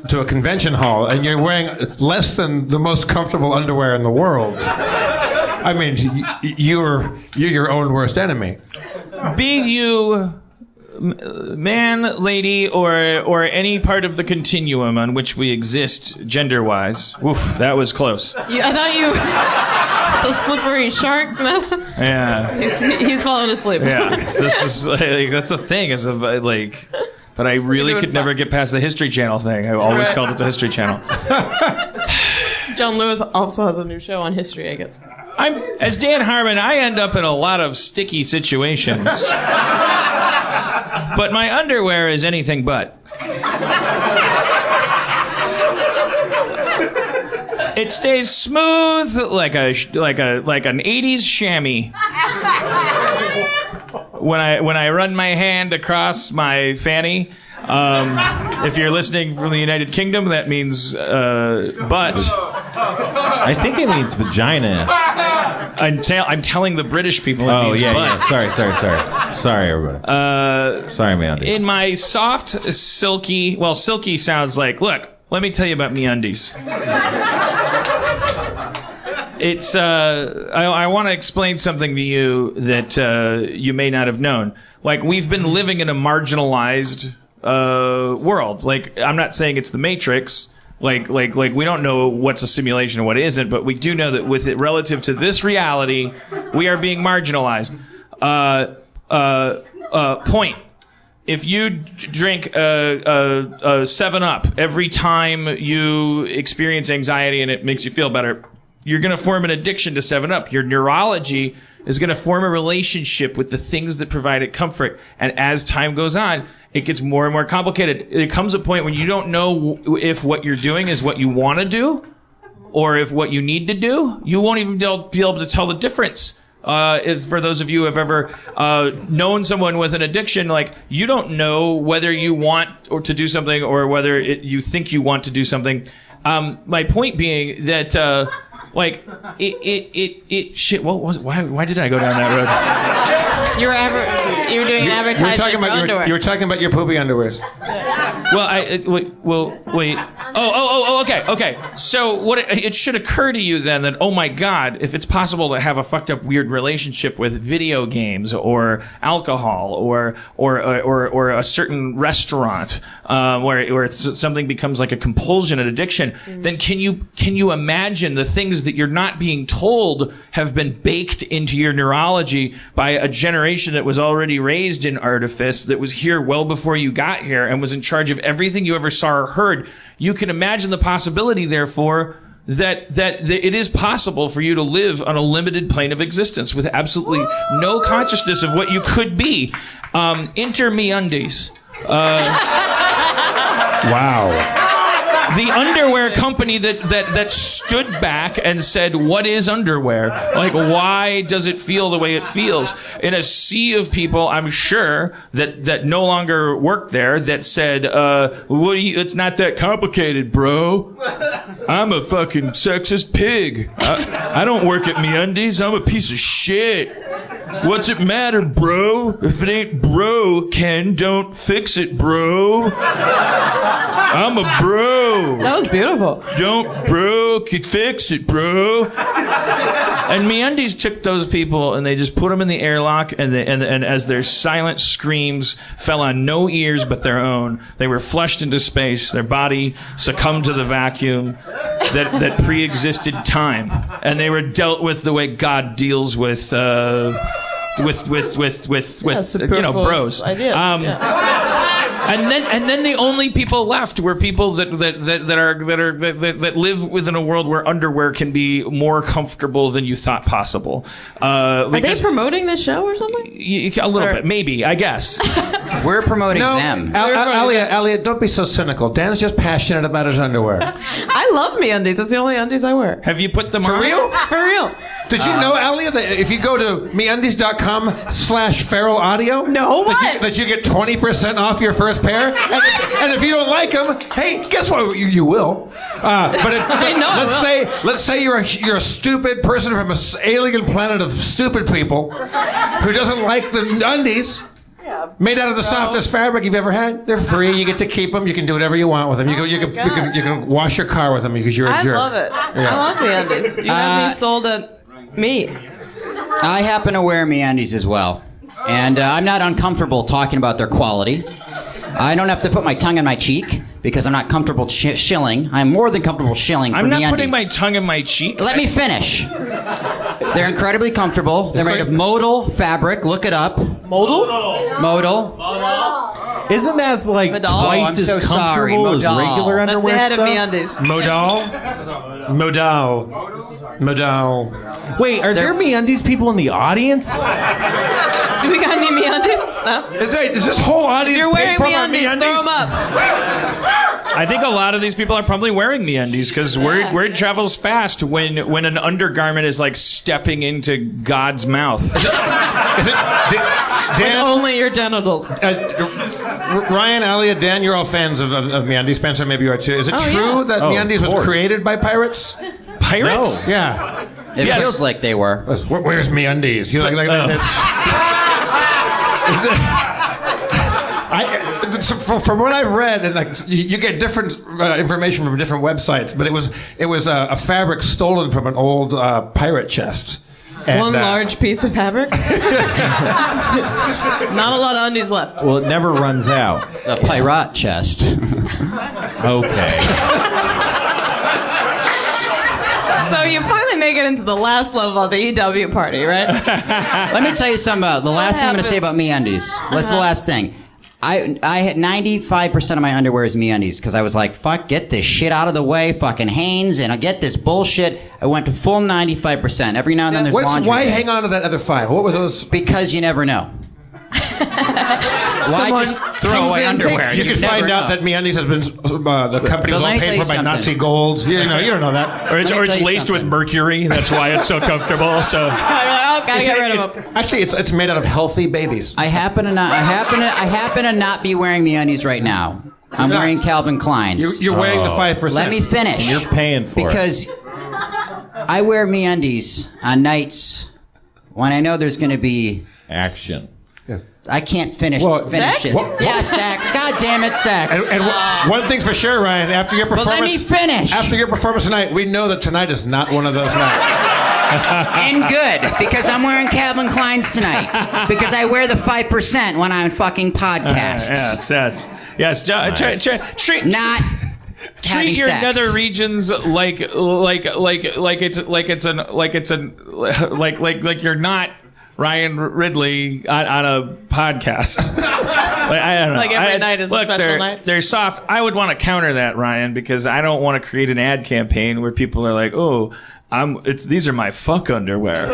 to a convention hall and you're wearing less than the most comfortable underwear in the world, I mean, you're your own worst enemy. Be you man, lady, or any part of the continuum on which we exist gender-wise. Oof, that was close. I thought you... The slippery shark. Yeah. He's falling asleep. Yeah. This is like, that's the thing. Is like, but I really could never get past the History Channel thing. I always called it the History Channel. John Lewis also has a new show on history, I guess. As Dan Harmon, I end up in a lot of sticky situations. But my underwear is anything but. It stays smooth like an 80s chamois. When I run my hand across my fanny, if you're listening from the United Kingdom, that means butt. I think it means vagina. I'm telling the British people it means butt. Sorry, everybody. Sorry, man. In my soft, silky... Well, silky sounds like... Look, let me tell you about MeUndies. It's... I want to explain something to you that you may not have known. Like, we've been living in a marginalized world. Like, I'm not saying it's the Matrix... Like we don't know what's a simulation and what isn't, but we do know that with it relative to this reality, we are being marginalized. Point. If you drink a 7-Up every time you experience anxiety and it makes you feel better, you're going to form an addiction to 7-Up. Your neurology is going to form a relationship with the things that provide it comfort. And as time goes on, it gets more and more complicated. It comes a point when you don't know if what you're doing is what you want to do or if what you need to do. You won't even be able to tell the difference. If for those of you who have ever known someone with an addiction, like, you don't know whether you want to do something or whether you think you want to do something. My point being that... shit. What was? Why did I go down that road? You were doing an advertisement for underwear. You were talking about your poopy underwears. Well, wait. Oh, okay. So what? It should occur to you then that, oh my God, if it's possible to have a fucked up weird relationship with video games or alcohol or a certain restaurant where something becomes like a compulsion, an addiction, then can you imagine the things that you're not being told have been baked into your neurology by a generation that was already raised in artifice, that was here well before you got here and was in charge of everything you ever saw or heard? You can imagine the possibility, therefore, that it is possible for you to live on a limited plane of existence with absolutely no consciousness of what you could be. Enter MeUndies. Wow. The underwear company that stood back and said, what is underwear? Like, why does it feel the way it feels? In a sea of people, I'm sure, that no longer work there, that said, it's not that complicated, bro. I'm a fucking sexist pig. I don't work at MeUndies. I'm a piece of shit. What's it matter, bro? If it ain't bro, Ken, don't fix it, bro. I'm a bro. That was beautiful. Don't bro, can fix it, bro. And MeUndies took those people and they just put them in the airlock, and as their silent screams fell on no ears but their own, they were flushed into space. Their body succumbed to the vacuum that pre-existed time, and they were dealt with the way God deals with bros. Ideas. And then the only people left were people that live within a world where underwear can be more comfortable than you thought possible. Are they promoting this show or something? A little bit, maybe, I guess. We're promoting them. Elliot, don't be so cynical. Dan's just passionate about his underwear. I love MeUndies. That's the only undies I wear. Have you put them on? For real? For real. Did you know, Elliot, that if you go to MeUndies.com/feral audio, that you get 20% off your first pair? And if you don't like them, hey, guess what? You will. Let's say you're a stupid person from an alien planet of stupid people who doesn't like the undies. Yeah, made out of the softest fabric you've ever had. They're free. You get to keep them. You can do whatever you want with them. You can wash your car with them because you're a jerk. I love it. Yeah. I love MeUndies. You have me sold at me. I happen to wear MeUndies as well, and I'm not uncomfortable talking about their quality. I don't have to put my tongue in my cheek because I'm not comfortable shilling. I'm more than comfortable shilling for MeUndies. I'm not putting my tongue in my cheek. Let me finish. They're incredibly comfortable. They're made of modal fabric. Look it up. Modal? Modal. Isn't that like twice as comfortable as regular underwear stuff? That's the head of MeUndies. Modal. Wait, are there MeUndies people in the audience? Do we got any MeUndies? No. Is this whole audience? You're wearing MeUndies. Throw them up. I think a lot of these people are probably wearing MeUndies because word travels fast when an undergarment is like stepping into God's mouth. Is it Dan? With only your genitals. Ryan, Elliot, Dan, you're all fans of MeUndies. Spencer, maybe you are too. Is it true that MeUndies was created by pirates? Pirates? No. Yeah. It feels like they were. Where's MeUndies? From what I've read, and you get different information from different websites, but it was a fabric stolen from an old pirate chest. And, one large piece of fabric. Not a lot of undies left. Well, it never runs out. A pirate chest. Okay. So you finally make it into the last level of the EW party, right? Let me tell you something about the last thing I'm going to say about MeUndies. That's the last thing. I had 95% of my underwear is MeUndies because I was like, fuck, get this shit out of the way, fucking Hanes, and I'll get this bullshit. I went to full 95%. Every now and then there's laundry. Why hang on to that other 5? What were those? Because you never know. Why just throw away underwear? You can find out that MeUndies has been the company was all paid for by Nazi gold. You don't know that. Or it's laced with mercury. That's why it's so comfortable. So gotta get rid of them. Actually, it's made out of healthy babies. I happen to not be wearing MeUndies right now. I'm wearing Calvin Klein's. You're wearing the 5%. Let me finish. You're paying for because I wear MeUndies on nights when I know there's going to be action. I can't finish sex? it. Yeah, sex. God damn it, sex. And one thing's for sure, Ryan. After your performance, let me finish. After your performance tonight, we know that tonight is not one of those nights. And good, because I'm wearing Calvin Klein's tonight. Because I wear the 5% when I'm fucking podcasts. Yes. Treat your nether regions like you're not Ryan Ridley on a podcast. I don't know. Like every night is a special night. They're soft. I would want to counter that, Ryan, because I don't want to create an ad campaign where people are like, "Oh, these are my fuck underwear."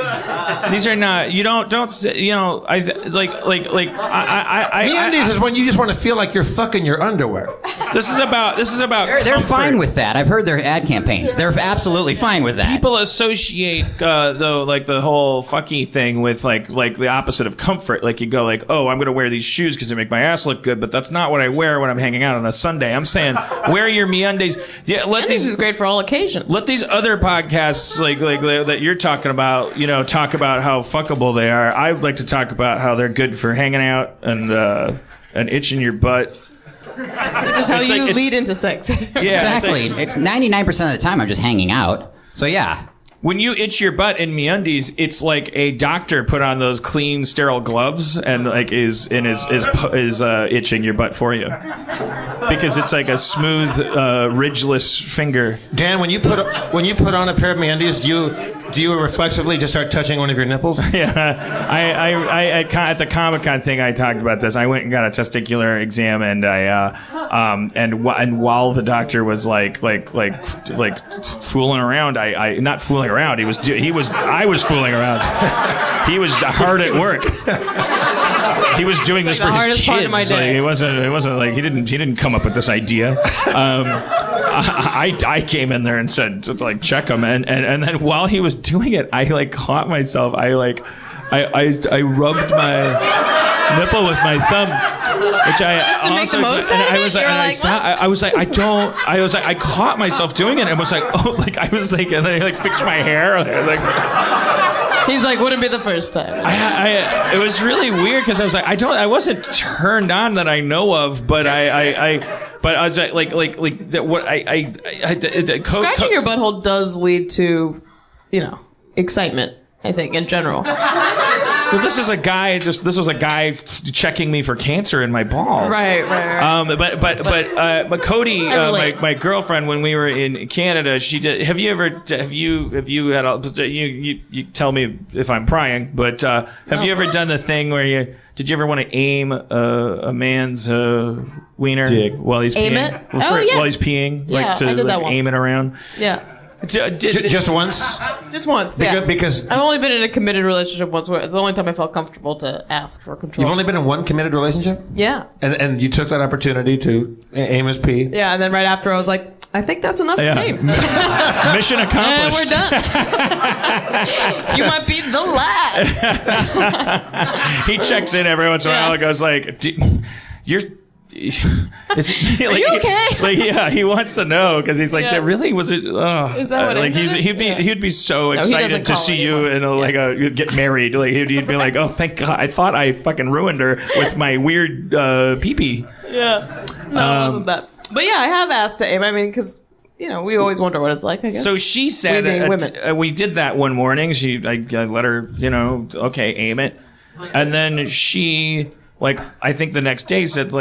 These are not. You don't. You know. MeUndies is when you just want to feel like you're fucking your underwear. This is about. They're fine with that. I've heard their ad campaigns. They're absolutely fine with that. People associate the whole fucky thing with like the opposite of comfort. Like you go like, oh, I'm gonna wear these shoes because they make my ass look good, but that's not what I wear when I'm hanging out on a Sunday. I'm saying wear your MeUndies. Yeah, MeUndies is great for all occasions. Let these other podcasts like that you're talking about, talk about how fuckable they are. I'd like to talk about how they're good for hanging out and itching your butt. Which is how you lead into sex. Yeah, exactly. It's 99% of the time I'm just hanging out. So yeah. When you itch your butt in MeUndies, it's like a doctor put on those clean, sterile gloves and like is itching your butt for you, because it's like a smooth, ridgeless finger. Dan, when you put on a pair of MeUndies, do you reflexively just start touching one of your nipples? Yeah, at the Comic-Con thing, I talked about this. I went and got a testicular exam, and and while the doctor was like fooling around, I not fooling around. I was fooling around. He was hard at work. He was doing this for his kids. Like, it wasn't like he didn't come up with this idea. I came in there and said like check him, and then while he was doing it, I like caught myself. I rubbed my nipple with my thumb, which I just to make the most out of it? I caught myself doing it and was like, oh, like I was like, and then I like fixed my hair, like. He's like, wouldn't be the first time. It was really weird because I was like, I wasn't turned on that I know of, but I was like what scratching your butthole does lead to, excitement. I think in general. Well, this was a guy checking me for cancer in my balls. Right. But Cody, my girlfriend, when we were in Canada, she did. Have you had? You tell me if I'm prying, but have you ever done the thing where did you ever want to aim a man's wiener while he's peeing? While he's peeing, yeah, I did that once. Aim it around. Yeah. Just once? Just once, because I've only been in a committed relationship once. It's the only time I felt comfortable to ask for control. You've only been in one committed relationship? Yeah. And you took that opportunity to aim his pee? Yeah, and then right after I was like, I think that's enough for me. Mission accomplished. And we're done. You might be the last. He checks in every once in a while and goes like, you're... Is he, Are you okay? He wants to know because he's like, really? Was it? Is that what it is? He'd be so excited to see you and get married. Like he'd be like, oh, thank God! I thought I fucking ruined her with my weird pee-pee. Yeah, no, it wasn't that. But yeah, I have asked to aim. I mean, because we always wonder what it's like, I guess. So she said, we did that one morning. I let her, okay, aim it, and then she, I think the next day said,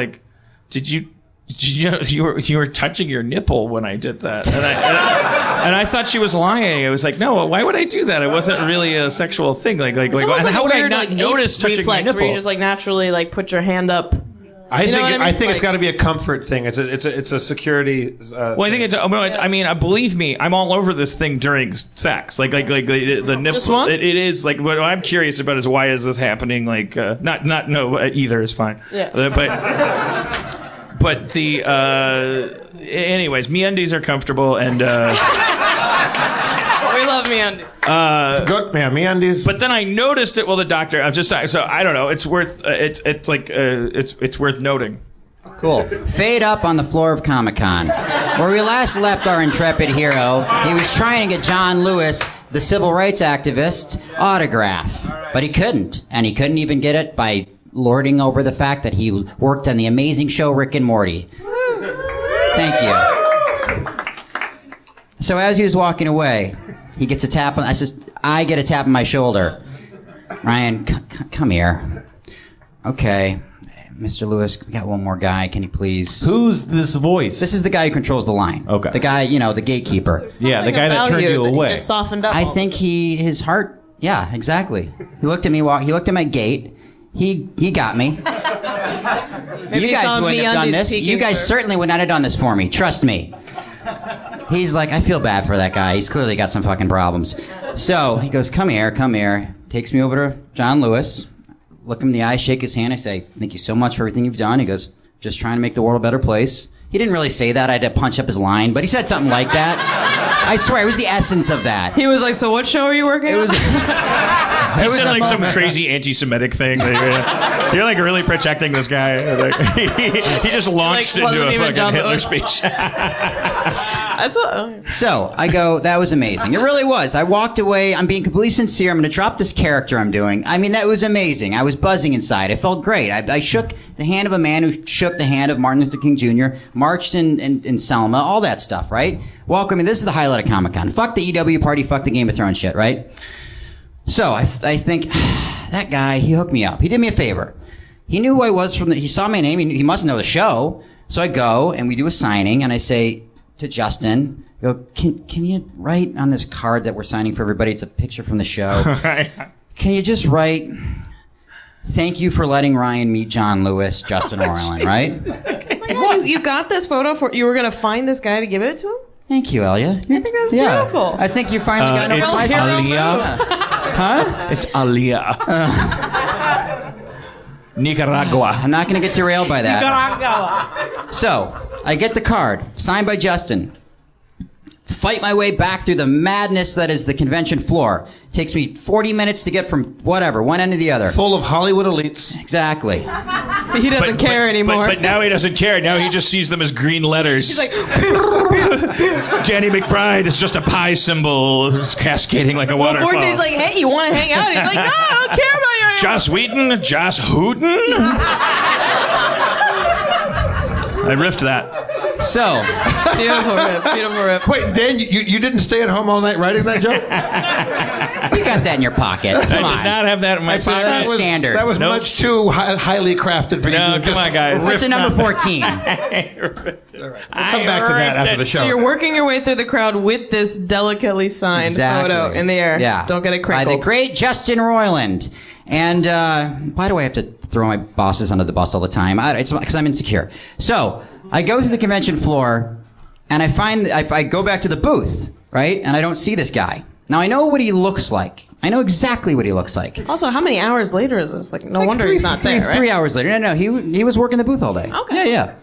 Did you were touching your nipple when I did that? And I thought she was lying. I was like, no, why would I do that? It wasn't really a sexual thing. How would I not notice touching my nipple? Where you just naturally put your hand up. I think it's got to be a comfort thing. It's a security. Well, I think it's. I mean, believe me, I'm all over this thing during sex. The nipple. Just one? It is what I'm curious about is why is this happening? Either is fine. Yes. But the anyways, MeUndies are comfortable and we love MeUndies. Good man, MeUndies. But then I noticed it. Well, the doctor. I'm just saying. So I don't know. It's worth. It's worth noting. Cool. Fade up on the floor of Comic-Con, where we last left our intrepid hero. He was trying to get John Lewis, the civil rights activist, autograph, but he couldn't, and he couldn't even get it by lording over the fact that he worked on the amazing show Rick and Morty. Thank you. So as he was walking away, he gets a tap on. I get a tap on my shoulder. Ryan, come here. Okay, Mr. Lewis, we got one more guy. Can you please? Who's this voice? This is the guy who controls the line. Okay. The guy, the gatekeeper. Yeah, the guy that turned you away. Just softened up. I think his heart Yeah, exactly. He looked at me. He looked at my gate. He got me. You guys wouldn't have done this. You guys certainly would not have done this for me. Trust me. He's like, I feel bad for that guy. He's clearly got some fucking problems. So he goes, come here. Takes me over to John Lewis. Look him in the eye, shake his hand. I say, thank you so much for everything you've done. He goes, just trying to make the world a better place. He didn't really say that. I had to punch up his line, but he said something like that. I swear, it was the essence of that. He was like, so what show are you working on? He said like some crazy anti-Semitic thing. You're like really protecting this guy. He just launched into a fucking Hitler speech. So I go, that was amazing. It really was. I walked away. I'm being completely sincere. I'm going to drop this character I'm doing. I mean, that was amazing. I was buzzing inside. I felt great. I shook the hand of a man who shook the hand of Martin Luther King Jr., marched in Selma, all that stuff, right? Welcome. This is the highlight of Comic-Con. Fuck the EW party, fuck the Game of Thrones shit, right? So I think that guy, he hooked me up. He did me a favor. He knew who I was he saw my name. He must know the show. So I go and we do a signing and I say to Justin, I go, can you write on this card that we're signing for everybody? It's a picture from the show. Can you just write, thank you for letting Ryan meet John Lewis, Justin Orland, right? Oh, you got this photo you were going to find this guy to give it to him? Thank you, Elia. I think that's beautiful. I think you finally got it's over myself. Aliyah. Huh? It's Aliyah. Nicaragua. I'm not going to get derailed by that. Nicaragua. So, I get the card, signed by Justin. Fight my way back through the madness that is the convention floor. Takes me 40 minutes to get from whatever, one end to the other. Full of Hollywood elites. Exactly. He doesn't care anymore. But now he doesn't care. Now he just sees them as green letters. He's like, Danny McBride is just a pie symbol cascading like a waterfall. Forte's like, hey, you want to hang out? He's like, no, I don't care about you anymore. Joss Whedon? Joss Whedon? I riffed that. So. Beautiful rip. Wait, Dan, you didn't stay at home all night writing that joke? You got that in your pocket. Come on. I did not have that in my pocket. That's a standard. That was much too highly crafted for you. No, come on, guys. What's a number 14? All right. We'll come back to that after the show. So you're working your way through the crowd with this delicately signed photo in the air. Yeah. Don't get it crinkled. By the great Justin Roiland. And why do I have to throw my bosses under the bus all the time? It's because I'm insecure. So I go through the convention floor, and I go back to the booth, right? And I don't see this guy. Now I know what he looks like. I know exactly what he looks like. Also, how many hours later is this? Like, no wonder he's not there, right? 3 hours later. No, he was working the booth all day. Okay. Yeah.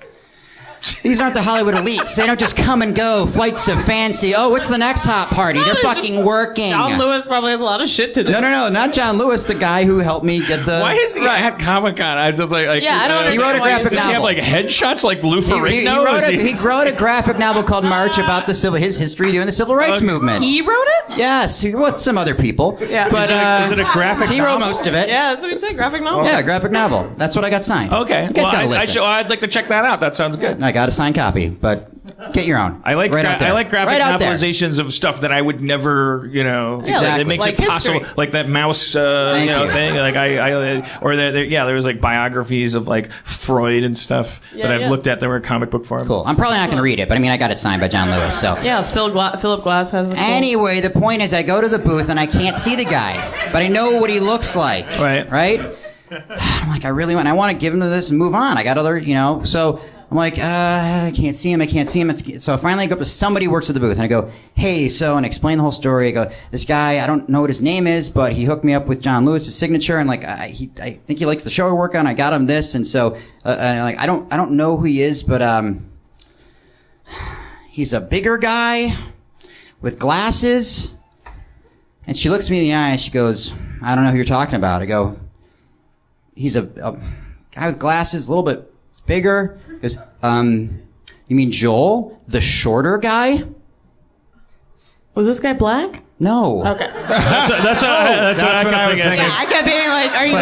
These aren't the Hollywood elites. They don't just come and go, flights of fancy. Oh, what's the next hot party? They're fucking working. John Lewis probably has a lot of shit to do. No, not John Lewis, the guy who helped me get the... Why is he at Comic-Con? I was just like yeah, I don't understand. He wrote a graphic novel. Does he have like headshots like Lou Ferrigno? He wrote a graphic novel called March about his history doing the civil rights movement. He wrote it? Yes, with some other people. Yeah. But, is it a graphic novel? He wrote most of it. Yeah, that's what he said, graphic novel. Yeah, graphic novel. That's what I got signed. Okay. You guys gotta listen. I'd like to check that out. That sounds good. I got a signed copy, but get your own. I like graphic right novelizations of stuff that I would never, Exactly. it makes like it possible. history. Like that mouse, Thank you. thing. Like there was like biographies of like Freud and stuff that I've looked at that were in comic book form. Cool. I'm probably not going to read it, but I mean, I got it signed by John Lewis, so. Yeah, Philip Glass has it. Anyway, the point is I go to the booth and I can't see the guy, but I know what he looks like. Right. I'm like, I want to give him to this and move on. I got other, so I'm like, I can't see him. So finally I go up to somebody who works at the booth and I go, hey, and I explain the whole story. I go, this guy, I don't know what his name is, but he hooked me up with John Lewis's signature and like, I think he likes the show I work on. I got him this. And so, like, I don't know who he is, but, he's a bigger guy with glasses. And she looks me in the eye and she goes, I don't know who you're talking about. I go, he's a guy with glasses, a little bit bigger. He goes, you mean Joel, the shorter guy? Was this guy black? No. Okay. That's what I was thinking. I kept being like, are you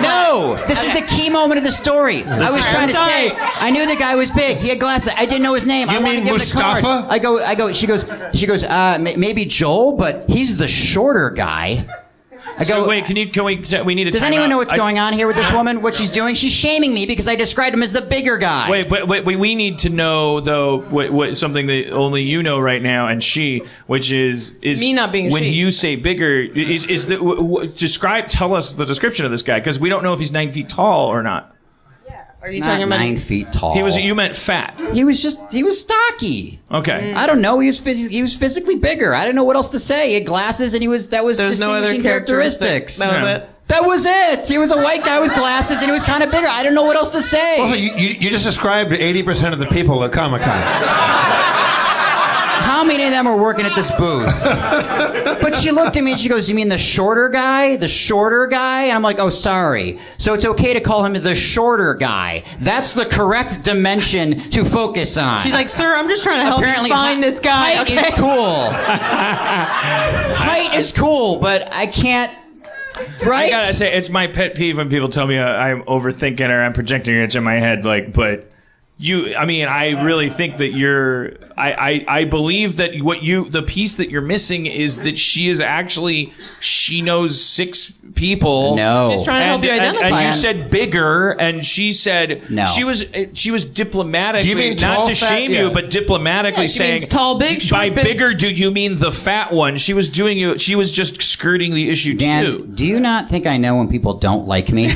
No. This is the key moment of the story. I was trying to say, I knew the guy was big. He had glasses. I didn't know his name. You mean Mustafa? I go, she goes, maybe Joel, but he's the shorter guy. I go, so wait, we need to. Does anyone know what's going on here with this woman? What she's doing? She's shaming me because I described him as the bigger guy. Wait, we need to know though what something that only you know right now, and she, which is me not being when she. you say bigger, tell us the description of this guy because we don't know if he's 9 feet tall or not. Are you Not talking about 9 feet tall. You meant fat. He was stocky. Okay. I don't know. He was physically bigger. I didn't know what else to say. He had glasses, and that was There's no other distinguishing characteristics. That was it. That was it. He was a white guy with glasses, and he was kind of bigger. I didn't know what else to say. Also, you just described 80% of the people at Comic-Con. How many of them are working at this booth? But she looked at me and she goes, "You mean the shorter guy? The shorter guy?" And I'm like, "Oh, sorry. So it's okay to call him the shorter guy. That's the correct dimension to focus on." She's like, "Sir, I'm just trying to help you find this guy." Height is cool. Height is cool, but I can't. Right? I gotta say, it's my pet peeve when people tell me I'm overthinking or I'm projecting it in my head. But I really think that I believe that the piece that you're missing is that she knows 6 people. No. She's trying to help you identify. And you said bigger, and she said no. She was diplomatically, do you mean not tall, to fat? shame you, but diplomatically she saying means tall, big, short, by big. bigger, do you mean the fat one? She was just skirting the issue Dan, too. do you not think I know when people don't like me?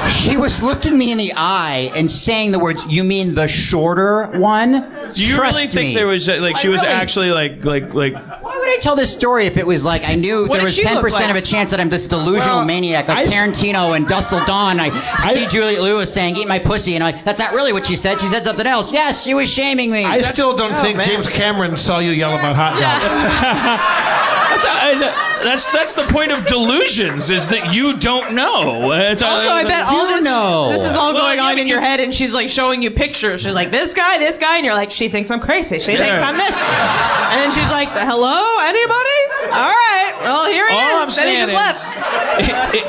She was looking me in the eye and saying the words, "You mean the shorter one?" Do you Trust really think me. there was she was actually like? Why would I tell this story if it was like I knew What there did was she look 10% of a like? chance that I'm this delusional maniac like Tarantino and Dust Till Dawn? I see Juliette Lewis saying, "Eat my pussy," and I'm like, that's not really what she said. She said something else. Yes, she was shaming me. I still don't think James Cameron saw you yell about hot dogs. That's the point of delusions, is that you don't know. Also, I bet all this is all going on in your head, and she's like showing you pictures. She's like, this guy, and you're like, she thinks I'm crazy. She thinks I'm this. And then she's like, hello, anybody? All right, well, here he All I'm is. Then he saying just is, left.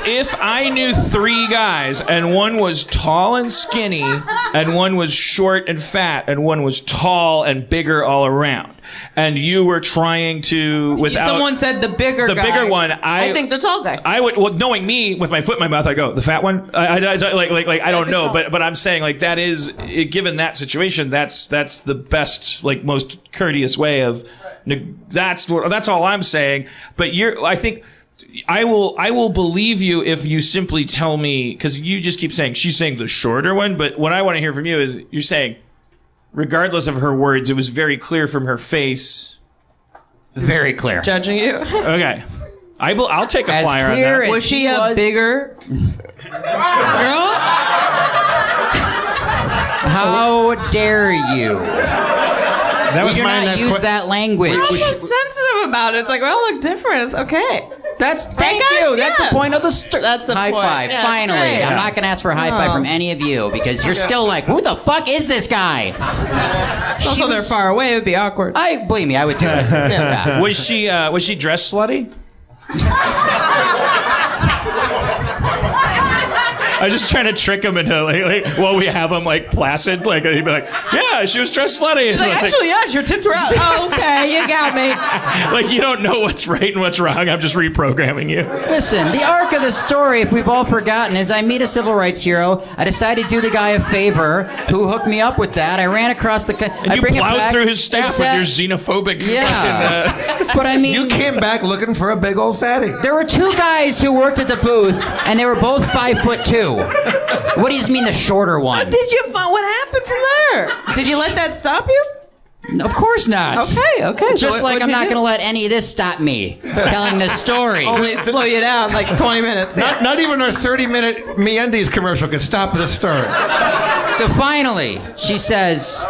if I knew 3 guys, and one was tall and skinny, and one was short and fat, and one was tall and bigger all around, and you were trying to, without... Someone said the bigger guy. bigger one, I think the tall guy. I would, well, knowing me, with my foot in my mouth, I go, the fat one? I don't know, but I'm saying, like, that is, given that situation, that's the best, like, most courteous way of... That's all I'm saying. But I think I will believe you if you simply tell me, because you just keep saying she's saying the shorter one. But what I want to hear from you is you're saying, regardless of her words, it was very clear from her face. Very clear. Judging you. Okay, I'll take a flyer on clear that. Was she a bigger girl? How dare you? That was We do my not next use that language. I'm so sensitive about it. It's like, we all look different. It's okay. Thank guys, you. That's yeah. the point of the story. That's the high point. five. Yeah, Finally, that's I'm great. not gonna ask for a high five from any of you because you're still like, who the fuck is this guy? It's also, they're far away. It would be awkward. Believe me, I would do it. Yeah. Was she dressed slutty? I was just trying to trick him into like while we have him like placid, like he'd be like, "Yeah, she was dressed slutty." He's like, actually, yeah, your tits were out. Oh, okay, you got me. Like you don't know what's right and what's wrong. I'm just reprogramming you. Listen, the arc of the story, if we've all forgotten, is I meet a civil rights hero. I decide to do the guy a favor, who hooked me up with that. I ran across the. And you plowed through his staff with your xenophobic. Yeah, but I mean, You came back looking for a big old fatty. there were 2 guys who worked at the booth, and they were both 5'2". What do you mean the shorter one? Did you find what happened from there? Did you let that stop you? Of course not. Okay. Just So like what'd I'm you not do? going to let any of this stop me telling this story. Only slow you down like 20 minutes. Not even our 30-minute MeUndies commercial could stop this story. So finally, she says,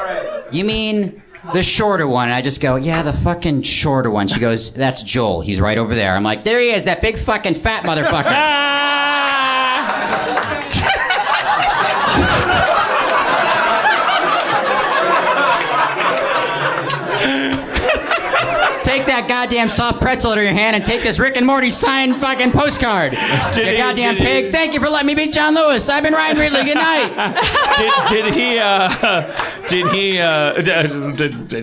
"You mean the shorter one?" And I just go, "Yeah, the fucking shorter one." She goes, "That's Joel. He's right over there." I'm like, "There he is, that big fucking fat motherfucker." Take that that goddamn soft pretzel out of your hand and take this Rick and Morty signed fucking postcard. You goddamn pig. Thank you for letting me beat John Lewis. I've been Ryan Ridley. Good night. Did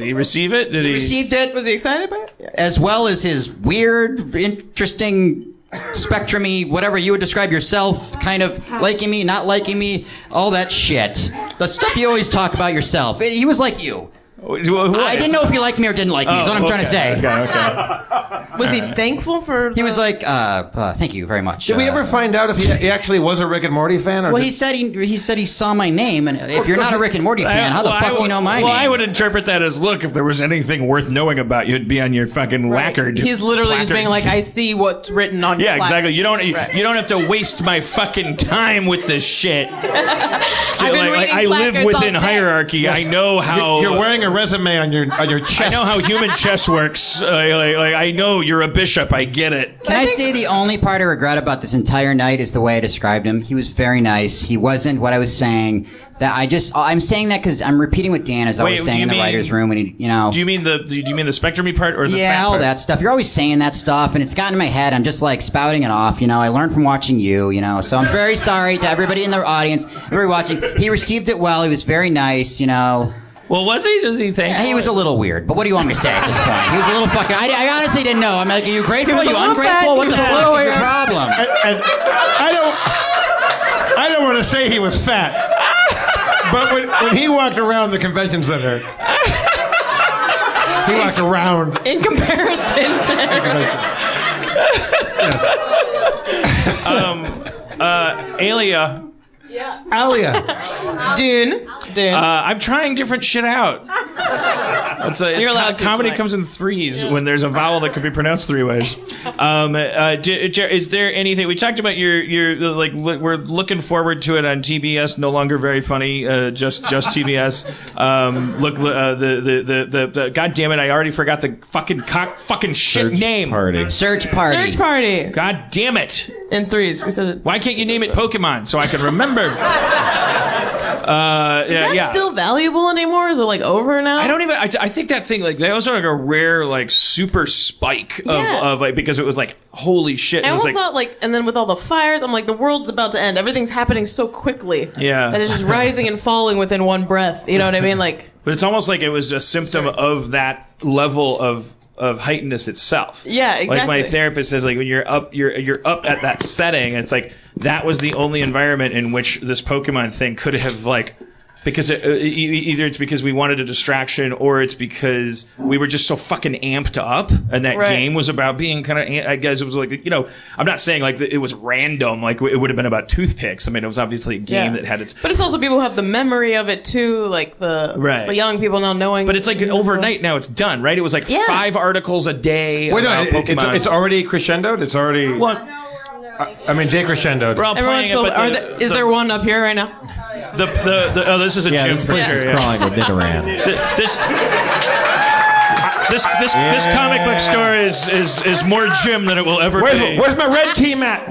he receive it? He received it. Was he excited by it? Yeah. As well as his weird, interesting, spectrumy, whatever you would describe yourself, kind of liking me, not liking me, all that shit. The stuff you always talk about yourself. He was like you. I didn't know if he liked me or didn't like me, is what I'm trying to say. Okay. Was he thankful for... He was like, thank you very much. Did we ever find out if he actually was a Rick and Morty fan? Or well, he said he saw my name, and if you're not a Rick and Morty fan, how the fuck do you know my name? Well, I would interpret that as, look, if there was anything worth knowing about you, it'd be on your fucking lacquered. He's literally just being like, I see what's written on your placard. Exactly. You don't have to waste my fucking time with this shit. I live within hierarchy. Yes. I know how... You're wearing a resume on your chest. I know how human chess works. I know you're a bishop. I get it. Can I say the only part I regret about this entire night is the way I described him. He was very nice. He wasn't what I was saying. I'm saying that because I'm repeating what Dan is always saying in the writer's room. When do you mean the spectrum-y part or the fat all part? That stuff? You're always saying that stuff, and it's gotten in my head. I'm just like spouting it off. I learned from watching you. So I'm very sorry to everybody in the audience, everybody watching. He received it well. He was very nice. Well, was he? Does he think? He was a little weird, but what do you want me to say at this point? He was a little fucking... I honestly didn't know. I'm like, are you grateful? Are you ungrateful? What the fuck is your problem? And I don't want to say he was fat, but when he walked around the convention center, he walked around... In comparison to... Yes. Alia. Yeah. Alia. Dune. I'm trying different shit out. You're allowed to. Comedy comes in threes when there's a vowel that could be pronounced three ways. Is there anything we talked about? Your like we're looking forward to it on TBS. No longer very funny. Just TBS. The God damn it! I already forgot the fucking shit name. Search Party. God damn it! In threes, we said it. Why can't you name it Pokemon so I can remember? Is that still valuable anymore? Is it like over now? I don't even. I think that thing that was like a rare super spike of because it was like holy shit. I almost thought and then with all the fires, I'm like the world's about to end. Everything's happening so quickly. Yeah, that it's just rising and falling within one breath. You know what I mean? But it's almost like it was a symptom of that level of heightenedness itself. Yeah, exactly. Like my therapist says, when you're up at that setting, and it's like that was the only environment in which this Pokemon thing could have because either it's because we wanted a distraction or it's because we were just so fucking amped up, and that game was about being kind of. I guess it was I'm not saying it was random, it would have been about toothpicks. I mean, it was obviously a game that had its. But it's also people who have the memory of it too, the young people now knowing. But it's overnight now. It's done, right? It was 5 articles a day. Wait, about Pokemon. It's already crescendoed. It's already. Well, I mean, decrescendoed. We're all playing it, is there one up here right now? This is a gym this for place sure. is crawling with Nidoran. This comic book store is more gym than it will ever be. Where's my red team at?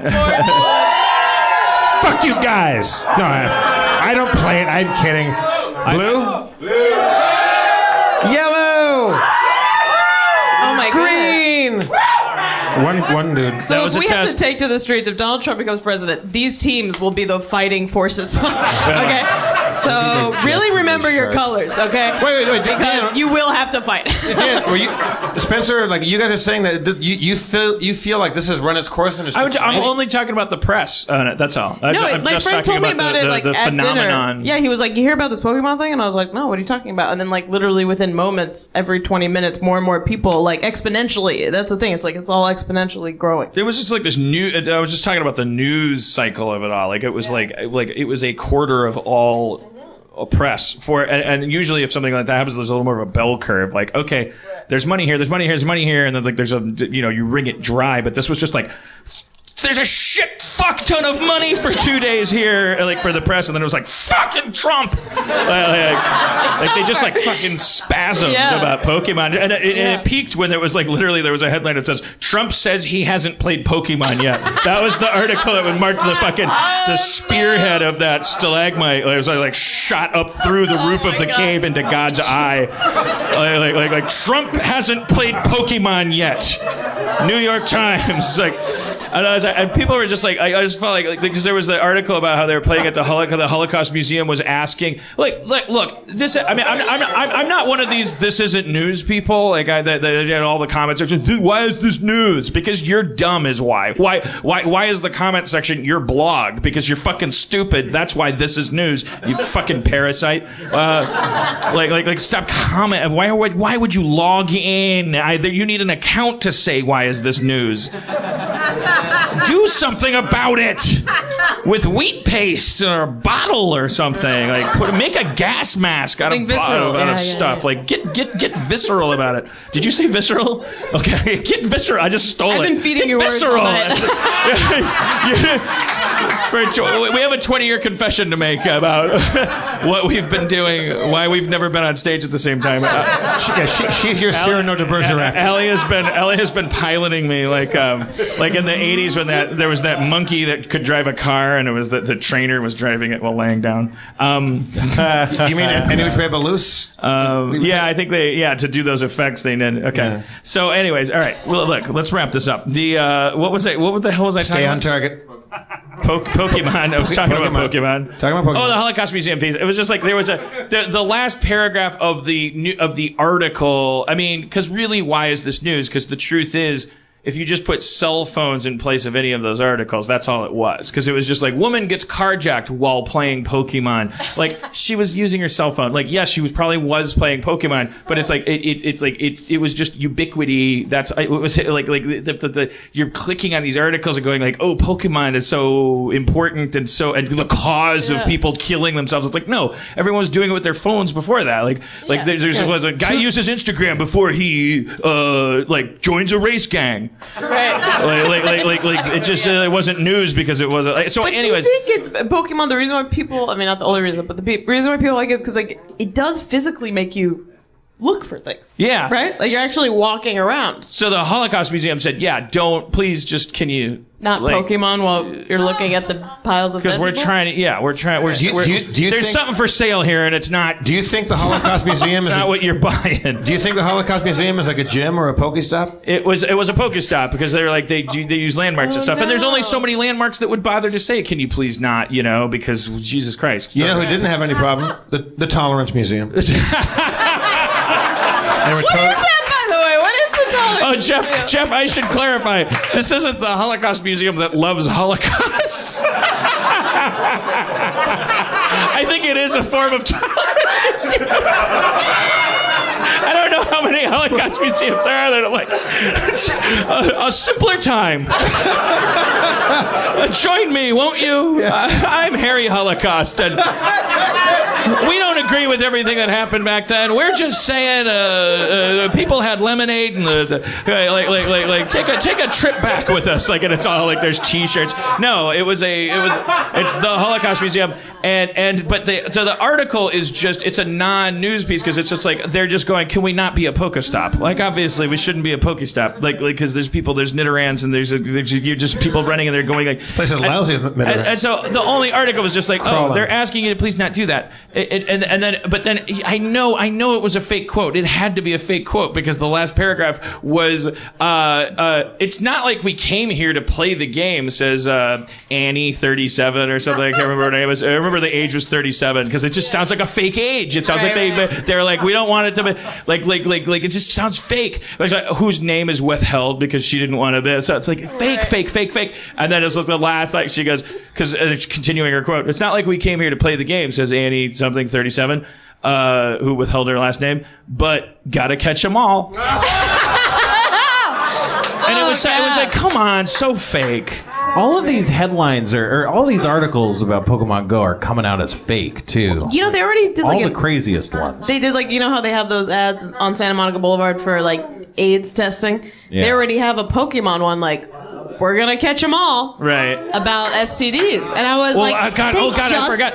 Fuck you guys. No, I don't play it. I'm kidding. Blue? Yellow. Oh my Green. goodness. One dude. So if we have to take to the streets, if Donald Trump becomes president, these teams will be the fighting forces. Okay? So really remember your colors, okay? Wait. Because you will have to fight. Dan, Spencer, you guys are saying that you feel like this has run its course and it's I'm only talking about the press on it, that's all. No, my friend told me about it the at phenomenon. dinner. Yeah, he was like, you hear about this Pokemon thing? And I was like, no, what are you talking about? And then literally within moments, every 20 minutes, more and more people, exponentially. That's the thing. It's it's all exponentially growing. There was just this new. I was just talking about the news cycle of it all. It was it was a quarter of all press for, and usually if something like that happens, there's a little more of a bell curve. Okay, there's money here, and then there's a you wring it dry. But this was just there's a shit fuck ton of money for 2 days here, like for the press, and then it was like fucking Trump. Like they just like fucking spasmed about Pokemon, and it peaked when there was like literally there was a headline that says Trump says he hasn't played Pokemon yet. That was the article that would mark the spearhead of that stalagmite. It was like shot up through the roof of the cave into God's eye. Like Trump hasn't played Pokemon yet. New York Times. Like, and people were just like, I just felt like because there was the article about how they were playing at the Holocaust Museum was asking, look, this. I mean, I'm not one of these. This isn't news people. Like all the comments are just, why is this news? Because you're dumb is why. Why is the comment section your blog? Because you're fucking stupid. That's why this is news. You fucking parasite. Like stop commenting. Why would you log in? You need an account to say why is this news. Do something about it with wheat paste or a bottle or something. Like make a gas mask out of stuff. Like get visceral about it. Did you say visceral? Okay, get visceral. I just stole it. I've been feeding you visceral. Words we have a 20-year confession to make about what we've been doing, why we've never been on stage at the same time. She's your Cyrano de Bergerac. Ellie has been piloting me like in the 80s when there was that monkey that could drive a car and it was the trainer was driving it while laying down. You mean any which way but loose? Yeah, I think to do those effects they did. Okay. Yeah. So anyways, all right. Well, look, let's wrap this up. The what the hell was I talking about? Stay on target. Pokemon. I was talking about Pokemon. Oh, the Holocaust Museum piece. It was just like there was the last paragraph of the article. I mean, because really, why is this news? Because the truth is, if you just put cell phones in place of any of those articles, that's all it was. Because it was just like, woman gets carjacked while playing Pokemon. Like, she was using her cell phone. Like, yes, she probably was playing Pokemon, but it's like, it was just ubiquity. It was like you're clicking on these articles and going like, oh, Pokemon is so important and the cause of people killing themselves. It's like, no, everyone was doing it with their phones before that. There was a guy uses Instagram before he, joins a race gang. Right. It just it wasn't news because it wasn't. So, anyways, do you think it's Pokemon? The reason why people, I mean, not the only reason, but the reason why people like it is because it does physically make you look for things. Yeah. Right? Like you're actually walking around. So the Holocaust Museum said, can you not Pokemon while you're looking at the piles of dead people? There's something for sale here and it's not. Do you think the Holocaust Museum is not what you're buying? Do you think the Holocaust Museum is like a gym or a Pokestop? It was a Pokestop because they're like they use landmarks and stuff. No. And there's only so many landmarks that would bother to say, can you please not, because Jesus Christ. You know who didn't have any problem? The Tolerance Museum. What is that, by the way? What is the Tolerance Museum? Jeff, I should clarify. This isn't the Holocaust Museum that loves Holocausts. I think it is a form of tolerance. I don't know how many Holocaust museums there are that are like a simpler time. Join me, won't you? I'm Harry Holocaust, and we don't agree with everything that happened back then. We're just saying people had lemonade and take a trip back with us. And it's all like there's T-shirts. No, it's the Holocaust Museum, so the article is just it's a non-news piece because it's just like they're just going, can we not be a Pokestop? Like obviously we shouldn't be a Pokestop. Like because there's Nitterans and there's you're just people running and they're going like this place is lousy. And so the only article was just like, they're asking you to please not do that. But then I know it was a fake quote. It had to be a fake quote because the last paragraph was it's not like we came here to play the game, says Annie 37 or something. I can't remember her name. I remember the age was 37 because it just sounds like a fake age. It sounds like they're like, we don't want it to be like it just sounds fake. Like, whose name is withheld because she didn't want to be. So it's like fake. And then it's like the last, like she goes, because continuing her quote, it's not like we came here to play the game, says Annie something 37, who withheld her last name, but gotta catch them all. And it was like, come on, so fake. All of these headlines or all these articles about Pokemon Go are coming out as fake too. They already did all the craziest ones. They did how they have those ads on Santa Monica Boulevard for AIDS testing. Yeah. They already have a Pokemon one we're gonna catch them all. Right. About STDs, and I was they I forgot.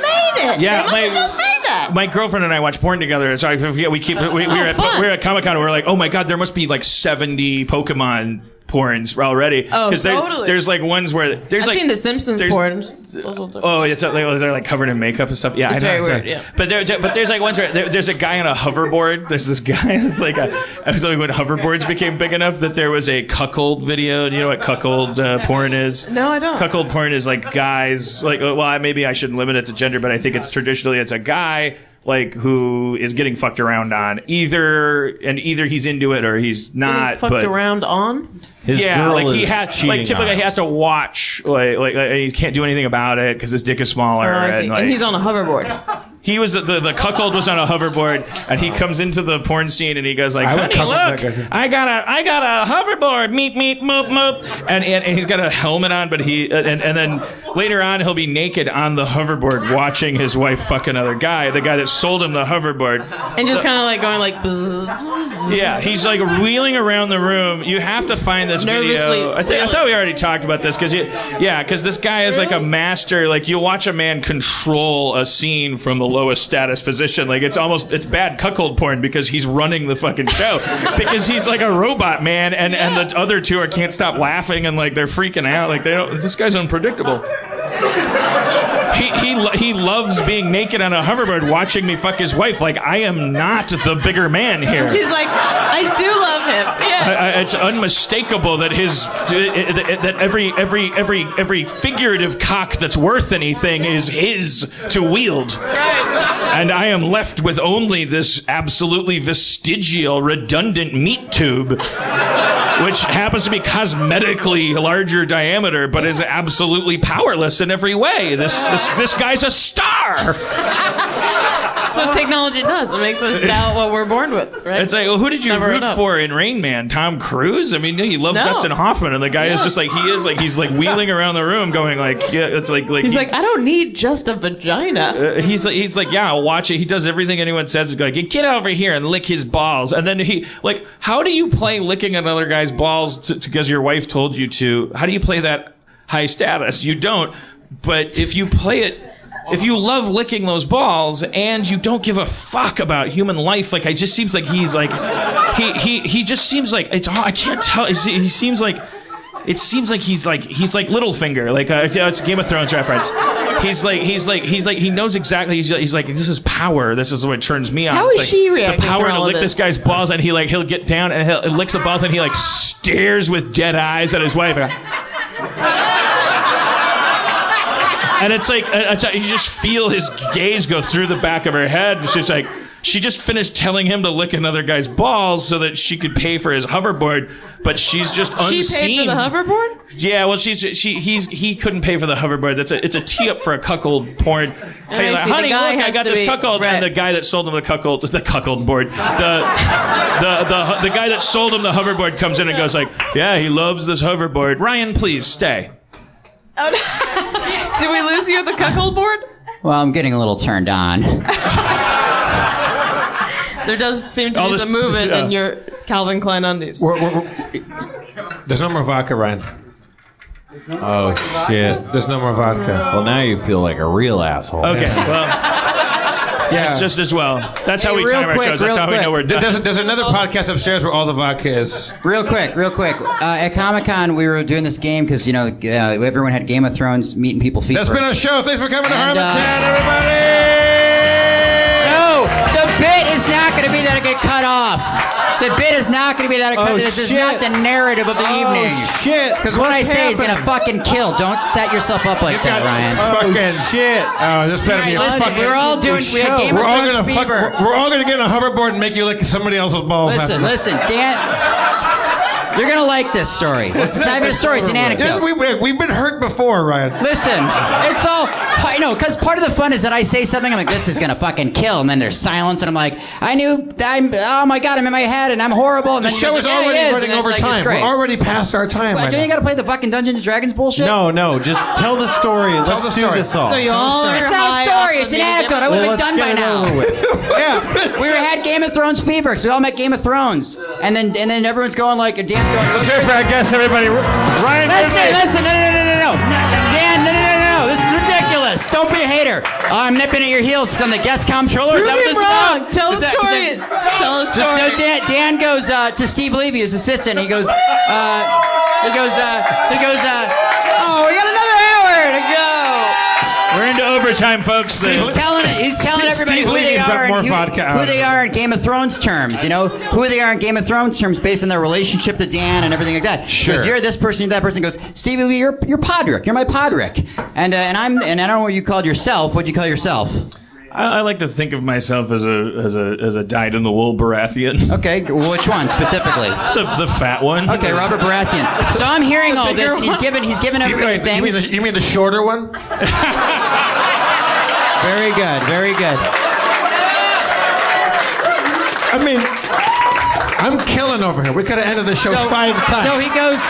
made it. Yeah, they must have just made that. My girlfriend and I watch porn together. So I forget we were at Comic-Con and we're like, oh my god, there must be like 70 Pokemon porns already. Oh, totally. There's like ones where I've seen the Simpsons porn. They're like covered in makeup and stuff. Yeah, it's I know. very weird. Yeah. But there's like ones where there's a guy on a hoverboard. There's this guy that's like I was like when hoverboards became big enough that there was a cuckold video. Do you know what cuckold porn is? No, I don't. Cuckold porn is like guys like maybe I shouldn't limit it to gender, but I think it's traditionally it's a guy like who is getting fucked around on either he's into it or he's not. Getting fucked around on. His girl like is he has like typically he has to watch like he can't do anything about it because his dick is smaller. And he's on a hoverboard. He was the cuckold was on a hoverboard and he comes into the porn scene and he goes like, honey, look, I got a hoverboard, meep meep moop moop, and he's got a helmet on, but he and then later on he'll be naked on the hoverboard watching his wife fuck another guy, the guy that sold him the hoverboard, and just kind of like going like, bzz, bzz. Yeah, he's like wheeling around the room. You have to find this video. I thought we already talked about this because this guy is like a master. Like you watch a man control a scene from the lowest status position. Like it's bad cuckold porn because he's running the fucking show because he's like a robot man and the other two can't stop laughing and like they're freaking out. Like this guy's unpredictable. He loves being naked on a hoverboard watching me fuck his wife. Like I am not the bigger man here. She's like, I do love him. Yeah. It's unmistakable that every figurative cock that's worth anything is his to wield. Right. And I am left with only this absolutely vestigial, redundant meat tube, which happens to be cosmetically larger diameter, but is absolutely powerless in every way. This guy's a star. That's what technology does. It makes us doubt what we're born with, right? It's like, well, who did you root for in Rain Man? Tom Cruise? I mean, you love Dustin Hoffman, and the guy is just like he's like wheeling around the room, going like, yeah, it's like he's like, I don't need just a vagina. He's like, yeah, I'll watch it. He does everything anyone says. He's like, get over here and lick his balls, and then how do you play licking another guy's balls because your wife told you to? How do you play that high status? You don't. But if you play it. If you love licking those balls and you don't give a fuck about human life, like it just seems like he's like he just seems like it's I can't tell. He seems like he's like Littlefinger, like it's a Game of Thrones reference. He's like he knows exactly. He's like this is power. This is what turns me on. How is she reacting? The power to lick this guy's balls, and he'll get down and he licks the balls and he like stares with dead eyes at his wife. And it's like you just feel his gaze go through the back of her head. She's like, she just finished telling him to lick another guy's balls so that she could pay for his hoverboard, but she's just unseen. She paid for the hoverboard? Yeah, well, he couldn't pay for the hoverboard. It's a tee up for a cuckold porn. Like, honey, look, I got this cuckold, right. And the guy that sold him the cuckold board, the guy that sold him the hoverboard comes in and goes like, yeah, he loves this hoverboard. Ryan, please stay. Oh, no. Did we lose you at the cuckold board? Well, I'm getting a little turned on. There does seem to be some movement in your Calvin Klein undies. There's no more vodka, Ryan. Oh, shit. There's no more vodka. Well, now you feel like a real asshole. Okay, well... Yeah, it's just as well. That's how we time our shows. That's how we know we're done. There's another podcast upstairs where all the vodka is. Real quick. At Comic-Con, we were doing this game because, everyone had Game of Thrones meeting people fever. That's been our show. Thanks for coming to Harmontown, everybody! No! The bit is not going to be that I get cut off. The bit is not going to be that. This is not the narrative of the evening. Oh, shit. Because what I say is going to fucking kill. Don't set yourself up like that, Ryan. Shit. Oh, this better be a fucking... We're all doing... We had Game of Thrones fever. We're all going to get on a hoverboard and make you lick somebody else's balls. Listen, Dan... You're going to like this story. It's not even a story. It's an anecdote. We've been hurt before, Ryan. Listen, it's all... I know, because part of the fun is that I say something, I'm like, this is gonna fucking kill, and then there's silence, and I'm like, oh my god, I'm in my head, and I'm horrible, and The then show is already running over time. Great. We're already past our time. Well, Right don't you now. gotta play the fucking Dungeons and Dragons bullshit? No, just tell the story. Let's do this all. So you all are It's not a story, it's an anecdote. I would have been done by now. Yeah, we had Game of Thrones fever, because we all met Game of Thrones, and then everyone's going like, Dan's going. Let's hear for our guest, everybody. Ryan. Listen, no. Dan, no. This is ridiculous. Don't be a hater. I'm nipping at your heels. It's on the guest comptroller. Is that what this is wrong. about? Tell the story. Tell the story. So Dan goes to Steve Levy, his assistant. He goes, oh, we got another hour to go. We're into overtime, folks. He's telling everybody Steve who they Levy's got are, more and vodka who they are in Game of Thrones terms. You know who they are in Game of Thrones terms based on their relationship to Dan and everything like that. Sure. Because you're this person, you're that person. Goes, Steve Levy, you're Podrick. You're my Podrick. And I don't know what you called yourself. What'd you call yourself? I like to think of myself as a dyed-in-the-wool Baratheon. Okay, which one specifically? The fat one. Okay, Robert Baratheon. So I'm hearing all this, and he's given everybody things. You mean the shorter one? Very good, very good. I mean, I'm killing over here. We could have ended the show 5 times. So he goes.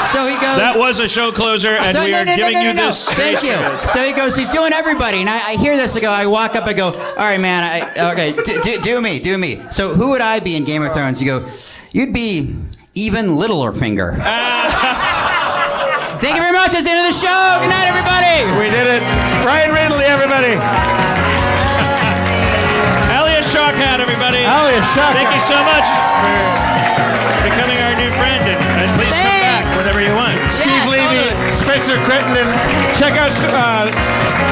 That was a show closer, and we are giving you this. Thank you. So he goes. He's doing everybody, and I hear this. I walk up. I go, all right, man. Do me. So who would I be in Game of Thrones? You go, you'd be even Littlefinger. Thank you very much. That's the end of the show. Good night, everybody. We did it. Ryan Ridley, everybody. Elias Shawkat, everybody. Elias Shawkat. Thank you so much for becoming our new friend, and please come back whenever you want. Steve Levy, Spencer Crittenden. Check out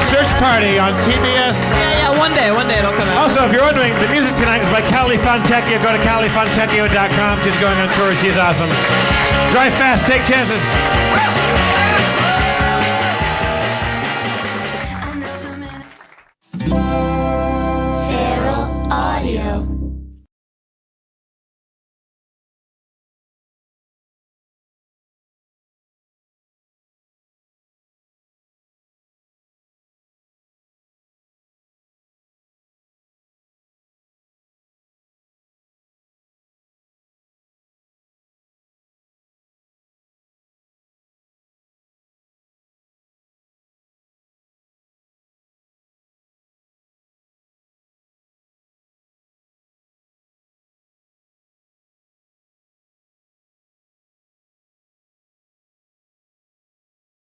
Search Party on TBS. Yeah, one day it'll come out. Also, if you're wondering, the music tonight is by Callie Fontecchio. Go to CallieFontecchio.com. She's going on tour. She's awesome. Drive fast. Take chances. Feral Audio.